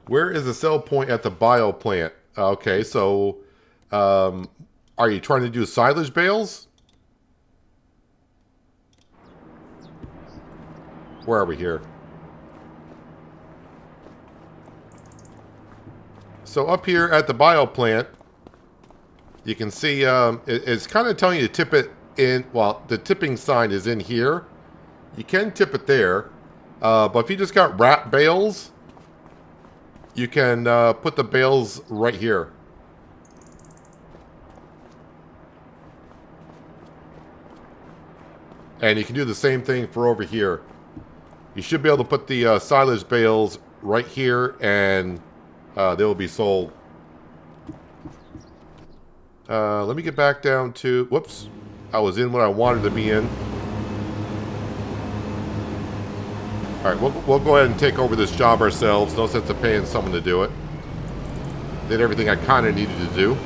S1: Where is the sell point at the bio plant? Okay, so are you trying to do silage bales? Where are we here? So up here at the bio plant, you can see it's kind of telling you to tip it in. Well, the tipping sign is in here. You can tip it there. But if you just got wrap bales, you can put the bales right here. And you can do the same thing for over here. You should be able to put the silage bales right here, and they will be sold. Let me get back down to... Whoops. I was in what I wanted to be in. Alright, we'll go ahead and take over this job ourselves. No sense of paying someone to do it. Did everything I kind of needed to do.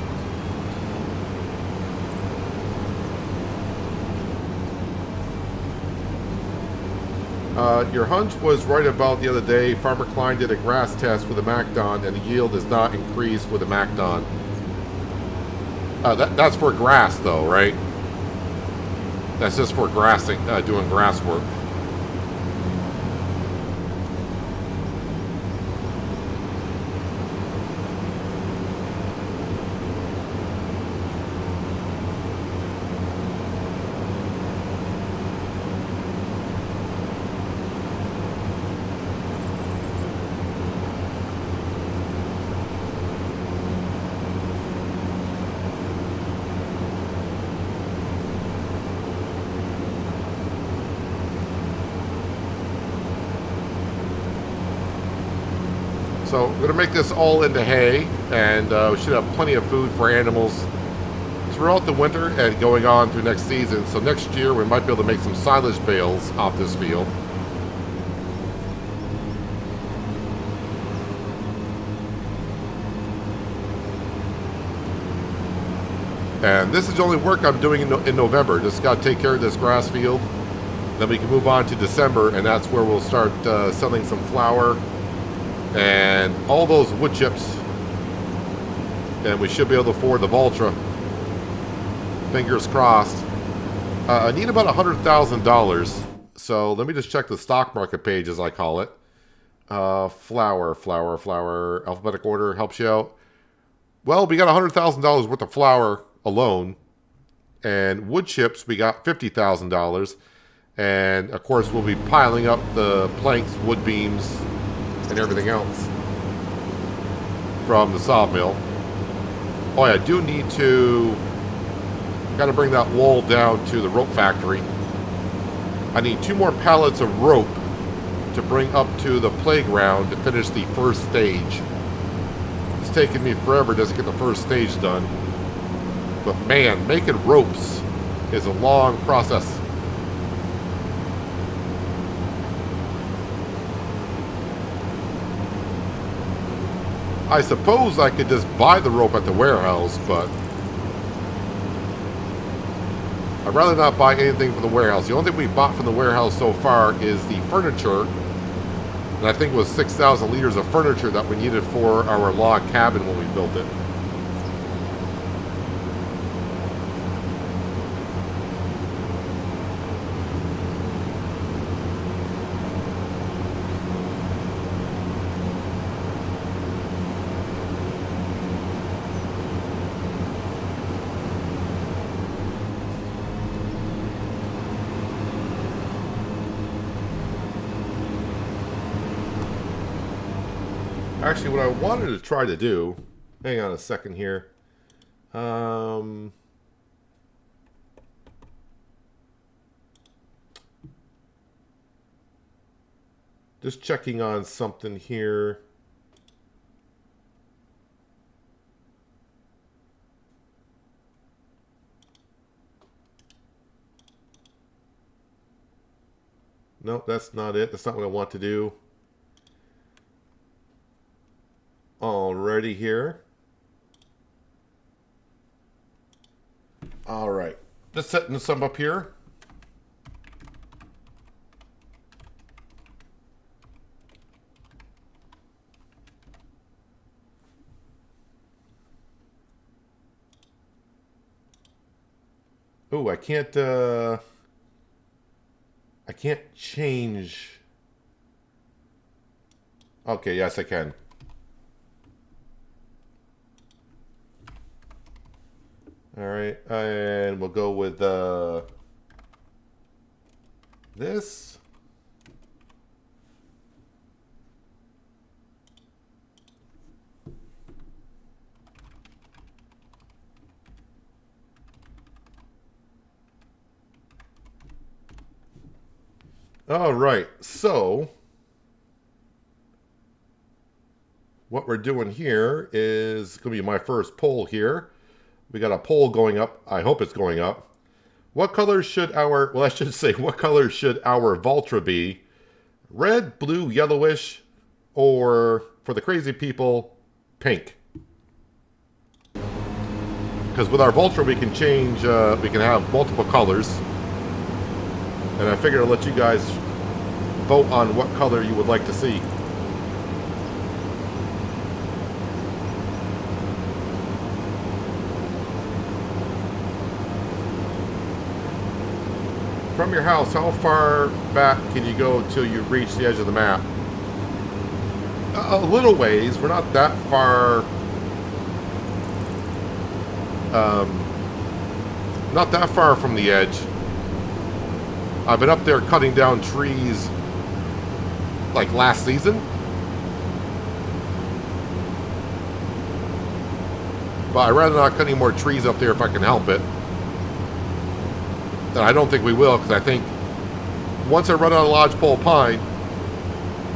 S1: Your hunch was right about the other day. Farmer Klein did a grass test with a McDon, and the yield is not increased with a McDon. That's for grass, though, right? That's just for grassing, doing grass work. So we're going to make this all into hay, and we should have plenty of food for animals throughout the winter and going on through next season. So next year we might be able to make some silage bales off this field. And this is the only work I'm doing in November. Just got to take care of this grass field. Then we can move on to December, and that's where we'll start selling some flour and all those wood chips, and we should be able to afford the Valtra. Fingers crossed. I need about $100,000. So let me just check the stock market page, as I call it. Flour. Alphabetic order helps you out. Well, we got $100,000 worth of flour alone. And wood chips, we got $50,000. And, of course, we'll be piling up the planks, wood beams, and everything else from the sawmill. Oh, yeah, I do need to... got to bring that wall down to the rope factory. I need 2 more pallets of rope to bring up to the playground to finish the first stage. It's taking me forever just to get the first stage done. But man, making ropes is a long process. I suppose I could just buy the rope at the warehouse, but I'd rather not buy anything from the warehouse. The only thing we bought from the warehouse so far is the furniture. And I think it was 6,000 liters of furniture that we needed for our log cabin when we built it. Actually, what I wanted to try to do, hang on a second here. Just checking on something here. No, that's not it. That's not what I want to do. Alrighty here. All right. Just setting this up here. Oh, I can't change. Okay, yes I can. All right, and we'll go with this. All right, so what we're doing here is going to be my first poll here. We got a poll going up. I hope it's going up. What color should our, well, I should say, what color should our Valtra be? Red, blue, yellowish, or for the crazy people, pink? Because with our Valtra, we can change, we can have multiple colors. And I figured I'd let you guys vote on what color you would like to see. From your house, how far back can you go until you reach the edge of the map? A little ways. We're not that far. Not that far from the edge. I've been up there cutting down trees like last season. But I'd rather not cut any more trees up there if I can help it. And I don't think we will, because I think once I run out of lodgepole pine,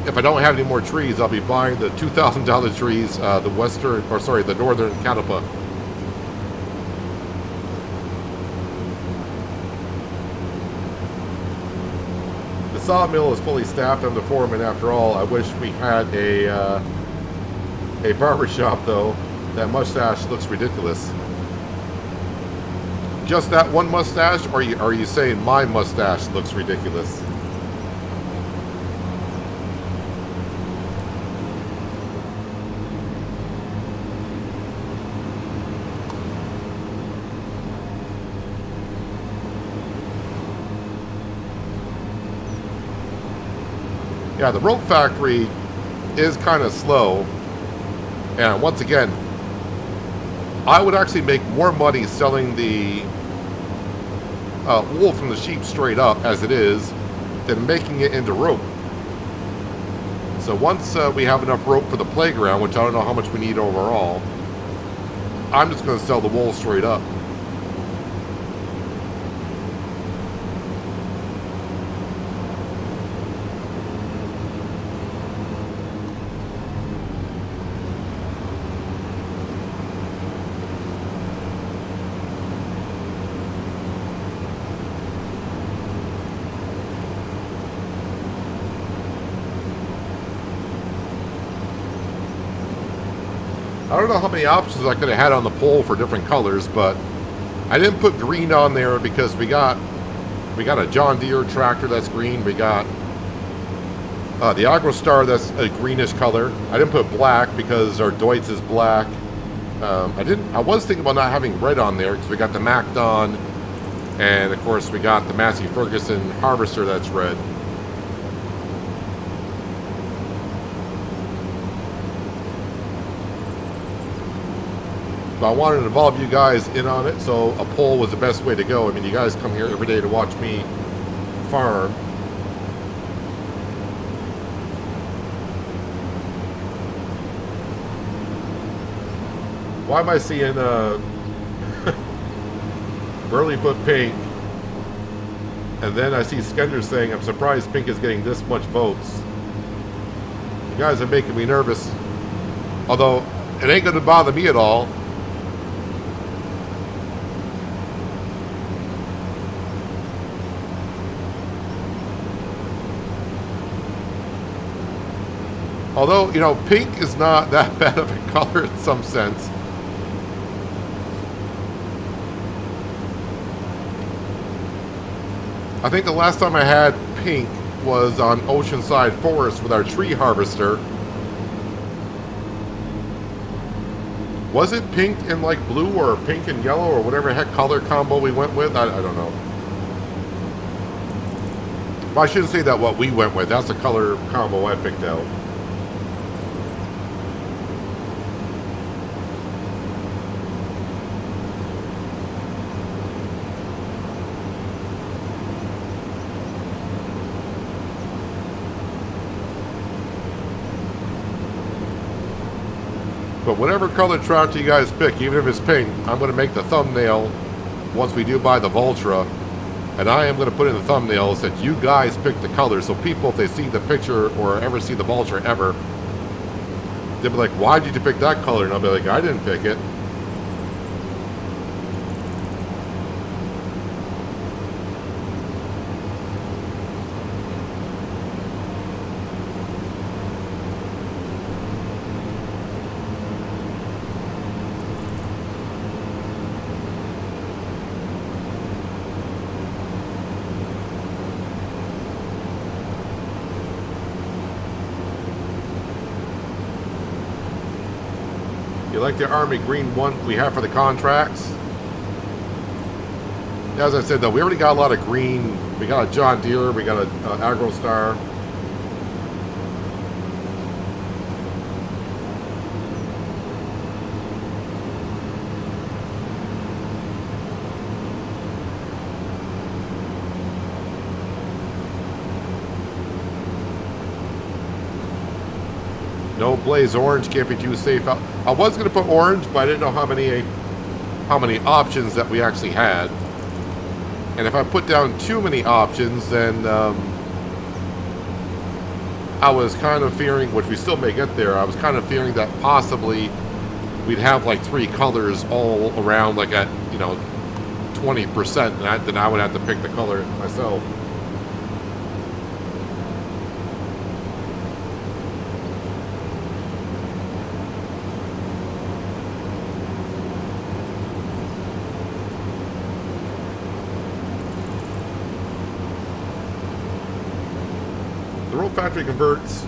S1: if I don't have any more trees, I'll be buying the $2,000 trees, the northern Catappa. The sawmill is fully staffed. I'm the foreman after all. I wish we had a barber shop though. That mustache looks ridiculous. Just that one mustache, or are you saying my mustache looks ridiculous? Yeah, the rope factory is kind of slow. And once again, I would actually make more money selling the wool from the sheep straight up as it is than making it into rope. So once we have enough rope for the playground, which I don't know how much we need overall, I'm just going to sell the wool straight up. I don't know how many options I could have had on the pole for different colors, but I didn't put green on there because we got a John Deere tractor that's green. We got the AgroStar that's a greenish color. I didn't put black because our Deutz is black. I was thinking about not having red on there because we got the McDon, and of course we got the Massey Ferguson harvester that's red. I wanted to involve you guys in on it, so a poll was the best way to go. I mean, you guys come here every day to watch me farm. Why am I seeing Burley put pink, and then I see Skender saying, I'm surprised pink is getting this much votes. You guys are making me nervous. Although, it ain't going to bother me at all. Although, you know, pink is not that bad of a color in some sense. I think the last time I had pink was on Oceanside Forest with our tree harvester. Was it pink and like blue or pink and yellow or whatever heck color combo we went with? I don't know. But I shouldn't say that what we went with. That's the color combo I picked out. But whatever color tractor you guys pick, even if it's pink, I'm going to make the thumbnail once we do buy the Valtra. And I am going to put in the thumbnails that you guys pick the color. So people, if they see the picture or ever see the Valtra ever, they'll be like, why did you pick that color? And I'll be like, I didn't pick it. You like the Army Green one we have for the contracts? As I said, though, we already got a lot of green. We got a John Deere, we got a AgroStar. No Blaze Orange, can't be too safe. I was going to put orange, but I didn't know how many options that we actually had. And if I put down too many options, then I was kind of fearing, which we still may get there, I was kind of fearing that possibly we'd have like 3 colors all around, like at, you know, 20%, and then I would have to pick the color myself. The rope factory converts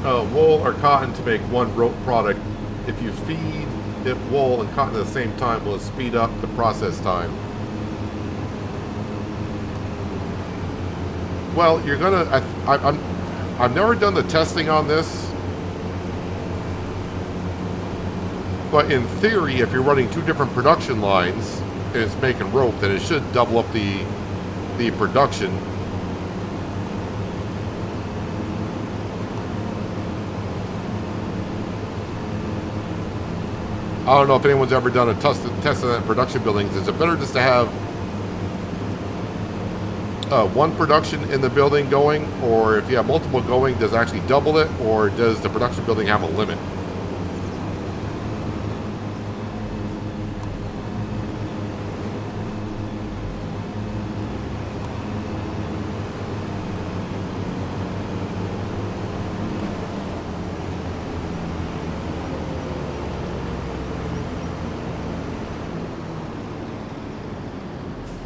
S1: wool or cotton to make one rope product. If you feed it wool and cotton at the same time, will it speed up the process time? Well, you're gonna. I've never done the testing on this, but in theory, if you're running 2 different production lines and it's making rope, then it should double up the production. I don't know if anyone's ever done a test of that in production buildings. Is it better just to have one production in the building going, or if you have multiple going, does it actually double it, or does the production building have a limit?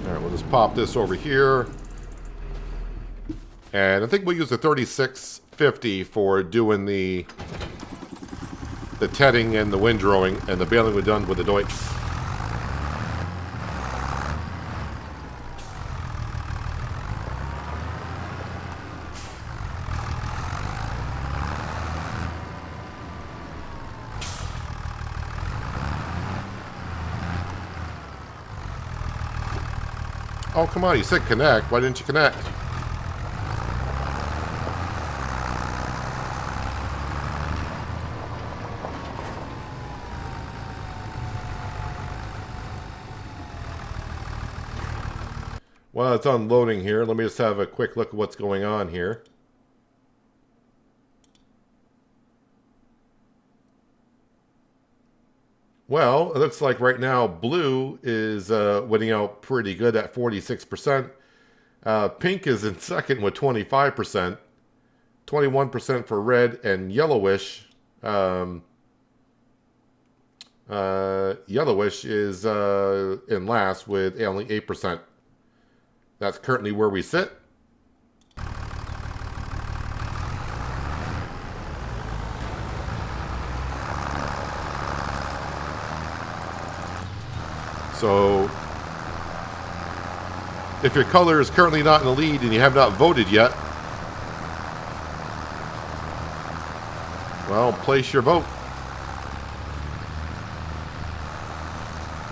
S1: All right, we'll just pop this over here. And I think we'll use the 3650 for doing the tedding and the windrowing, and the baling we're done with the Deutz. Oh, come on, you said connect. Why didn't you connect? While it's unloading here, let me just have a quick look at what's going on here. Well, it looks like right now blue is winning out pretty good at 46%. Pink is in second with 25%. 21% for red, and yellowish. Yellowish is in last with only 8%. That's currently where we sit. So, if your color is currently not in the lead and you have not voted yet, well, place your vote.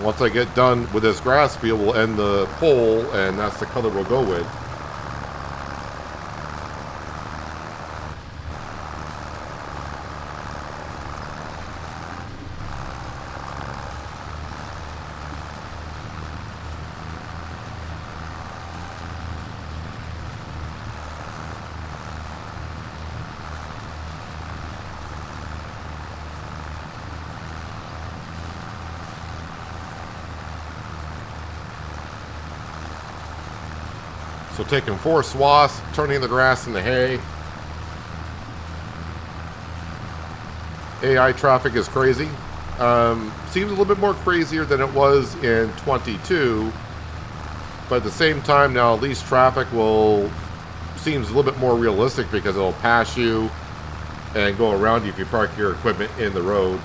S1: Once I get done with this grass field, we'll end the poll, and that's the color we'll go with. So taking 4 swaths, turning the grass into hay. AI traffic is crazy. Seems a little bit more crazier than it was in 22. But at the same time now, at least traffic seems a little bit more realistic because it'll pass you and go around you if you park your equipment in the road.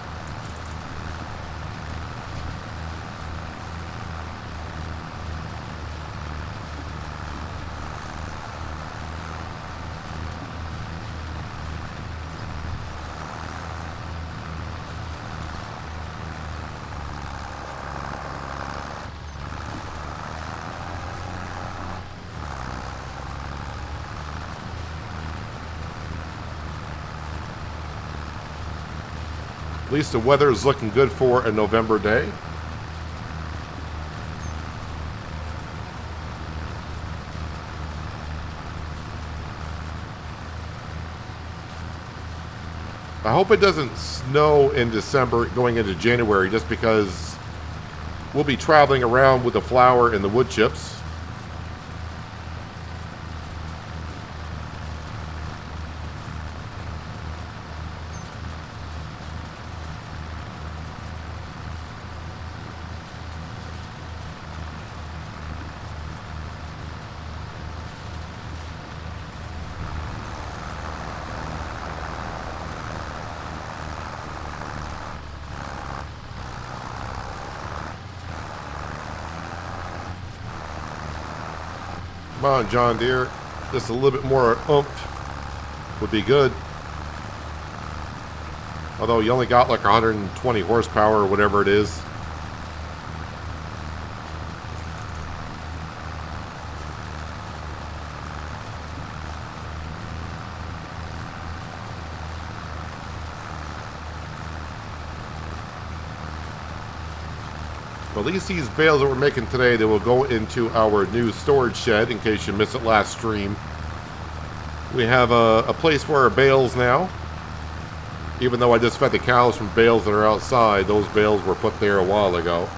S1: At least the weather is looking good for a November day. I hope it doesn't snow in December going into January, just because we'll be traveling around with the flour and the wood chips. Come on, John Deere. Just a little bit more oomph would be good. Although you only got like 120 horsepower or whatever it is. At least these bales that we're making today, they will go into our new storage shed in case you missed it last stream. We have a place for our bales now. Even though I just fed the cows from bales that are outside, those bales were put there a while ago.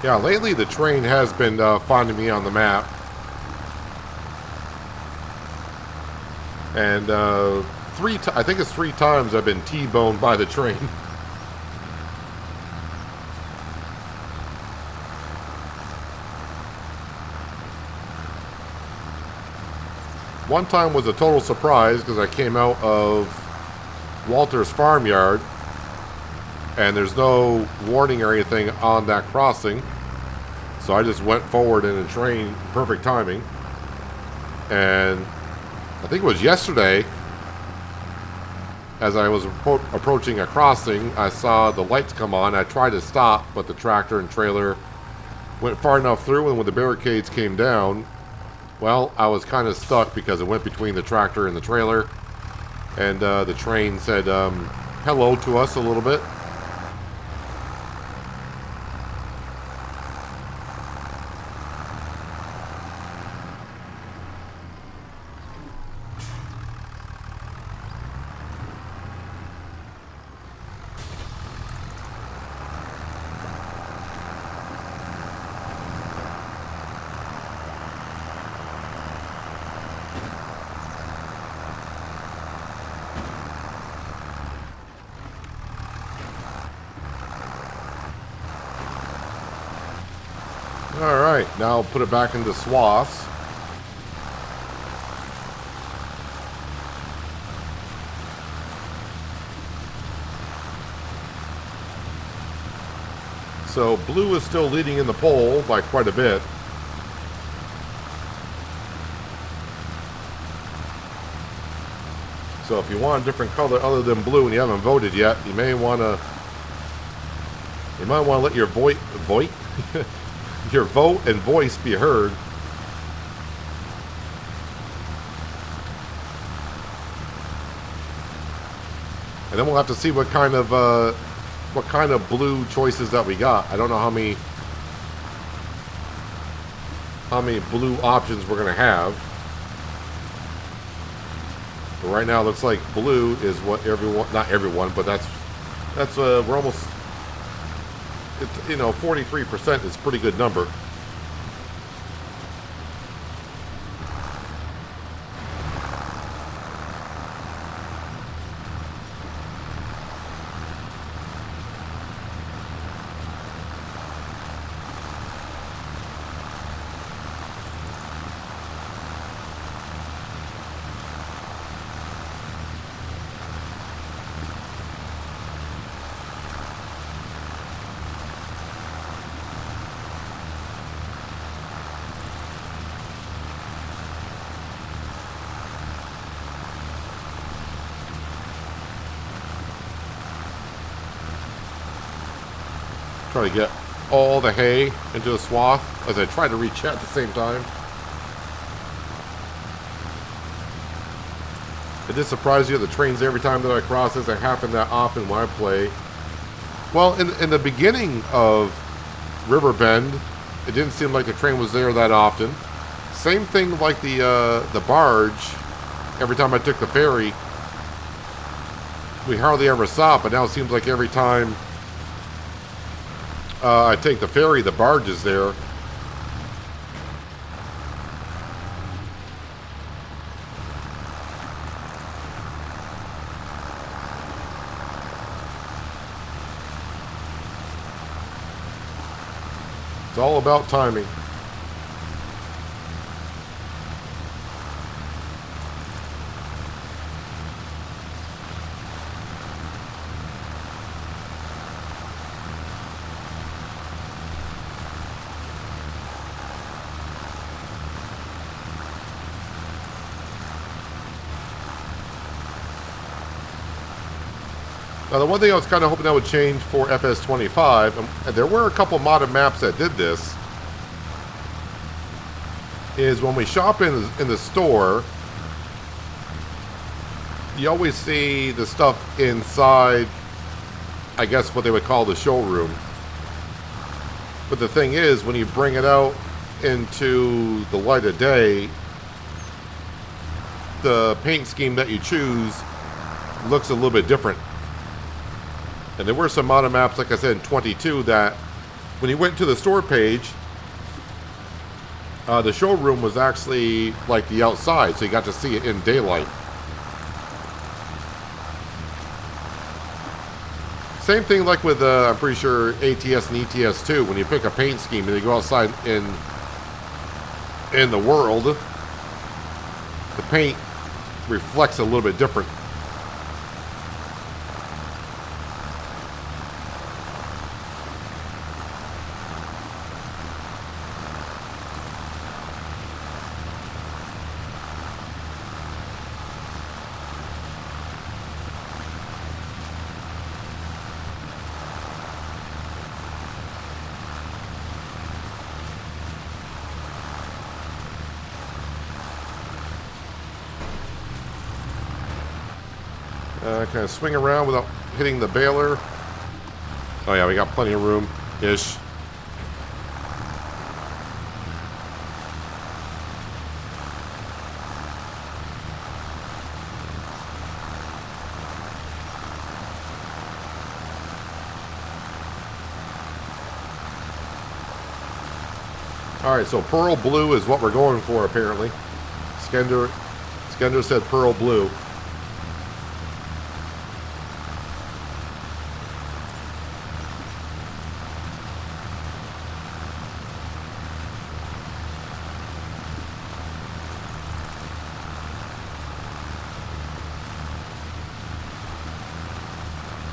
S1: Yeah, lately the train has been finding me on the map. And I think it's 3 times I've been T-boned by the train. One time was a total surprise because I came out of Walter's farmyard and there's no warning or anything on that crossing. So I just went forward in a train, perfect timing. And I think it was yesterday, as I was approaching a crossing, I saw the lights come on. I tried to stop, but the tractor and trailer went far enough through, and when the barricades came down, well, I was kind of stuck because it went between the tractor and the trailer. And the train said hello to us a little bit. Alright, now I'll put it back into swaths. So blue is still leading in the poll by quite a bit. So if you want a different color other than blue and you haven't voted yet, you might want to let your your vote and voice be heard. And then we'll have to see what kind of blue choices that we got. I don't know how many blue options we're gonna have. But right now it looks like blue is what not everyone, but that's we're almost, it's, 43% is a pretty good number. Try to get all the hay into a swath as I try to reach at the same time. It just surprises you the trains every time that I cross. Doesn't happen that often when I play. Well, in the beginning of Riverbend, it didn't seem like the train was there that often. Same thing like the barge. Every time I took the ferry, we hardly ever saw it, but now it seems like every time I take the ferry, the barge is there. It's all about timing. Now, the one thing I was kind of hoping that would change for FS25, and there were a couple modded maps that did this, is when we shop in the store, you always see the stuff inside, I guess what they would call the showroom. But the thing is, when you bring it out into the light of day, the paint scheme that you choose looks a little bit different. And there were some modded maps, like I said, in 22, that when you went to the store page, the showroom was actually like the outside, so you got to see it in daylight. Same thing like with, I'm pretty sure, ATS and ETS too. When you pick a paint scheme and you go outside in the world, the paint reflects a little bit different. Kind of swing around without hitting the baler. Oh yeah, we got plenty of room-ish. Alright, so pearl blue is what we're going for, apparently. Skender said pearl blue.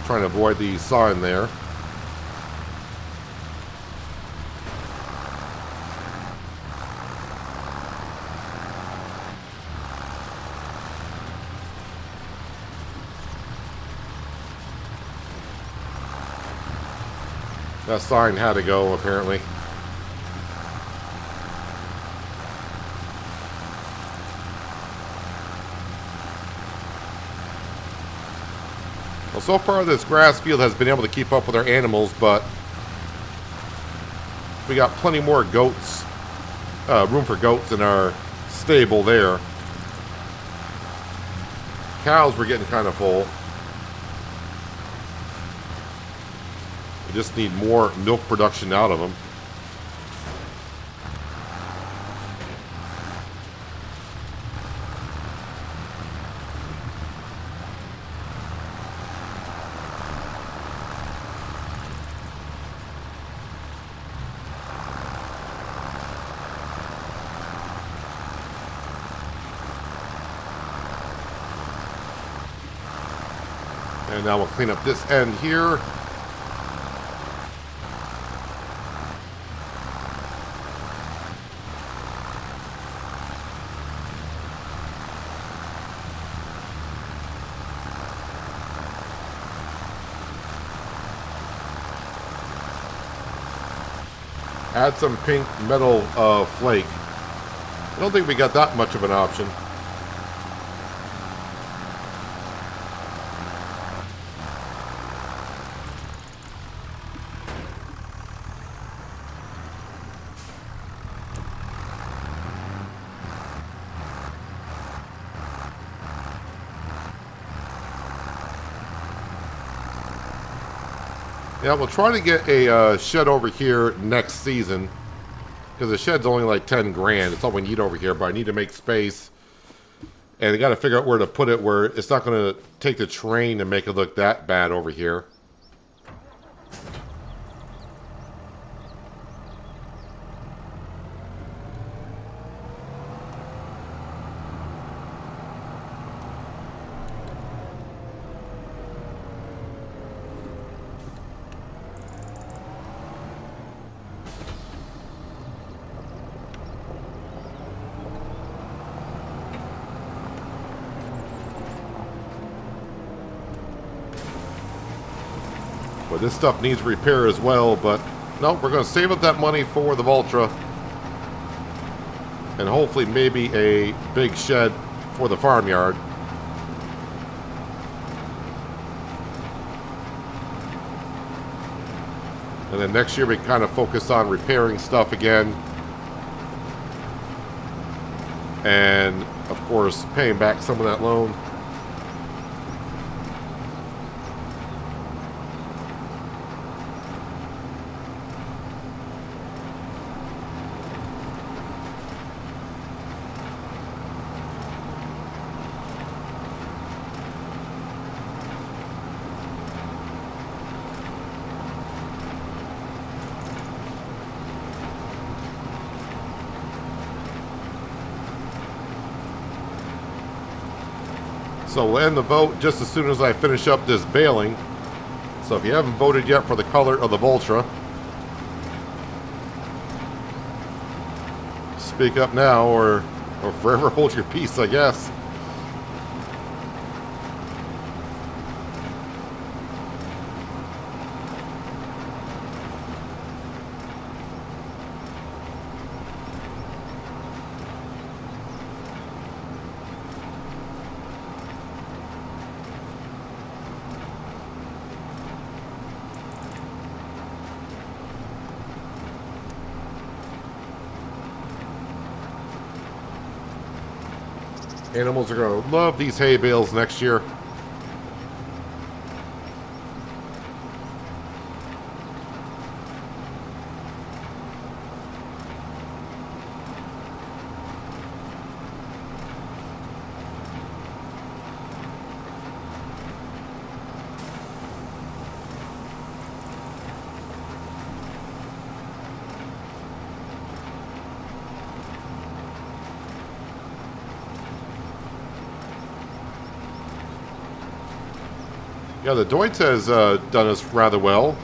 S1: Trying to avoid the sign there. That sign had to go, apparently. Well, so far this grass field has been able to keep up with our animals, but we got plenty more goats, room for goats in our stable there. Cows were getting kind of full. We just need more milk production out of them. And now we'll clean up this end here. Add some pink metal flake. I don't think we got that much of an option. Yeah, we'll try to get a shed over here next season. Because the shed's only like 10 grand. It's all we need over here, but I need to make space. And I got to figure out where to put it where it's not going to take the train and make it look that bad over here. But this stuff needs repair as well, but no, we're going to save up that money for the Valtra. And hopefully maybe a big shed for the farmyard. And then next year we kind of focus on repairing stuff again. And, of course, paying back some of that loan. So we'll end the vote just as soon as I finish up this baling. So if you haven't voted yet for the color of the Valtra, speak up now or forever hold your peace, I guess. Animals are going to love these hay bales next year. Yeah, the Deutz has done us rather well.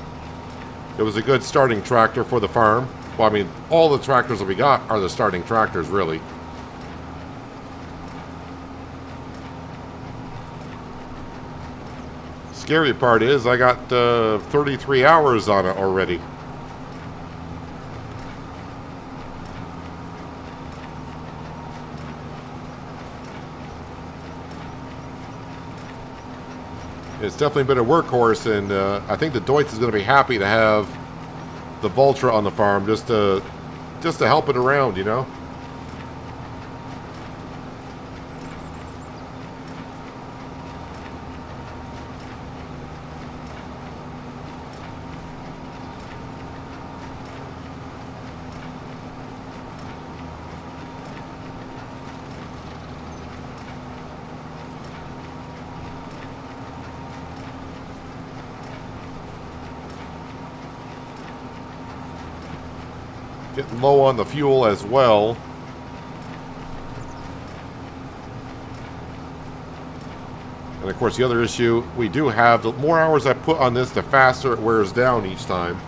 S1: It was a good starting tractor for the farm. Well, I mean, all the tractors that we got are the starting tractors, really. Scary part is I got 33 hours on it already. It's definitely been a workhorse, and I think the Deutz is going to be happy to have the Valtra on the farm just to help it around, you know. Getting low on the fuel as well. And of course the other issue we do have, the more hours I put on this, the faster it wears down each time.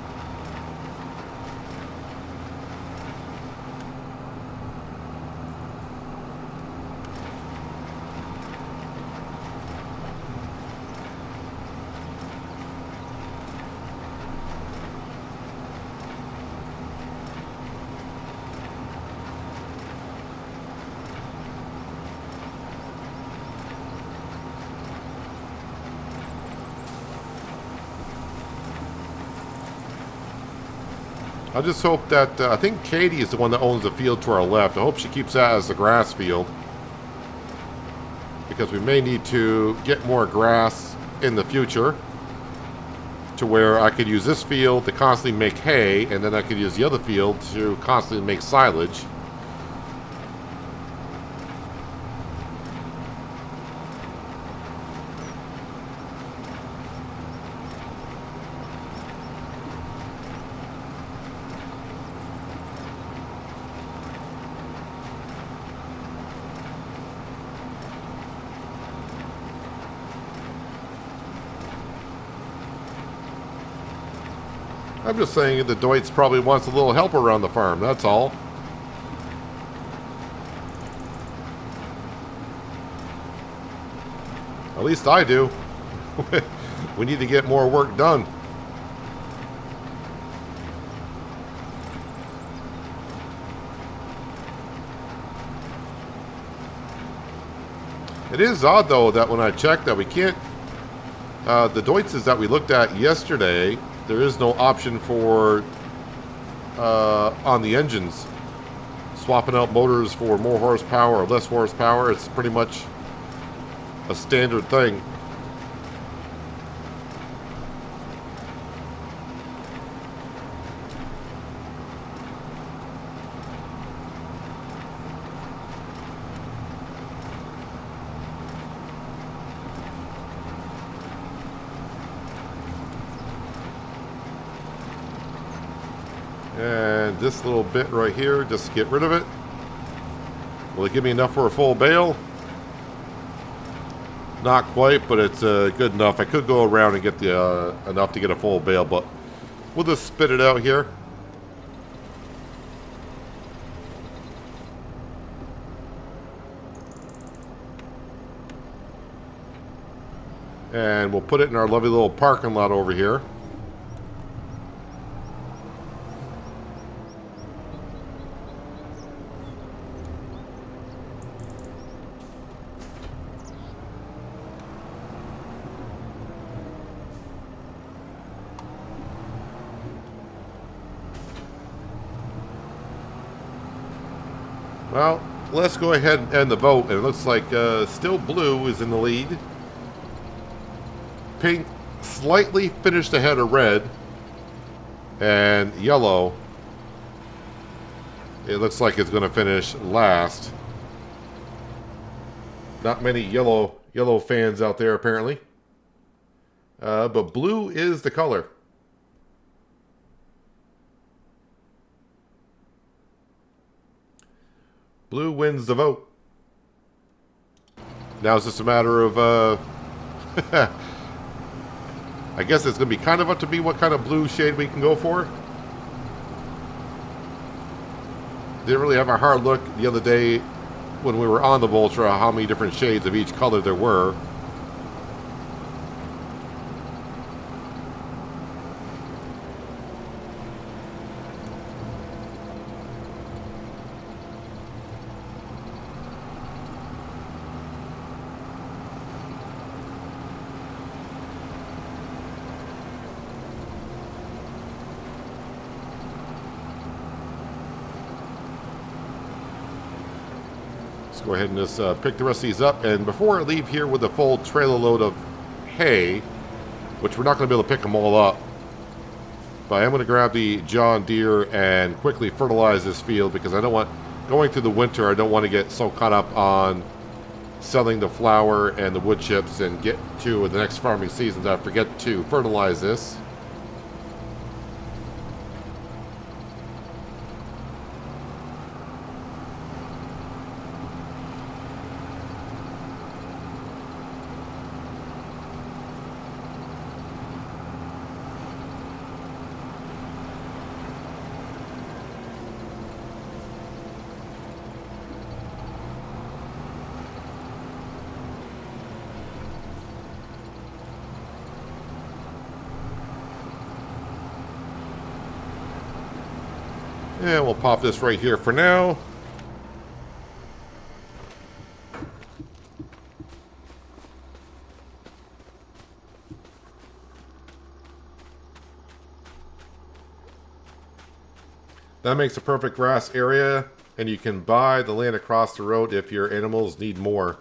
S1: I just hope that, I think Katie is the one that owns the field to our left. I hope she keeps that as the grass field. Because we may need to get more grass in the future. to where I could use this field to constantly make hay, and then I could use the other field to constantly make silage. I'm just saying the Deutz probably wants a little help around the farm, that's all. At least I do. We need to get more work done. It is odd though that when I checked that we can't, the Deutzes that we looked at yesterday, there is no option for, on the engines, swapping out motors for more horsepower or less horsepower. It's pretty much a standard thing. And this little bit right here, just get rid of it. Will it give me enough for a full bale? Not quite, but it's good enough. I could go around and get the enough to get a full bale, but we'll just spit it out here. And we'll put it in our lovely little parking lot over here. Well, let's go ahead and end the vote. It looks like still blue is in the lead. Pink slightly finished ahead of red. And yellow, it looks like it's going to finish last. Not many yellow fans out there apparently. But blue is the color. Blue wins the vote. Now it's just a matter of, I guess it's going to be kind of up to me what kind of blue shade we can go for. Didn't really have a hard look the other day when we were on the Valtra how many different shades of each color there were. Go ahead and just pick the rest of these up, and before I leave here with a full trailer load of hay, which we're not going to be able to pick them all up, but I am going to grab the John Deere and quickly fertilize this field because I don't want, going through the winter, I don't want to get so caught up on selling the flour and the wood chips and get to the next farming season that I forget to fertilize this. And we'll pop this right here for now. That makes a perfect grass area, and you can buy the land across the road if your animals need more.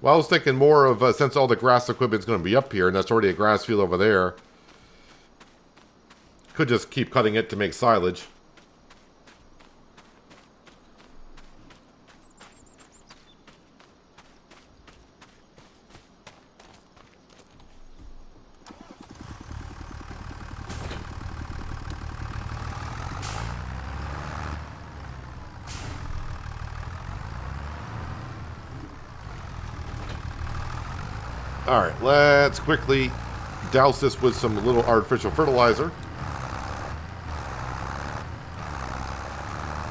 S1: Well, I was thinking more of, since all the grass equipment's going to be up here, and that's already a grass field over there, could just keep cutting it to make silage. Alright, let's quickly douse this with some little artificial fertilizer.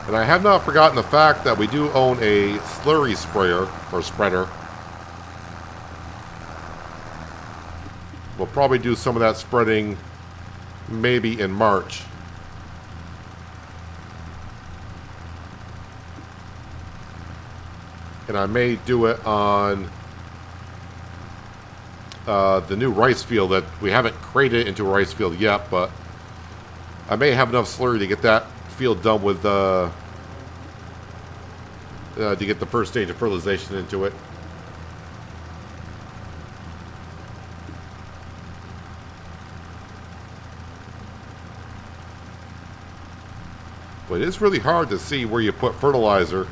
S1: And I have not forgotten the fact that we do own a slurry sprayer, or spreader. We'll probably do some of that spreading maybe in March. And I may do it on the new rice field that we haven't crated into a rice field yet, but I may have enough slurry to get that field done with to get the first stage of fertilization into it. But it is really hard to see where you put fertilizer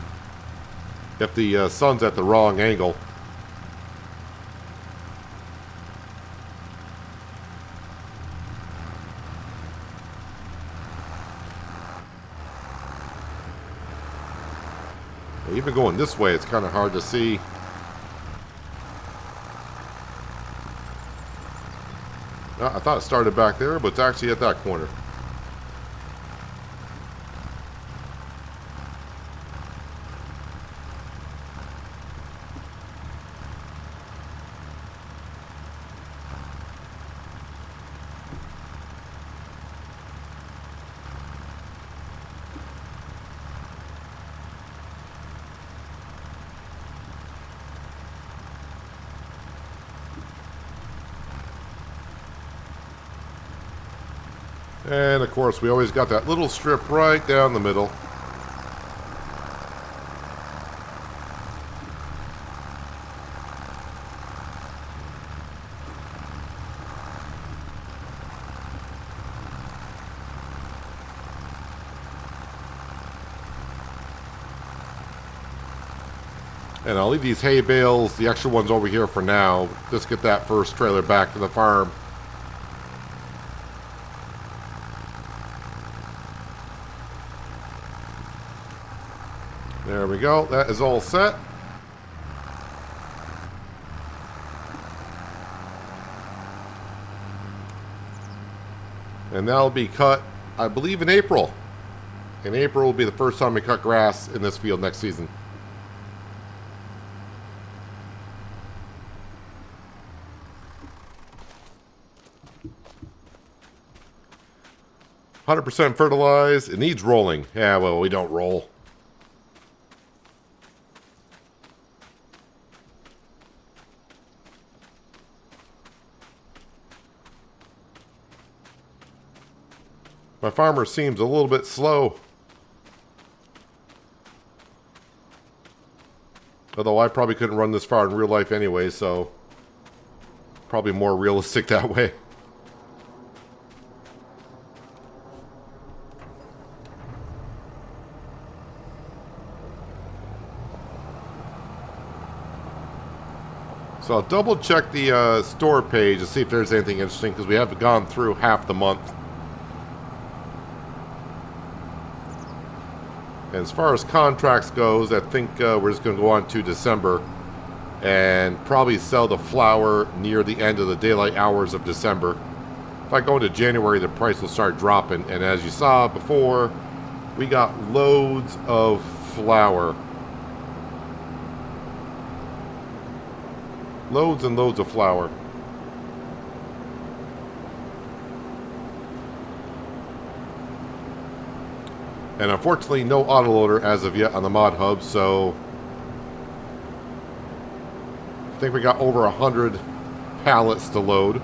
S1: if the sun's at the wrong angle. Even going this way, it's kind of hard to see. I thought it started back there, but it's actually at that corner. And of course, we always got that little strip right down the middle. And I'll leave these hay bales, the extra ones over here for now. Just get that first trailer back to the farm. There we go. That is all set. And that'll be cut, I believe, in April. In April will be the first time we cut grass in this field next season. "100% fertilized. It needs rolling." Yeah, well, we don't roll. My farmer seems a little bit slow. Although I probably couldn't run this far in real life anyway, so probably more realistic that way. So I'll double check the store page to see if there's anything interesting, because we haven't gone through half the month. And as far as contracts goes, I think we're just going to go on to December and probably sell the flour near the end of the daylight hours of December. If I go into January, the price will start dropping. And as you saw before, we got loads of flour. Loads and loads of flour. And unfortunately, no autoloader as of yet on the mod hub, so I think we got over 100 pallets to load.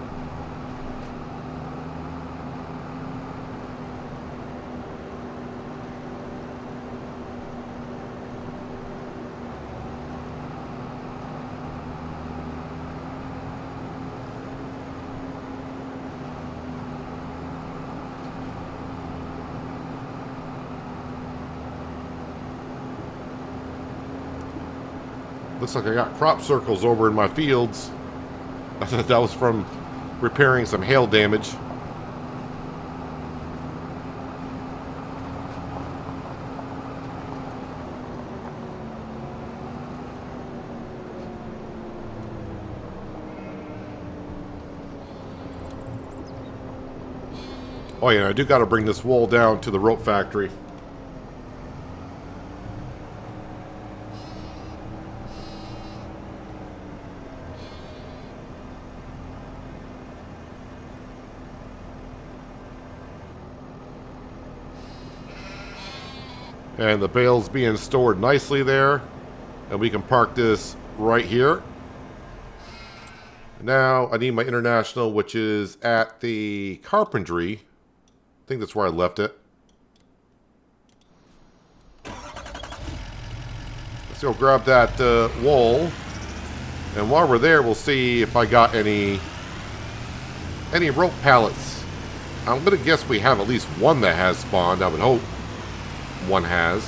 S1: Looks like I got crop circles over in my fields. I thought that was from repairing some hail damage. Oh yeah, I do got to bring this wool down to the rope factory. And the bale's being stored nicely there. And we can park this right here. Now I need my international, which is at the carpentry. I think that's where I left it. Let's go grab that wool. And while we're there, we'll see if I got any rope pallets. I'm going to guess we have at least one that has spawned. I would hope one has.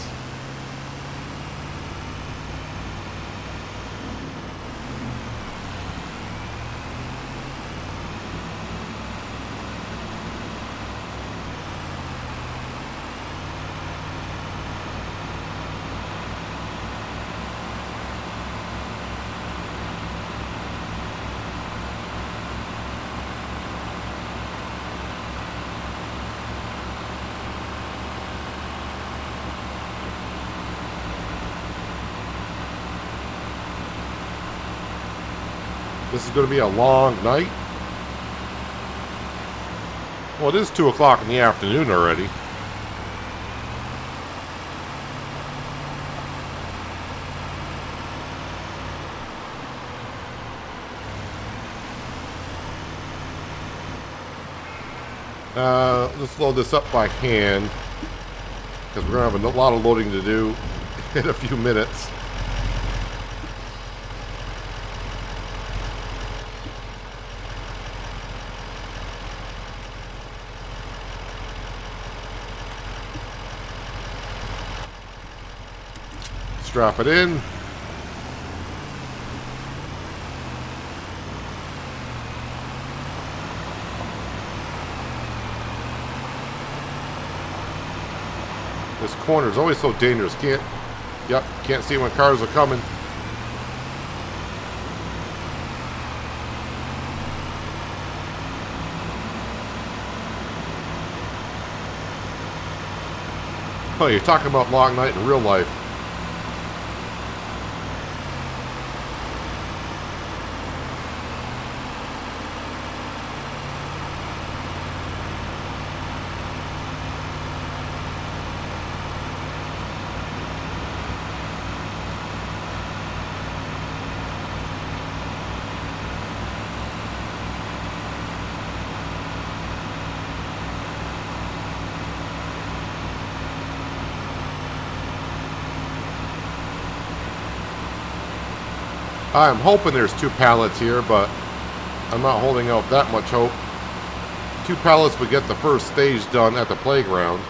S1: This is going to be a long night. Well, it is 2 o'clock in the afternoon already. Let's load this up by hand, because we're going to have a lot of loading to do in a few minutes. Strap it in. This corner is always so dangerous. Can't see when cars are coming. Oh, you're talking about long night in real life. I'm hoping there's 2 pallets here, but I'm not holding out that much hope. 2 pallets would get the first stage done at the playground.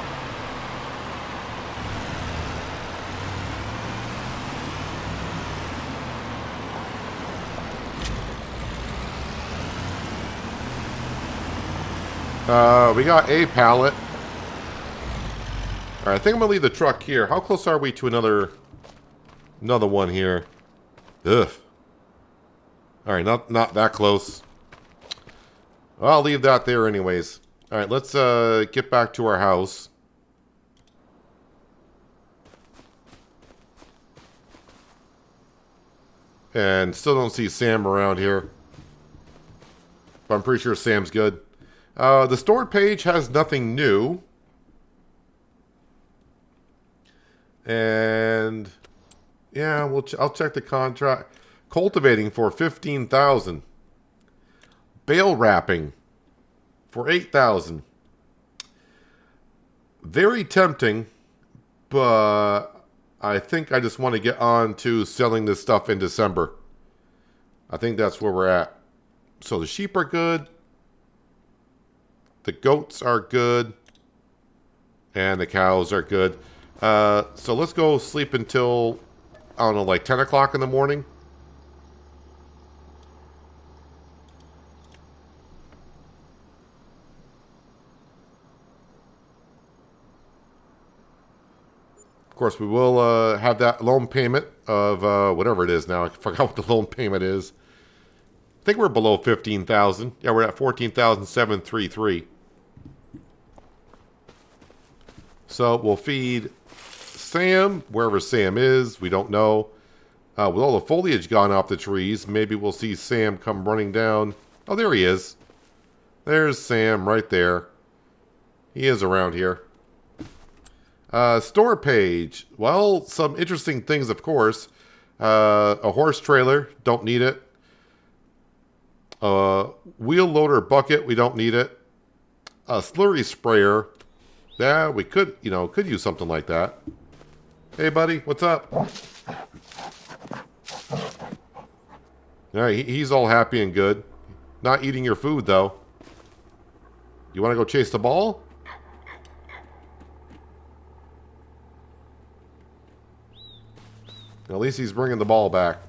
S1: We got a pallet. Alright, I think I'm going to leave the truck here. How close are we to another one here? Ugh. Alright, not that close. Well, I'll leave that there anyways. Alright, let's get back to our house. And still don't see Sam around here. But I'm pretty sure Sam's good. The stored page has nothing new. And yeah, I'll check the contract. Cultivating for $15,000. Bale wrapping for $8,000. Very tempting, but I think I just want to get on to selling this stuff in December. I think that's where we're at. So the sheep are good. The goats are good. And the cows are good. So let's go sleep until I don't know, like 10 o'clock in the morning. Of course, we will have that loan payment of whatever it is now. I forgot what the loan payment is. I think we're below 15,000. Yeah, we're at 14,733. So we'll feed Sam, wherever Sam is. We don't know. With all the foliage gone off the trees, maybe we'll see Sam come running down. Oh, there he is. There's Sam right there. He is around here. Store page. Well, some interesting things, of course. A horse trailer. Don't need it. Wheel loader bucket. We don't need it. A slurry sprayer. Yeah, we could, could use something like that. Hey, buddy. What's up? All right, he's all happy and good. Not eating your food, though. You want to go chase the ball? At least he's bringing the ball back.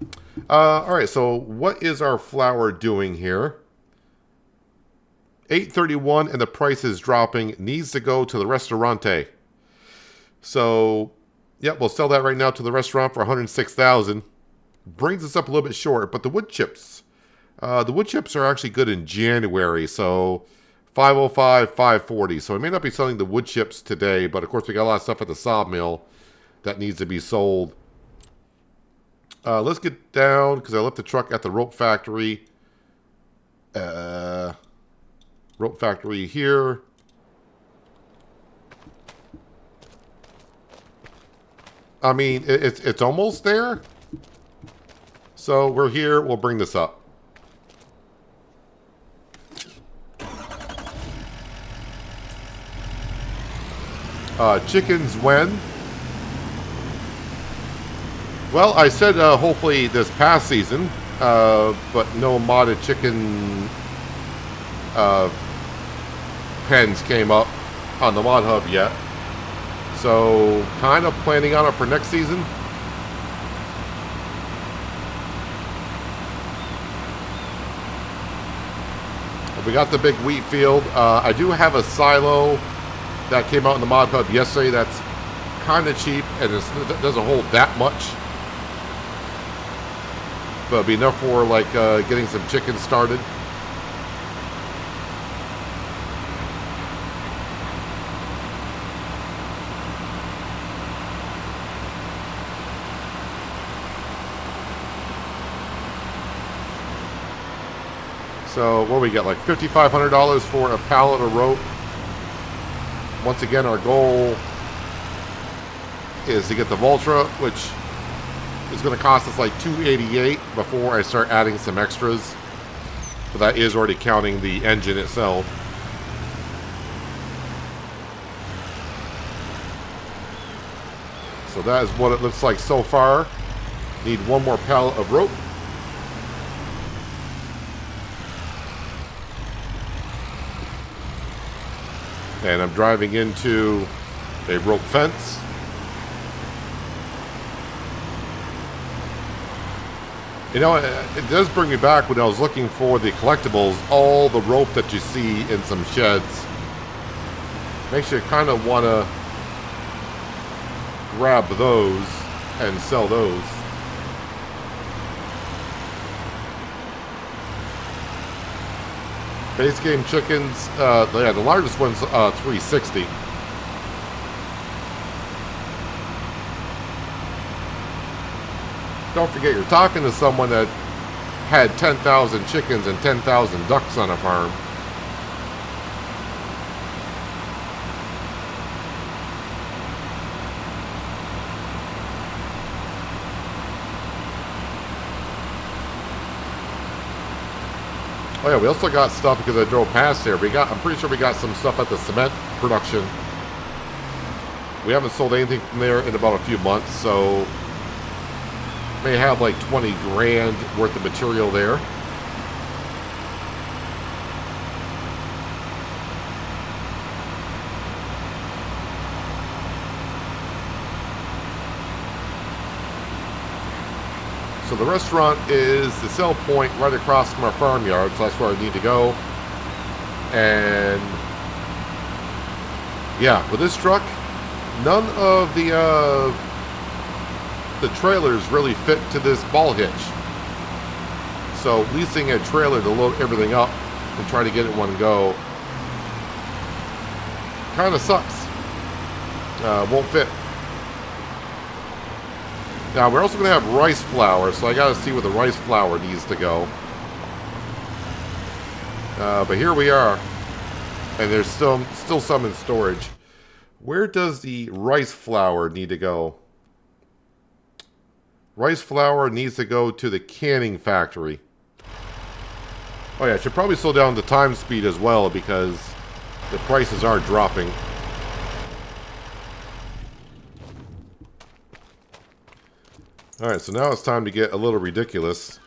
S1: All right, so what is our flour doing here? $8.31 and the price is dropping. Needs to go to the restaurante. So, yep, we'll sell that right now to the restaurant for $106,000. Brings us up a little bit short, but the wood chips. The wood chips are actually good in January, so $505, $540. So I may not be selling the wood chips today, but of course we got a lot of stuff at the sawmill that needs to be sold. Let's get down, because I left the truck at the rope factory. Rope factory here. I mean, it's almost there. So we're here. We'll bring this up. Chickens when? Well, I said hopefully this past season, but no modded chicken pens came up on the mod hub yet. So kind of planning on it for next season. We got the big wheat field. I do have a silo that came out in the mod hub yesterday that's kind of cheap and it doesn't hold that much. But it'll be enough for like getting some chickens started. So what do we get, like $5,500 for a pallet of rope. Once again, our goal is to get the Valtra, which is going to cost us like $288 before I start adding some extras. But that is already counting the engine itself. So that is what it looks like so far. Need one more pallet of rope. And I'm driving into a rope fence. You know, it does bring me back when I was looking for the collectibles, all the rope that you see in some sheds. Makes you kind of want to grab those and sell those. Base game chickens, yeah, the largest one's $360. Don't forget, you're talking to someone that had 10,000 chickens and 10,000 ducks on a farm. Oh yeah, we also got stuff because I drove past there. I'm pretty sure we got some stuff at the cement production. We haven't sold anything from there in about a few months, so may have like 20 grand worth of material there. So the restaurant is the sell point right across from our farmyard, so that's where I need to go. And yeah, with this truck, none of the trailers really fit to this ball hitch. So leasing a trailer to load everything up and try to get it in one go kind of sucks. Won't fit. Now we're also going to have rice flour, so I got to see where the rice flour needs to go. But here we are, and there's still some in storage. Where does the rice flour need to go? Rice flour needs to go to the canning factory. Oh yeah, I should probably slow down the time speed as well because the prices are dropping. Alright, so now it's time to get a little ridiculous.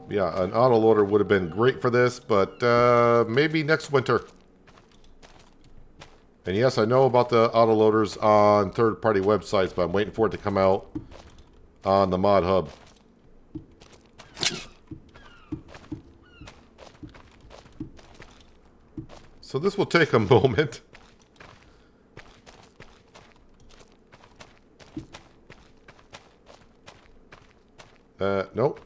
S1: Yeah, an autoloader would have been great for this, but maybe next winter. And yes, I know about the autoloaders on third-party websites, but I'm waiting for it to come out on the Mod Hub. So this will take a moment. Nope.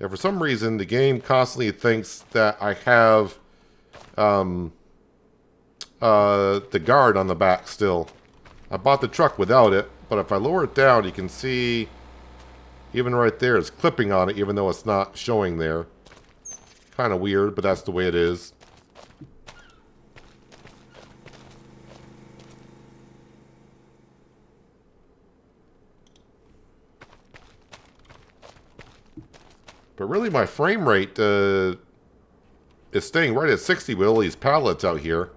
S1: Yeah, for some reason, the game constantly thinks that I have the guard on the back still. I bought the truck without it, but if I lower it down, you can see even right there, it's clipping on it, even though it's not showing there. Kind of weird, but that's the way it is. But really, my frame rate is staying right at 60 with all these pallets out here.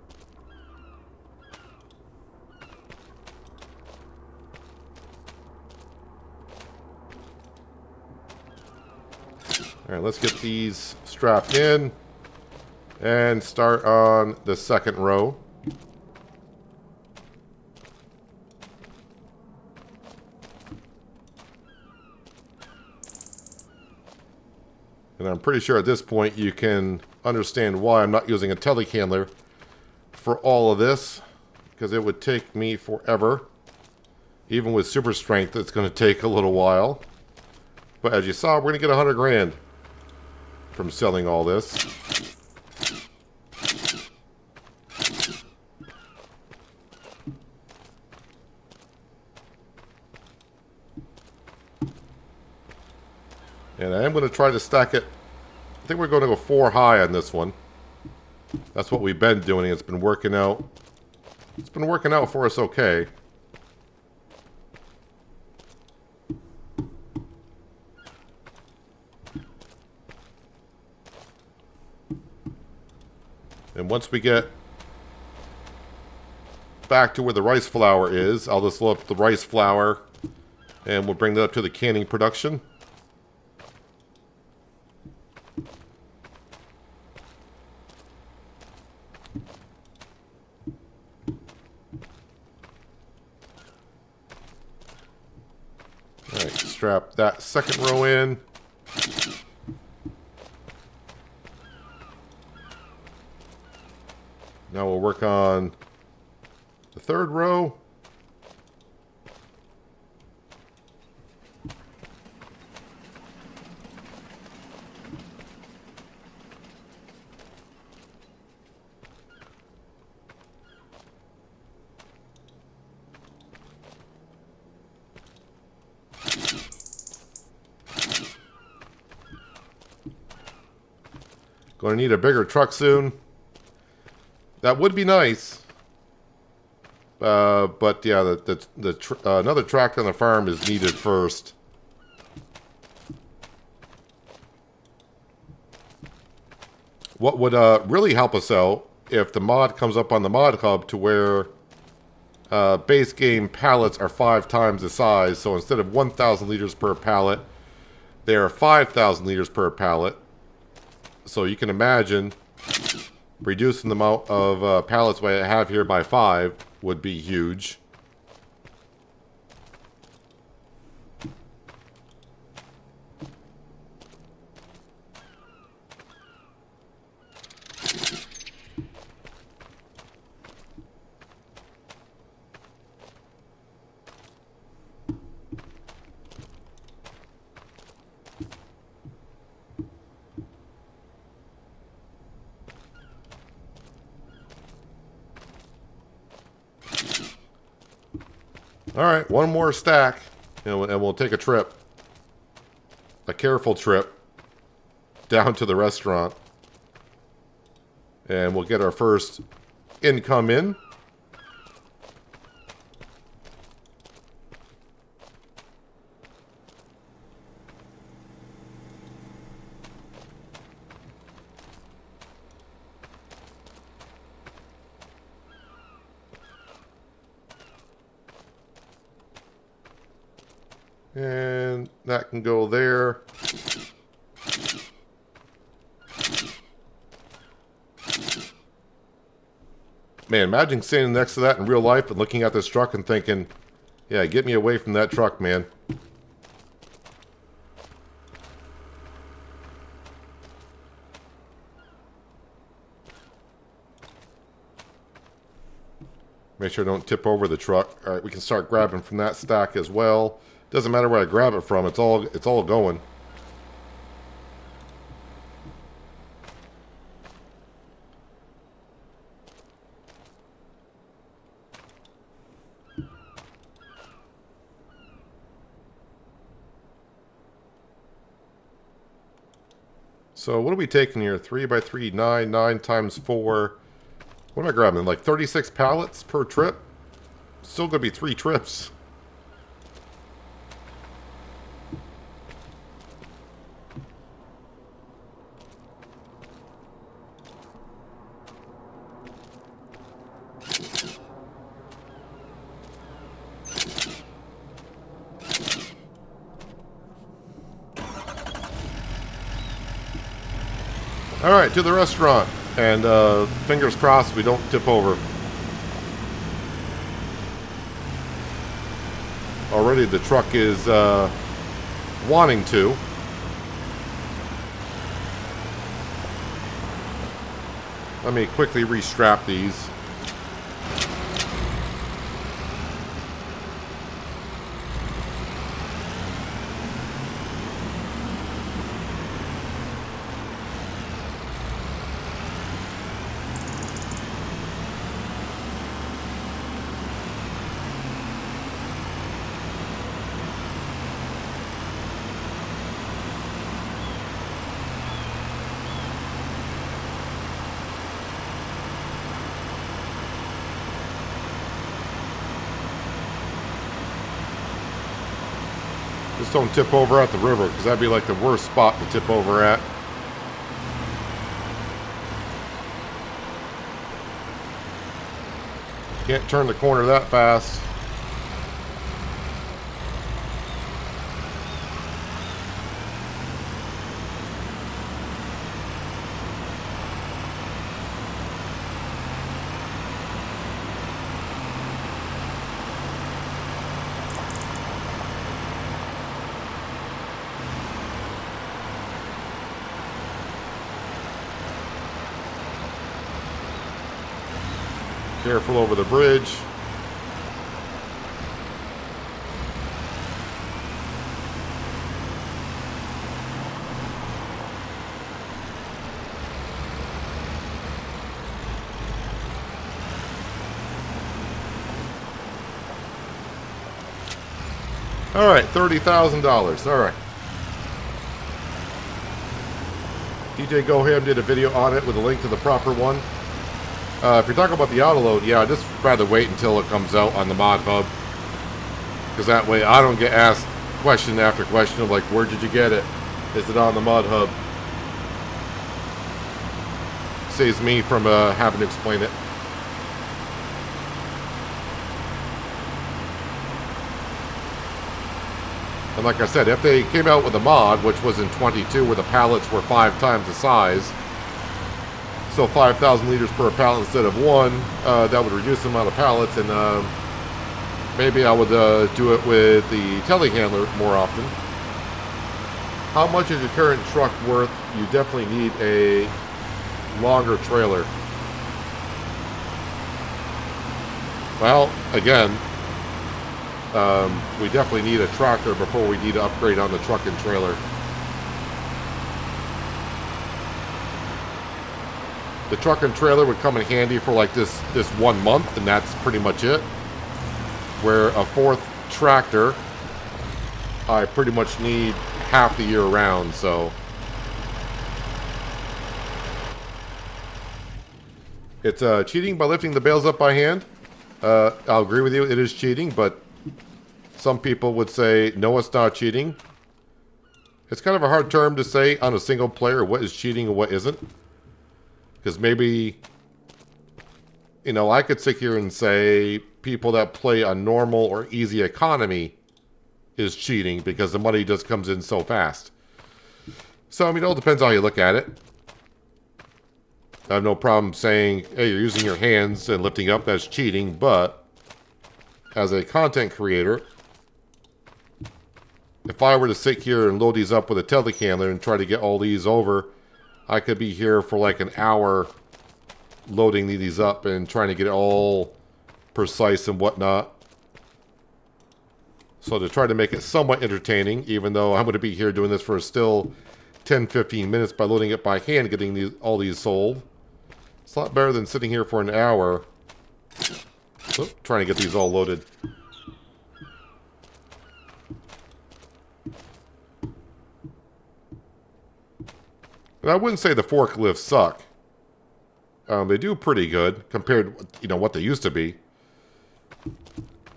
S1: Alright, let's get these strapped in and start on the second row. And I'm pretty sure at this point you can understand why I'm not using a telehandler for all of this, because it would take me forever. Even with super strength, it's going to take a little while. But as you saw, we're going to get 100 grand from selling all this. And I am going to try to stack it. I think we're going to go 4 high on this one. That's what we've been doing. It's been working out. It's been working out for us okay. And once we get back to where the rice flour is, I'll just load up the rice flour and we'll bring that up to the canning production. Alright, strap that second row in. Now we'll work on the third row. Going to need a bigger truck soon. That would be nice. But yeah, another tractor on the farm is needed first. What would really help us out if the mod comes up on the mod hub to where base game pallets are 5 times the size. So instead of 1,000 liters per pallet, they are 5,000 liters per pallet. So you can imagine Reducing the amount of pallets I have here by 5 would be huge. Alright, one more stack, and we'll take a trip. A careful trip down to the restaurant. And we'll get our first income in. And that can go there. Man, imagine standing next to that in real life and looking at this truck and thinking, yeah, get me away from that truck, man. Make sure I don't tip over the truck. All right, we can start grabbing from that stack as well. Doesn't matter where I grab it from. It's all going. So what are we taking here? 3 by 3, 9, 9 times 4. What am I grabbing? Like 36 pallets per trip? Still gonna be 3 trips. Alright, to the restaurant. And fingers crossed we don't tip over. Already the truck is wanting to. Let me quickly restrap these. Just don't tip over at the river, because that'd be like the worst spot to tip over at. Can't turn the corner that fast. Careful over the bridge. All right, $30,000. All right. DJ Go Ham did a video on it with a link to the proper one. If you're talking about the auto load, yeah, I'd just rather wait until it comes out on the mod hub. Because that way I don't get asked question after question of like, where did you get it? Is it on the mod hub? Saves me from having to explain it. And like I said, if they came out with a mod, which was in 22, where the pallets were 5 times the size, So 5,000 liters per pallet instead of one. That would reduce the amount of pallets, and maybe I would do it with the telehandler more often. How much is your current truck worth? You definitely need a longer trailer. Well, again, we definitely need a tractor before we need to upgrade on the truck and trailer. The truck and trailer would come in handy for like this 1 month, and that's pretty much it. Where a fourth tractor, I pretty much need half the year round, so. It's cheating by lifting the bales up by hand. I'll agree with you, it is cheating, but some people would say, no, it's not cheating. It's kind of a hard term to say on a single player what is cheating and what isn't. Because maybe, you know, I could sit here and say people that play a normal or easy economy is cheating because the money just comes in so fast. So, I mean, it all depends on how you look at it. I have no problem saying, hey, you're using your hands and lifting up, that's cheating, but as a content creator, if I were to sit here and load these up with a telehandler and try to get all these over, I could be here for like an hour loading these up and trying to get it all precise and whatnot. So to try to make it somewhat entertaining, even though I'm going to be here doing this for still 10-15 minutes by loading it by hand, getting all these sold. It's a lot better than sitting here for an hour trying to get these all loaded. And I wouldn't say the forklifts suck. They do pretty good compared to, you know, what they used to be.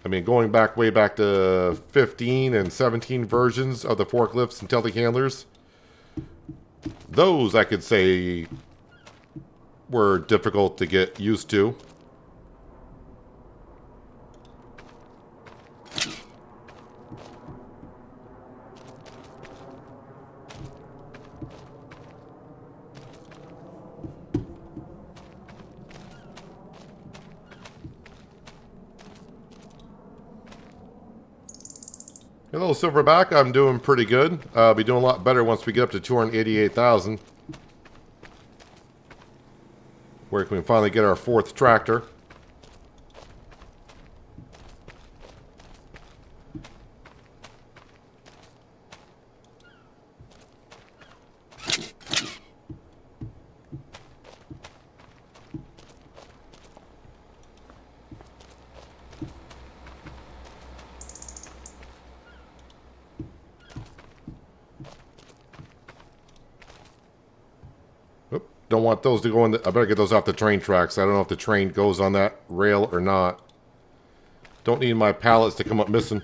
S1: I mean, going back way back to 15 and 17 versions of the forklifts and telehandlers, those I could say were difficult to get used to. Hello, Silverback. I'm doing pretty good. I'll be doing a lot better once we get up to 288,000. Where can we finally get our fourth tractor? Don't want those to go in. I better get those off the train tracks. I don't know if the train goes on that rail or not. Don't need my pallets to come up missing.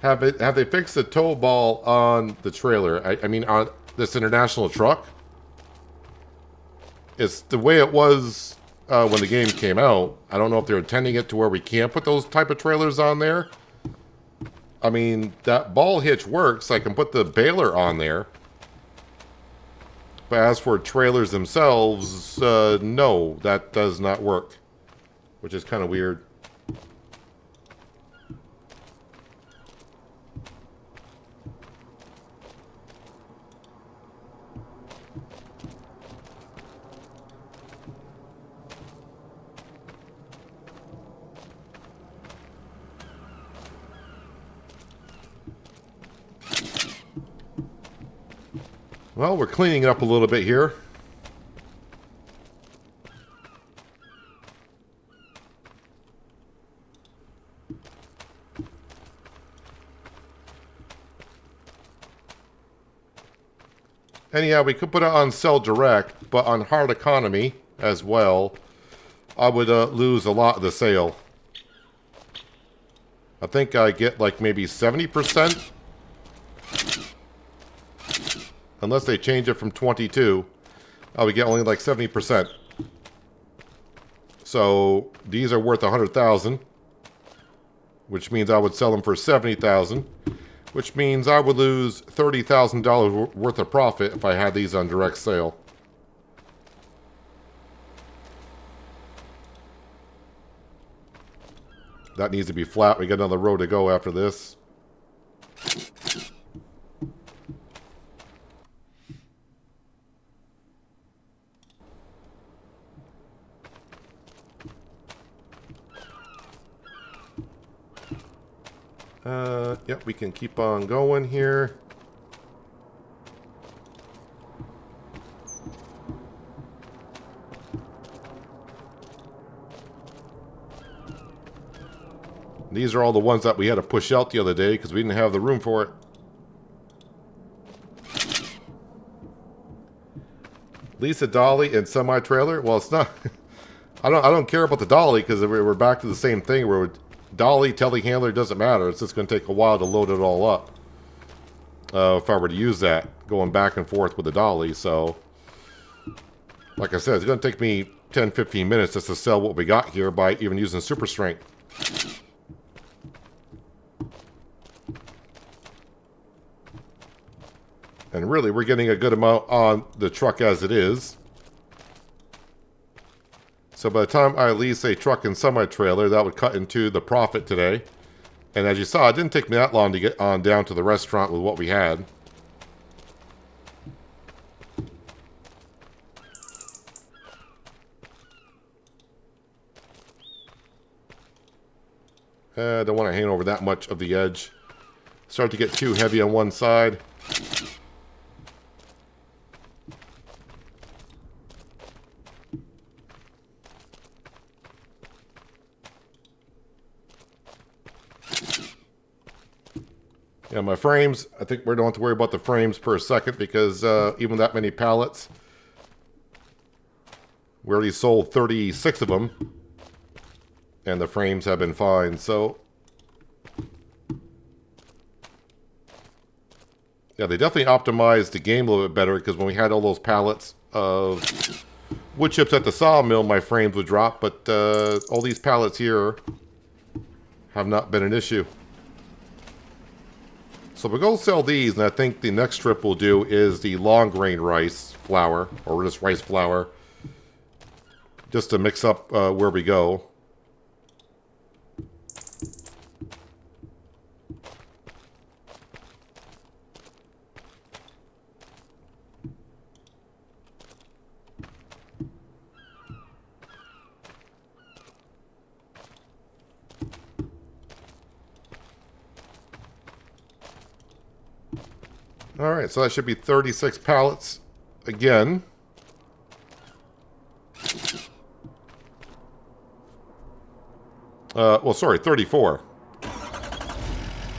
S1: Have they fixed the tow ball on the trailer? I mean, on this international truck? It's the way it was when the game came out. I don't know if they're intending it to where we can't put those type of trailers on there. I mean, that ball hitch works. I can put the baler on there. But as for trailers themselves, no, that does not work. Which is kind of weird. Well, we're cleaning it up a little bit here. Anyhow, we could put it on sell direct, but on hard economy as well, I would lose a lot of the sale. I think I get like maybe 70%. Unless they change it from 22, I would get only like 70%. So these are worth 100,000, which means I would sell them for 70,000. which means I would lose $30,000 worth of profit if I had these on direct sale. That needs to be flat. We got another row to go after this. Yep, we can keep on going here. These are all the ones that we had to push out the other day because we didn't have the room for it. Lisa dolly and semi-trailer. Well, it's not. I don't care about the dolly because we're back to the same thing where dolly, telehandler, doesn't matter. It's just going to take a while to load it all up. If I were to use that, going back and forth with the dolly. So, like I said, it's going to take me 10-15 minutes just to sell what we got here by even using super strength. And really, we're getting a good amount on the truck as it is. So by the time I lease a truck and semi-trailer, that would cut into the profit today. And as you saw, it didn't take me that long to get on down to the restaurant with what we had. I don't want to hang over that much of the edge. Start to get too heavy on one side. Yeah, my frames, I think we don't have to worry about the frames per second because even that many pallets, we already sold 36 of them. And the frames have been fine, so... Yeah, they definitely optimized the game a little bit better because when we had all those pallets of wood chips at the sawmill, my frames would drop, but all these pallets here have not been an issue. So we'll go sell these, and I think the next trip we'll do is the long grain rice flour, or just rice flour, just to mix up where we go. Alright, so that should be 36 pallets again. Well, sorry, 34.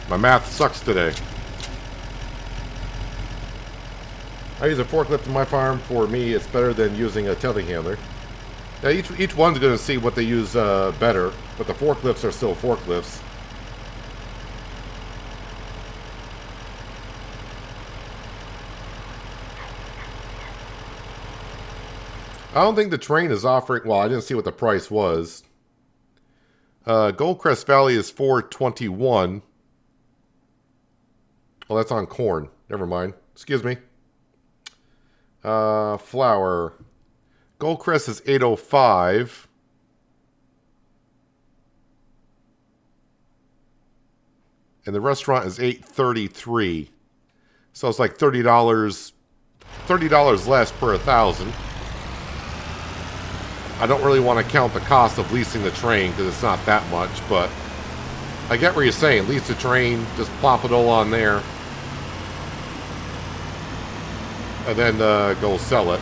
S1: My math sucks today. I use a forklift in my farm. For me, it's better than using a telehandler. Now, each one's going to see what they use better, but the forklifts are still forklifts. I don't think the train is offering... Well, I didn't see what the price was. Goldcrest Valley is $4.21. Well, that's on corn. Never mind. Excuse me. Flour. Goldcrest is $8.05. And the restaurant is $8.33. So it's like $30 less per 1,000. I don't really want to count the cost of leasing the train because it's not that much, but I get what you're saying. Lease the train, just plop it all on there, and then go sell it.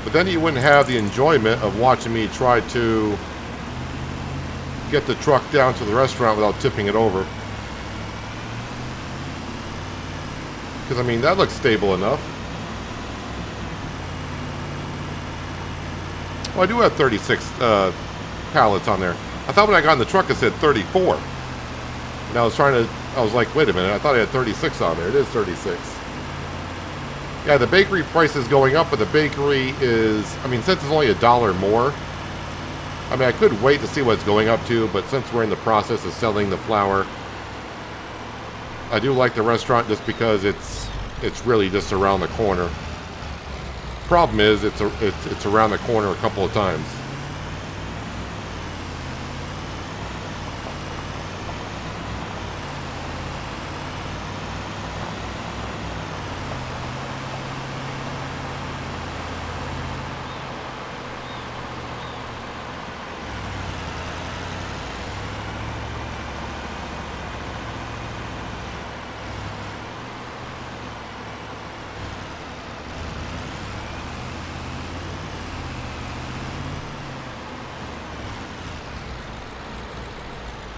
S1: But then you wouldn't have the enjoyment of watching me try to get the truck down to the restaurant without tipping it over. Because, I mean, that looks stable enough. Well, I do have 36 pallets on there. I thought when I got in the truck it said 34. And I was like, wait a minute, I thought I had 36 on there. It is 36. Yeah, the bakery price is going up, but the bakery is, I mean, since it's only $1 more, I mean, I could wait to see what it's going up to, but since we're in the process of selling the flour, I do like the restaurant just because it's really just around the corner. Problem is, it's around the corner a couple of times.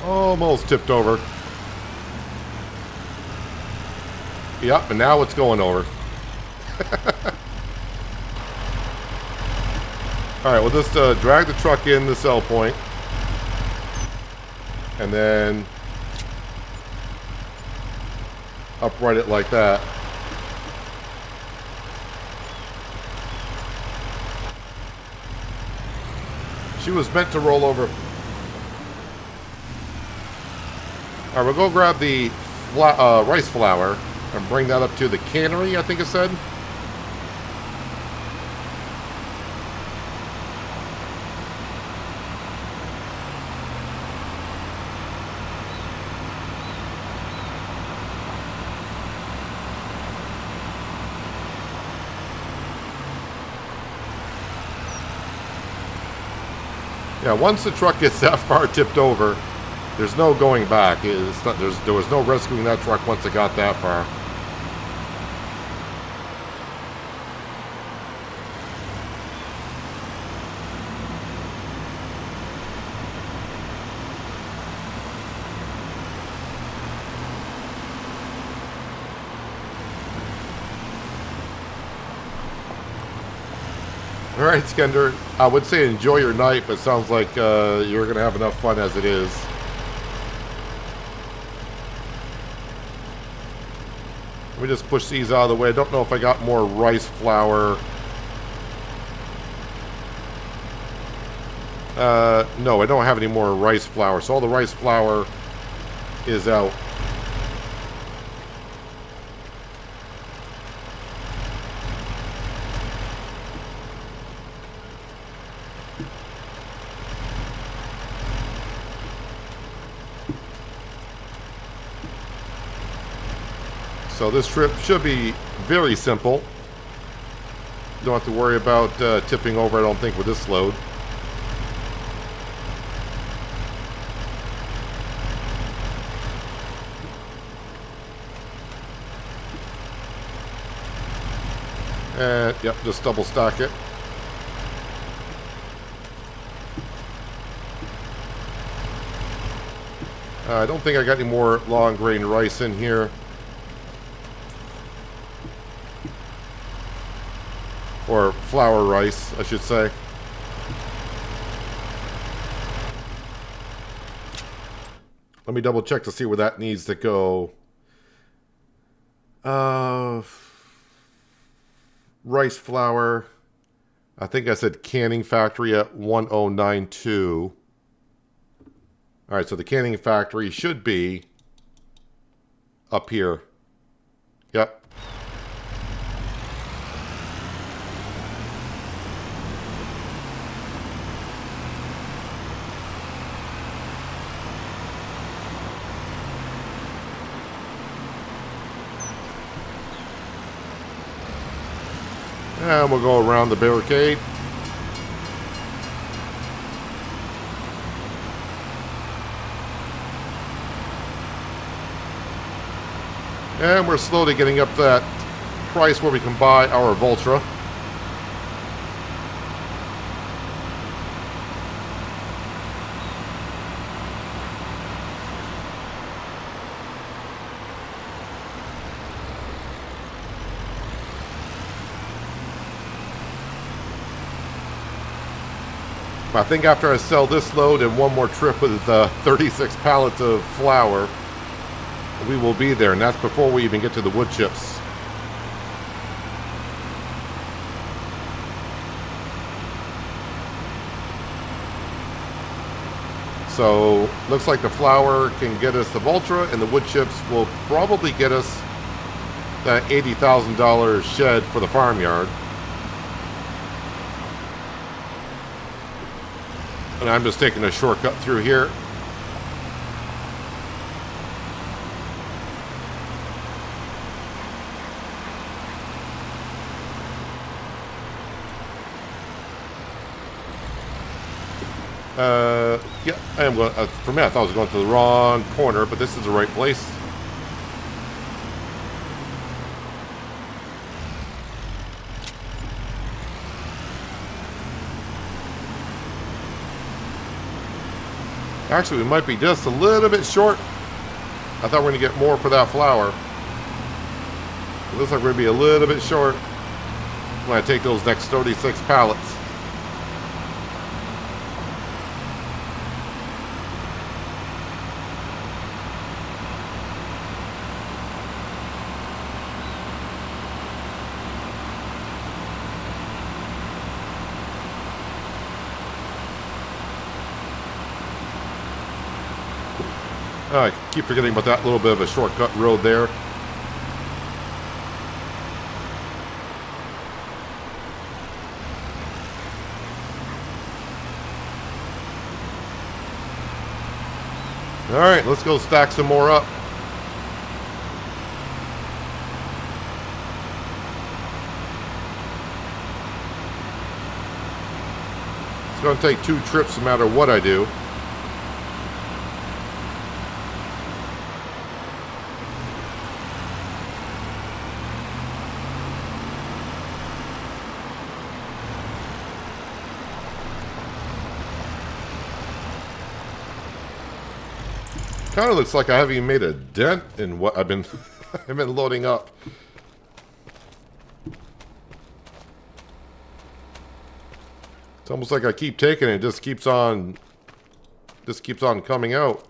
S1: Almost tipped over. Yep, and now it's going over. Alright, we'll just drag the truck in the sell point. And then upright it like that. She was meant to roll over. Alright, we'll go grab the rice flour and bring that up to the cannery, I think it said. Yeah, once the truck gets that far tipped over, there's no going back. It's not, there was no rescuing that truck once it got that far. All right, Skender, I would say enjoy your night, but it sounds like you're going to have enough fun as it is. Let me just push these out of the way. I don't know if I got more rice flour. No, I don't have any more rice flour. So all the rice flour is out. So this trip should be very simple. Don't have to worry about tipping over, I don't think, with this load. And, yep, just double stack it. I don't think I got any more long grain rice in here. Or flour rice, I should say. Let me double check to see where that needs to go. Rice flour. I think I said canning factory at 1092. Alright, so the canning factory should be up here. Yep. And we'll go around the barricade. And we're slowly getting up that price where we can buy our Valtra. I think after I sell this load and one more trip with 36 pallets of flour, we will be there, and that's before we even get to the wood chips. So looks like the flour can get us the Valtra, and the wood chips will probably get us that $80,000 shed for the farmyard. And I'm just taking a shortcut through here. Yeah, I am going. For me, I thought I was going to the wrong corner, but this is the right place. Actually, we might be just a little bit short. I thought we were going to get more for that flour. It looks like we're going to be a little bit short when I take those next 36 pallets. I keep forgetting about that little bit of a shortcut road there. All right, let's go stack some more up. It's going to take 2 trips no matter what I do. Kind of looks like I haven't even made a dent in what I've been I've been loading up. It's almost like I keep taking it, just keeps on coming out.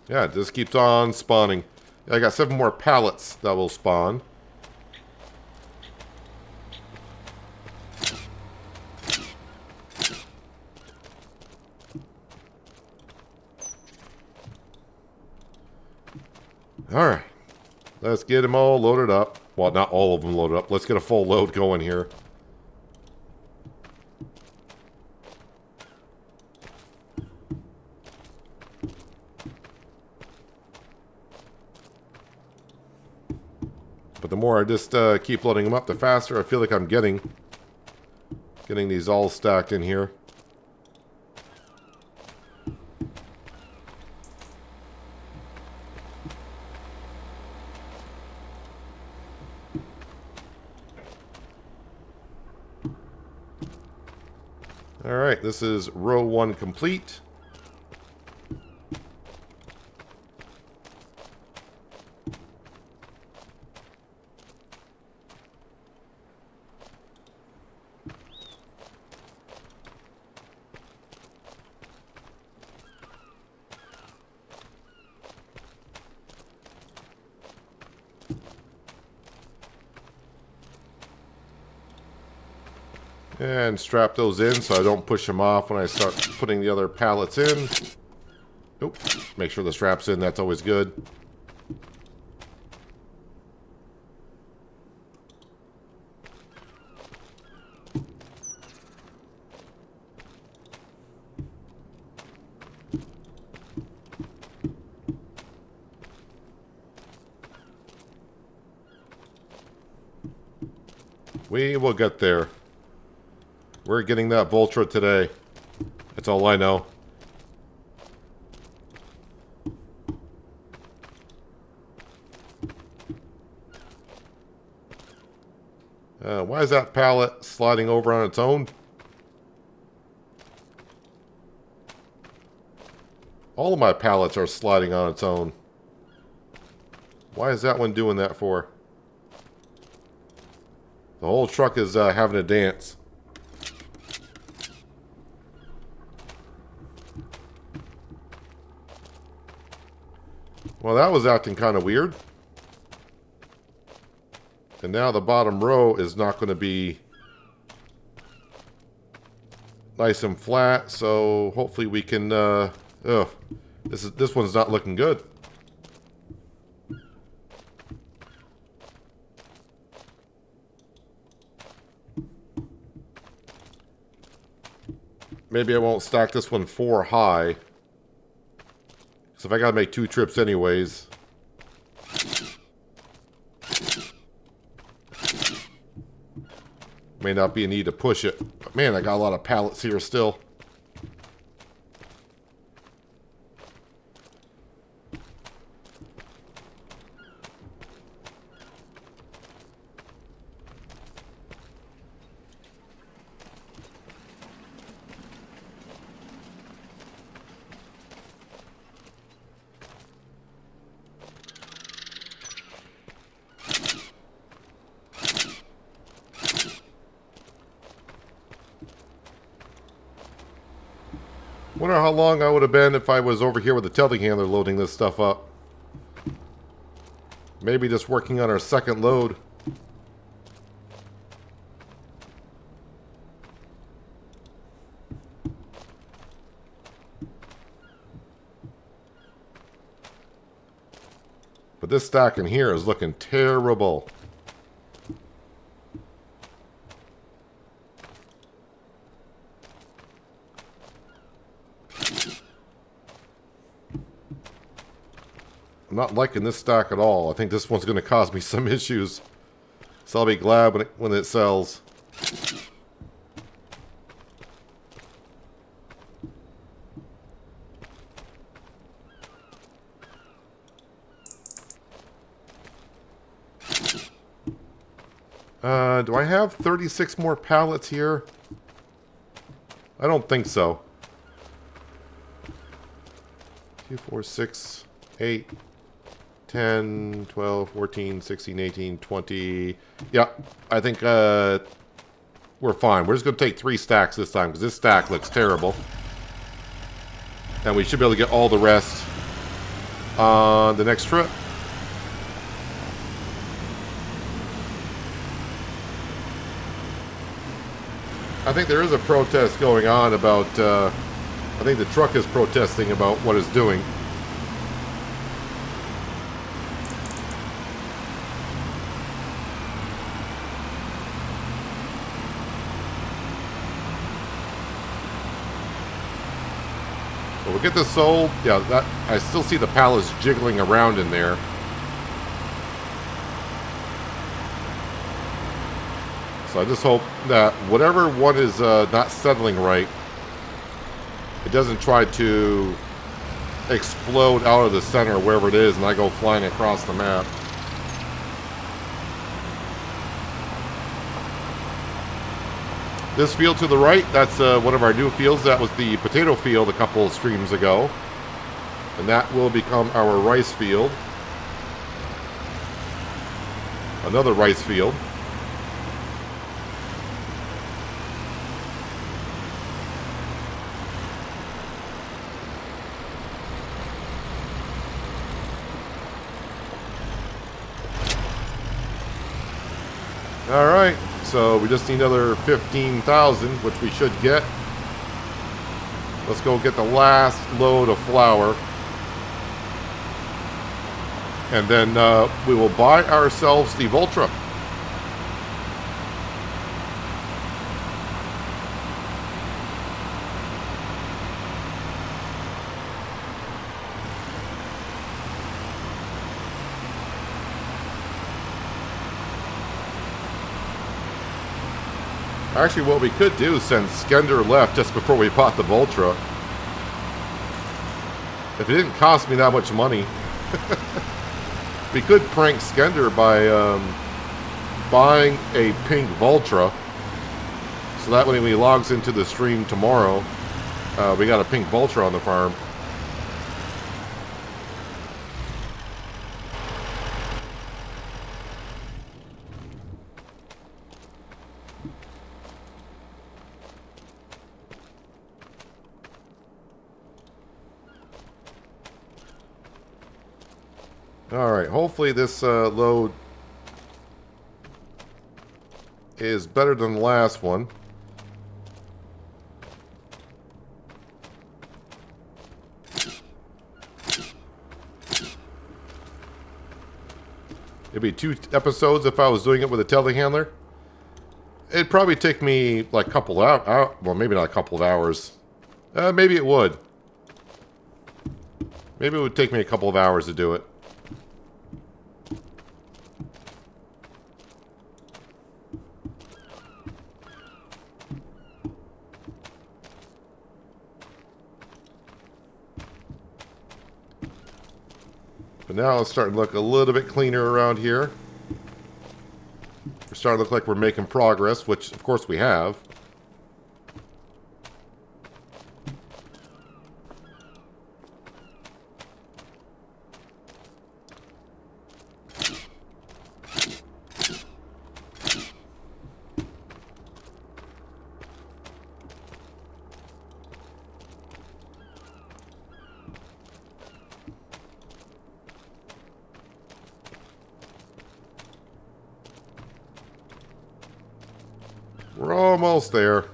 S1: Yeah, it just keeps on spawning. I got 7 more pallets that will spawn. Alright, let's get them all loaded up. Well, not all of them loaded up. Let's get a full load going here. But the more I just keep loading them up, the faster I feel like I'm getting these all stacked in here. Alright, this is row 1 complete. And strap those in so I don't push them off when I start putting the other pallets in. Nope. Make sure the strap's in, that's always good. We will get there. We're getting that Valtra today. That's all I know. Why is that pallet sliding over on its own? All of my pallets are sliding on its own. Why is that one doing that for? The whole truck is having a dance. Well, that was acting kind of weird. And now the bottom row is not going to be nice and flat. So hopefully we can. Oh, this one's not looking good. Maybe I won't stack this one 4 high. So if I gotta make 2 trips anyways. May not be a need to push it. But man, I got a lot of pallets here still. Wonder how long I would have been if I was over here with the telehandler loading this stuff up. Maybe just working on our second load. But this stack in here is looking terrible. I'm not liking this stack at all. I think this one's going to cause me some issues. So I'll be glad when it sells. Do I have 36 more pallets here? I don't think so. 2, 4, 6, 8, 10, 12, 14, 16, 18, 20. Yeah, I think we're fine. We're just going to take 3 stacks this time because this stack looks terrible. And we should be able to get all the rest on the next trip. I think there is a protest going on about, I think the truck is protesting about what it's doing. But we'll get this sold. Yeah, that I still see the pallets jiggling around in there. So I just hope that whatever one is not settling right, it doesn't try to explode out of the center wherever it is and I go flying across the map. This field to the right, that's one of our new fields. That was the potato field a couple of streams ago. And that will become our rice field. Another rice field. Alright, so we just need another 15,000, which we should get. Let's go get the last load of flour. And then we will buy ourselves the Valtra. Actually, what we could do, since Skender left just before we bought the Valtra, if it didn't cost me that much money, we could prank Skender by buying a pink Valtra, so that when he logs into the stream tomorrow, we got a pink Valtra on the farm. Alright, hopefully this load is better than the last one. It'd be 2 episodes if I was doing it with a telehandler. It'd probably take me like a couple of hours. Well, maybe not a couple of hours. Maybe it would. Maybe it would take me a couple of hours to do it. But now it's starting to look a little bit cleaner around here. We're starting to look like we're making progress, which of course we have. We're almost there.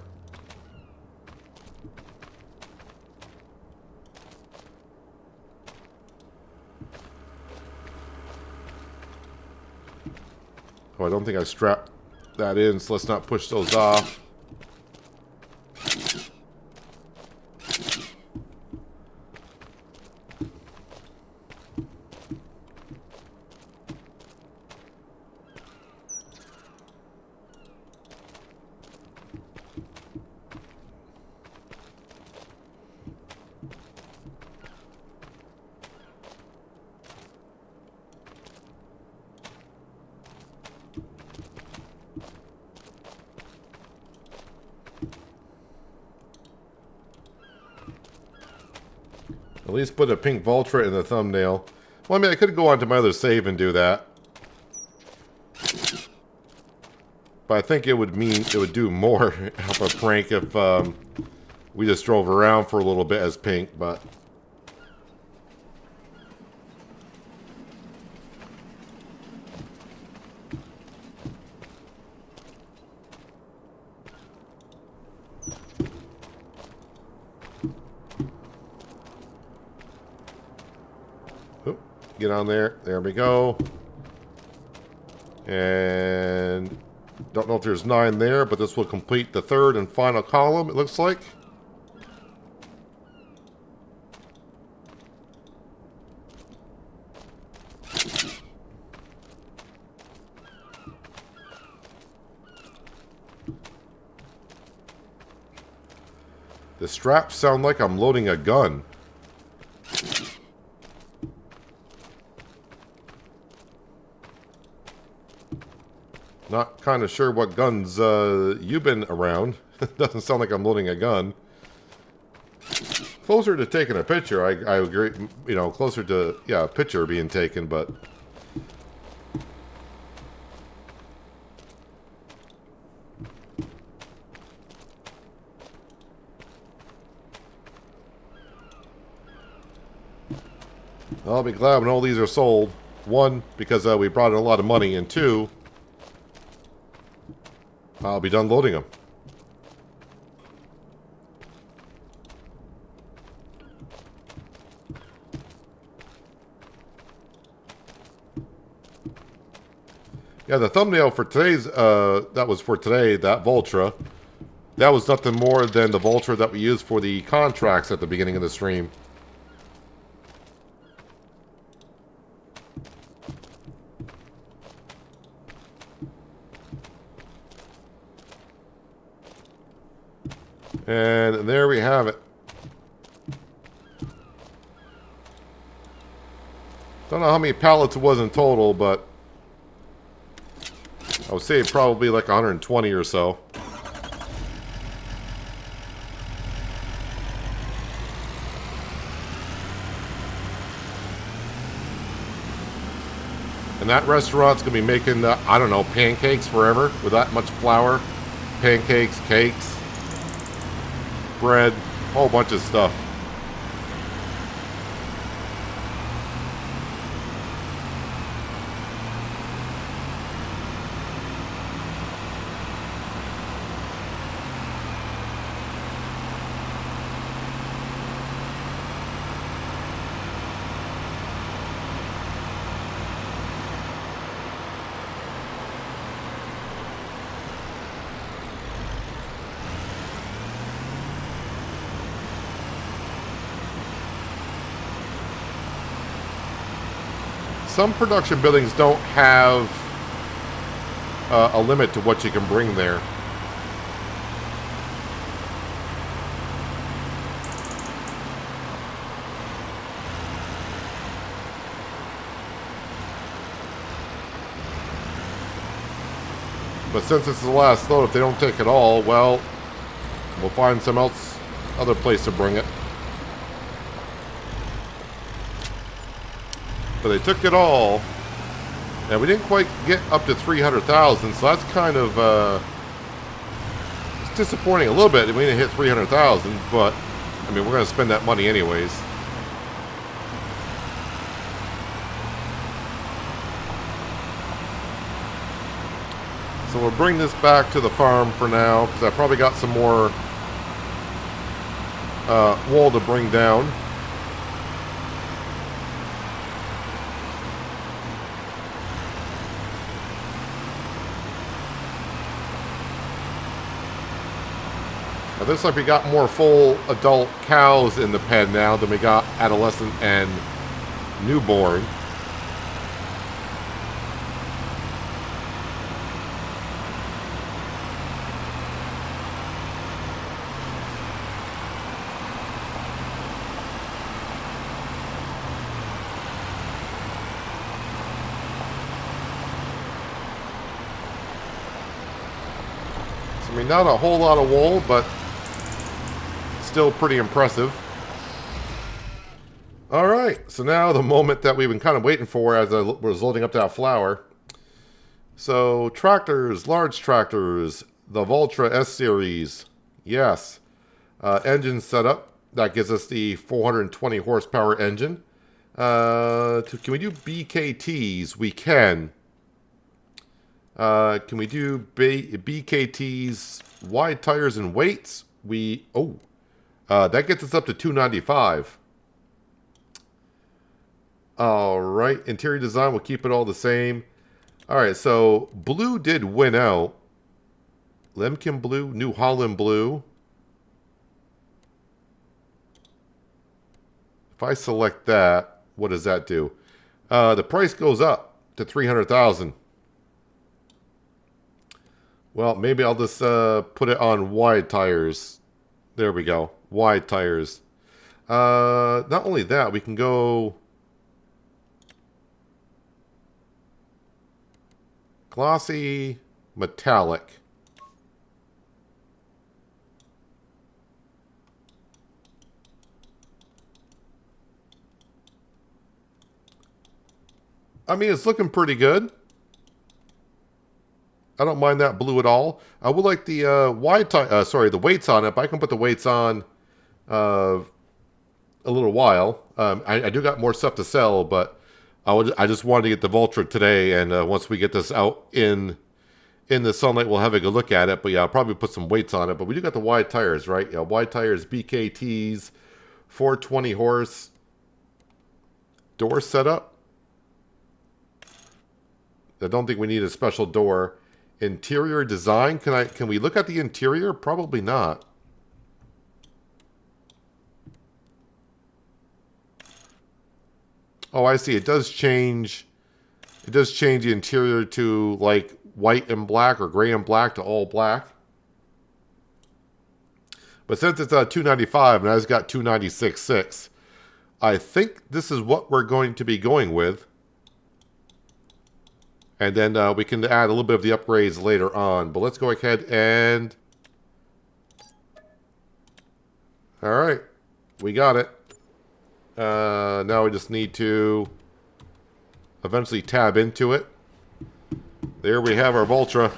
S1: Oh, I don't think I strapped that in, so let's not push those off. At least put a pink Valtra in the thumbnail. Well, I mean, I could go on to my other save and do that. But I think it would do more of a prank if we just drove around for a little bit as pink, but... Get on there. There we go. And don't know if there's 9 there, but this will complete the 3rd and final column, it looks like. The straps sound like I'm loading a gun. Not kind of sure what guns you've been around. Doesn't sound like I'm loading a gun. Closer to taking a picture, I agree. You know, closer to, yeah, a picture being taken, but... I'll be glad when all these are sold. 1, because we brought in a lot of money, and 2... I'll be done loading them. Yeah, the thumbnail for today's, that was for today, that Valtra. That was nothing more than the Valtra that we used for the contracts at the beginning of the stream. And there we have it. Don't know how many pallets it was in total, but I would say probably like 120 or so. And that restaurant's going to be making, I don't know, pancakes forever with that much flour. Pancakes, cakes. Bread, a whole bunch of stuff. some production buildings don't have a limit to what you can bring there. But since this is the last load, if they don't take it all, well, we'll find some other place to bring it. But they took it all, and we didn't quite get up to 300,000, so that's kind of it's disappointing a little bit that we didn't hit 300,000, but I mean, we're going to spend that money anyways. So we'll bring this back to the farm for now, because I probably got some more wool to bring down. Now, looks like we got more full adult cows in the pen now than we got adolescent and newborn. I mean, not a whole lot of wool, but still pretty impressive. All right, so now the moment that we've been kind of waiting for as I was loading up that flour. So tractors, large tractors, the Valtra S series, yes. Engine setup, that gives us the 420 horsepower engine. Can we do BKTs? We can. Can we do BKTs, wide tires and weights? That gets us up to 295. All right, interior design, we'll keep it all the same. All right, so blue did win out. Lemkin blue, New Holland blue. If I select that, what does that do? The price goes up to 300,000. Well, maybe I'll just put it on wide tires. There we go. Wide tires. Not only that, we can go glossy metallic. I mean, it's looking pretty good. I don't mind that blue at all. I would like the the weights on it, but I can put the weights on a little while. I do got more stuff to sell, but I just wanted to get the Valtra today, and once we get this out in the sunlight, we'll have a good look at it. But yeah, I'll probably put some weights on it. But we do got the wide tires, right? Yeah, wide tires, BKTs, 420 horse. Door setup. I don't think we need a special door. Interior design, can we look at the interior? Probably not. Oh, I see. It does change the interior to like white and black or gray and black to all black. But since it's 295 and I just got 296.6, I think this is what we're going to be going with. And then we can add a little bit of the upgrades later on. But let's go ahead and... Alright. We got it. Now we just need to eventually tab into it. There we have our Valtra.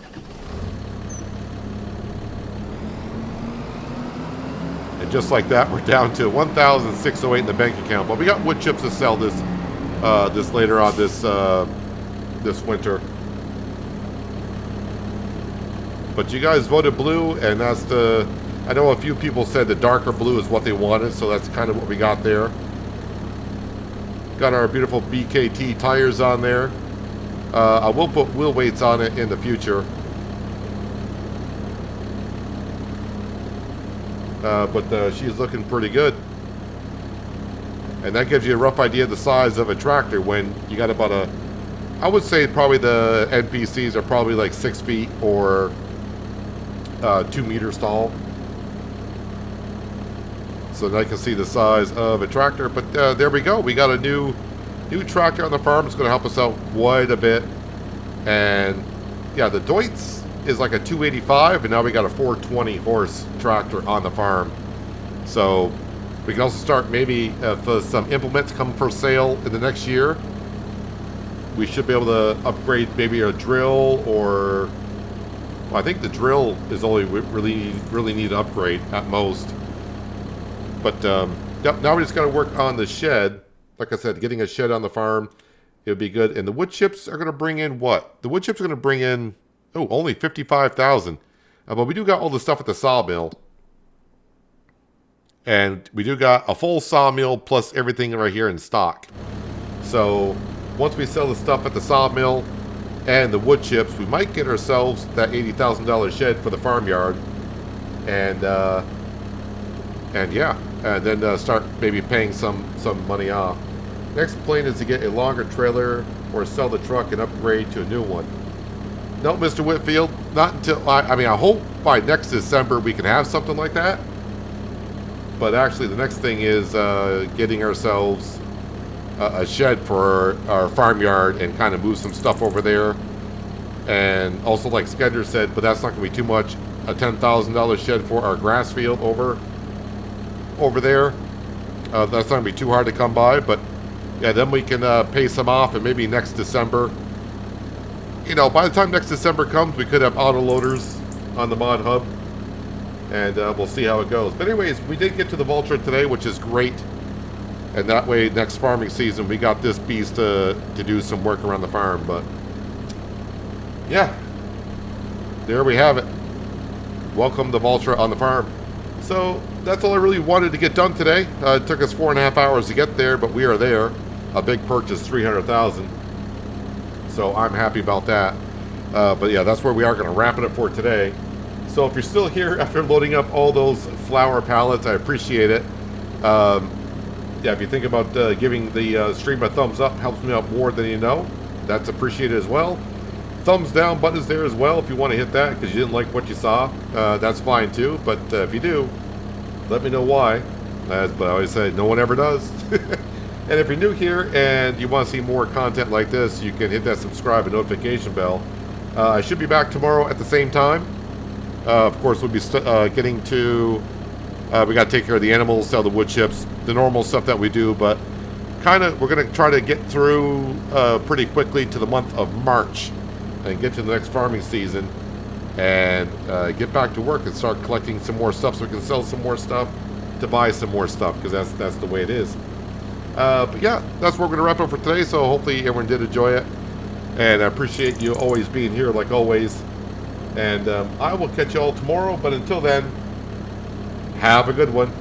S1: And just like that, we're down to 1,608 in the bank account. But we got wood chips to sell this later on this winter. But you guys voted blue, and that's I know a few people said the darker blue is what they wanted, so that's kind of what we got there. Got our beautiful BKT tires on there. I will put wheel weights on it in the future. But she's looking pretty good. And that gives you a rough idea of the size of a tractor when you got about a, I would say probably the NPCs are probably like 6 feet or 2 meters tall. So now you can see the size of a tractor. But there we go. We got a new tractor on the farm. It's going to help us out quite a bit. And yeah, the Deutz is like a 285, and now we got a 420 horse tractor on the farm. So we can also start maybe if some implements come for sale in the next year. We should be able to upgrade maybe a drill, or well, I think the drill is only really need to upgrade at most. But yep, now we just got to work on the shed. Like I said, getting a shed on the farm, it would be good. And the wood chips are going to bring in what? The wood chips are going to bring in, oh, only 55,000. But we do got all the stuff at the sawmill. And we do got a full sawmill plus everything right here in stock. So once we sell the stuff at the sawmill and the wood chips, we might get ourselves that $80,000 shed for the farmyard. And yeah, and then start maybe paying some money off. Next plan is to get a longer trailer or sell the truck and upgrade to a new one. No, Mr. Whitfield, not until, I mean, I hope by next December we can have something like that. But actually the next thing is getting ourselves a shed for our farmyard and kind of move some stuff over there. And also, like Skedger said, but that's not going to be too much, a $10,000 shed for our grass field over there. That's not going to be too hard to come by, but yeah, then we can pay some off, and maybe next December, you know, by the time next December comes, we could have auto loaders on the mod hub, and we'll see how it goes. But anyways, we did get to the Valtra today, which is great, and that way next farming season we got this beast to do some work around the farm. But yeah, there we have it. Welcome to Valtra on the farm. So that's all I really wanted to get done today. It took us 4.5 hours to get there, but we are there. A big purchase, 300,000. So I'm happy about that. But yeah, that's where we are going to wrap it up for today. So if you're still here after loading up all those flower pallets, I appreciate it. Yeah, if you think about giving the stream a thumbs up, helps me out more than you know. That's appreciated as well. Thumbs down button is there as well if you want to hit that because you didn't like what you saw. That's fine too, but if you do, let me know why. But I always say, no one ever does. And if you're new here and you want to see more content like this, you can hit that subscribe and notification bell. I should be back tomorrow at the same time. Of course, we'll be getting to... we got to take care of the animals, sell the wood chips, the normal stuff that we do, but kind of we're going to try to get through pretty quickly to the month of March and get to the next farming season and get back to work and start collecting some more stuff so we can sell some more stuff to buy some more stuff, because that's the way it is. But yeah, that's what we're going to wrap up for today, so hopefully everyone did enjoy it, and I appreciate you always being here like always, and I will catch you all tomorrow, but until then, have a good one.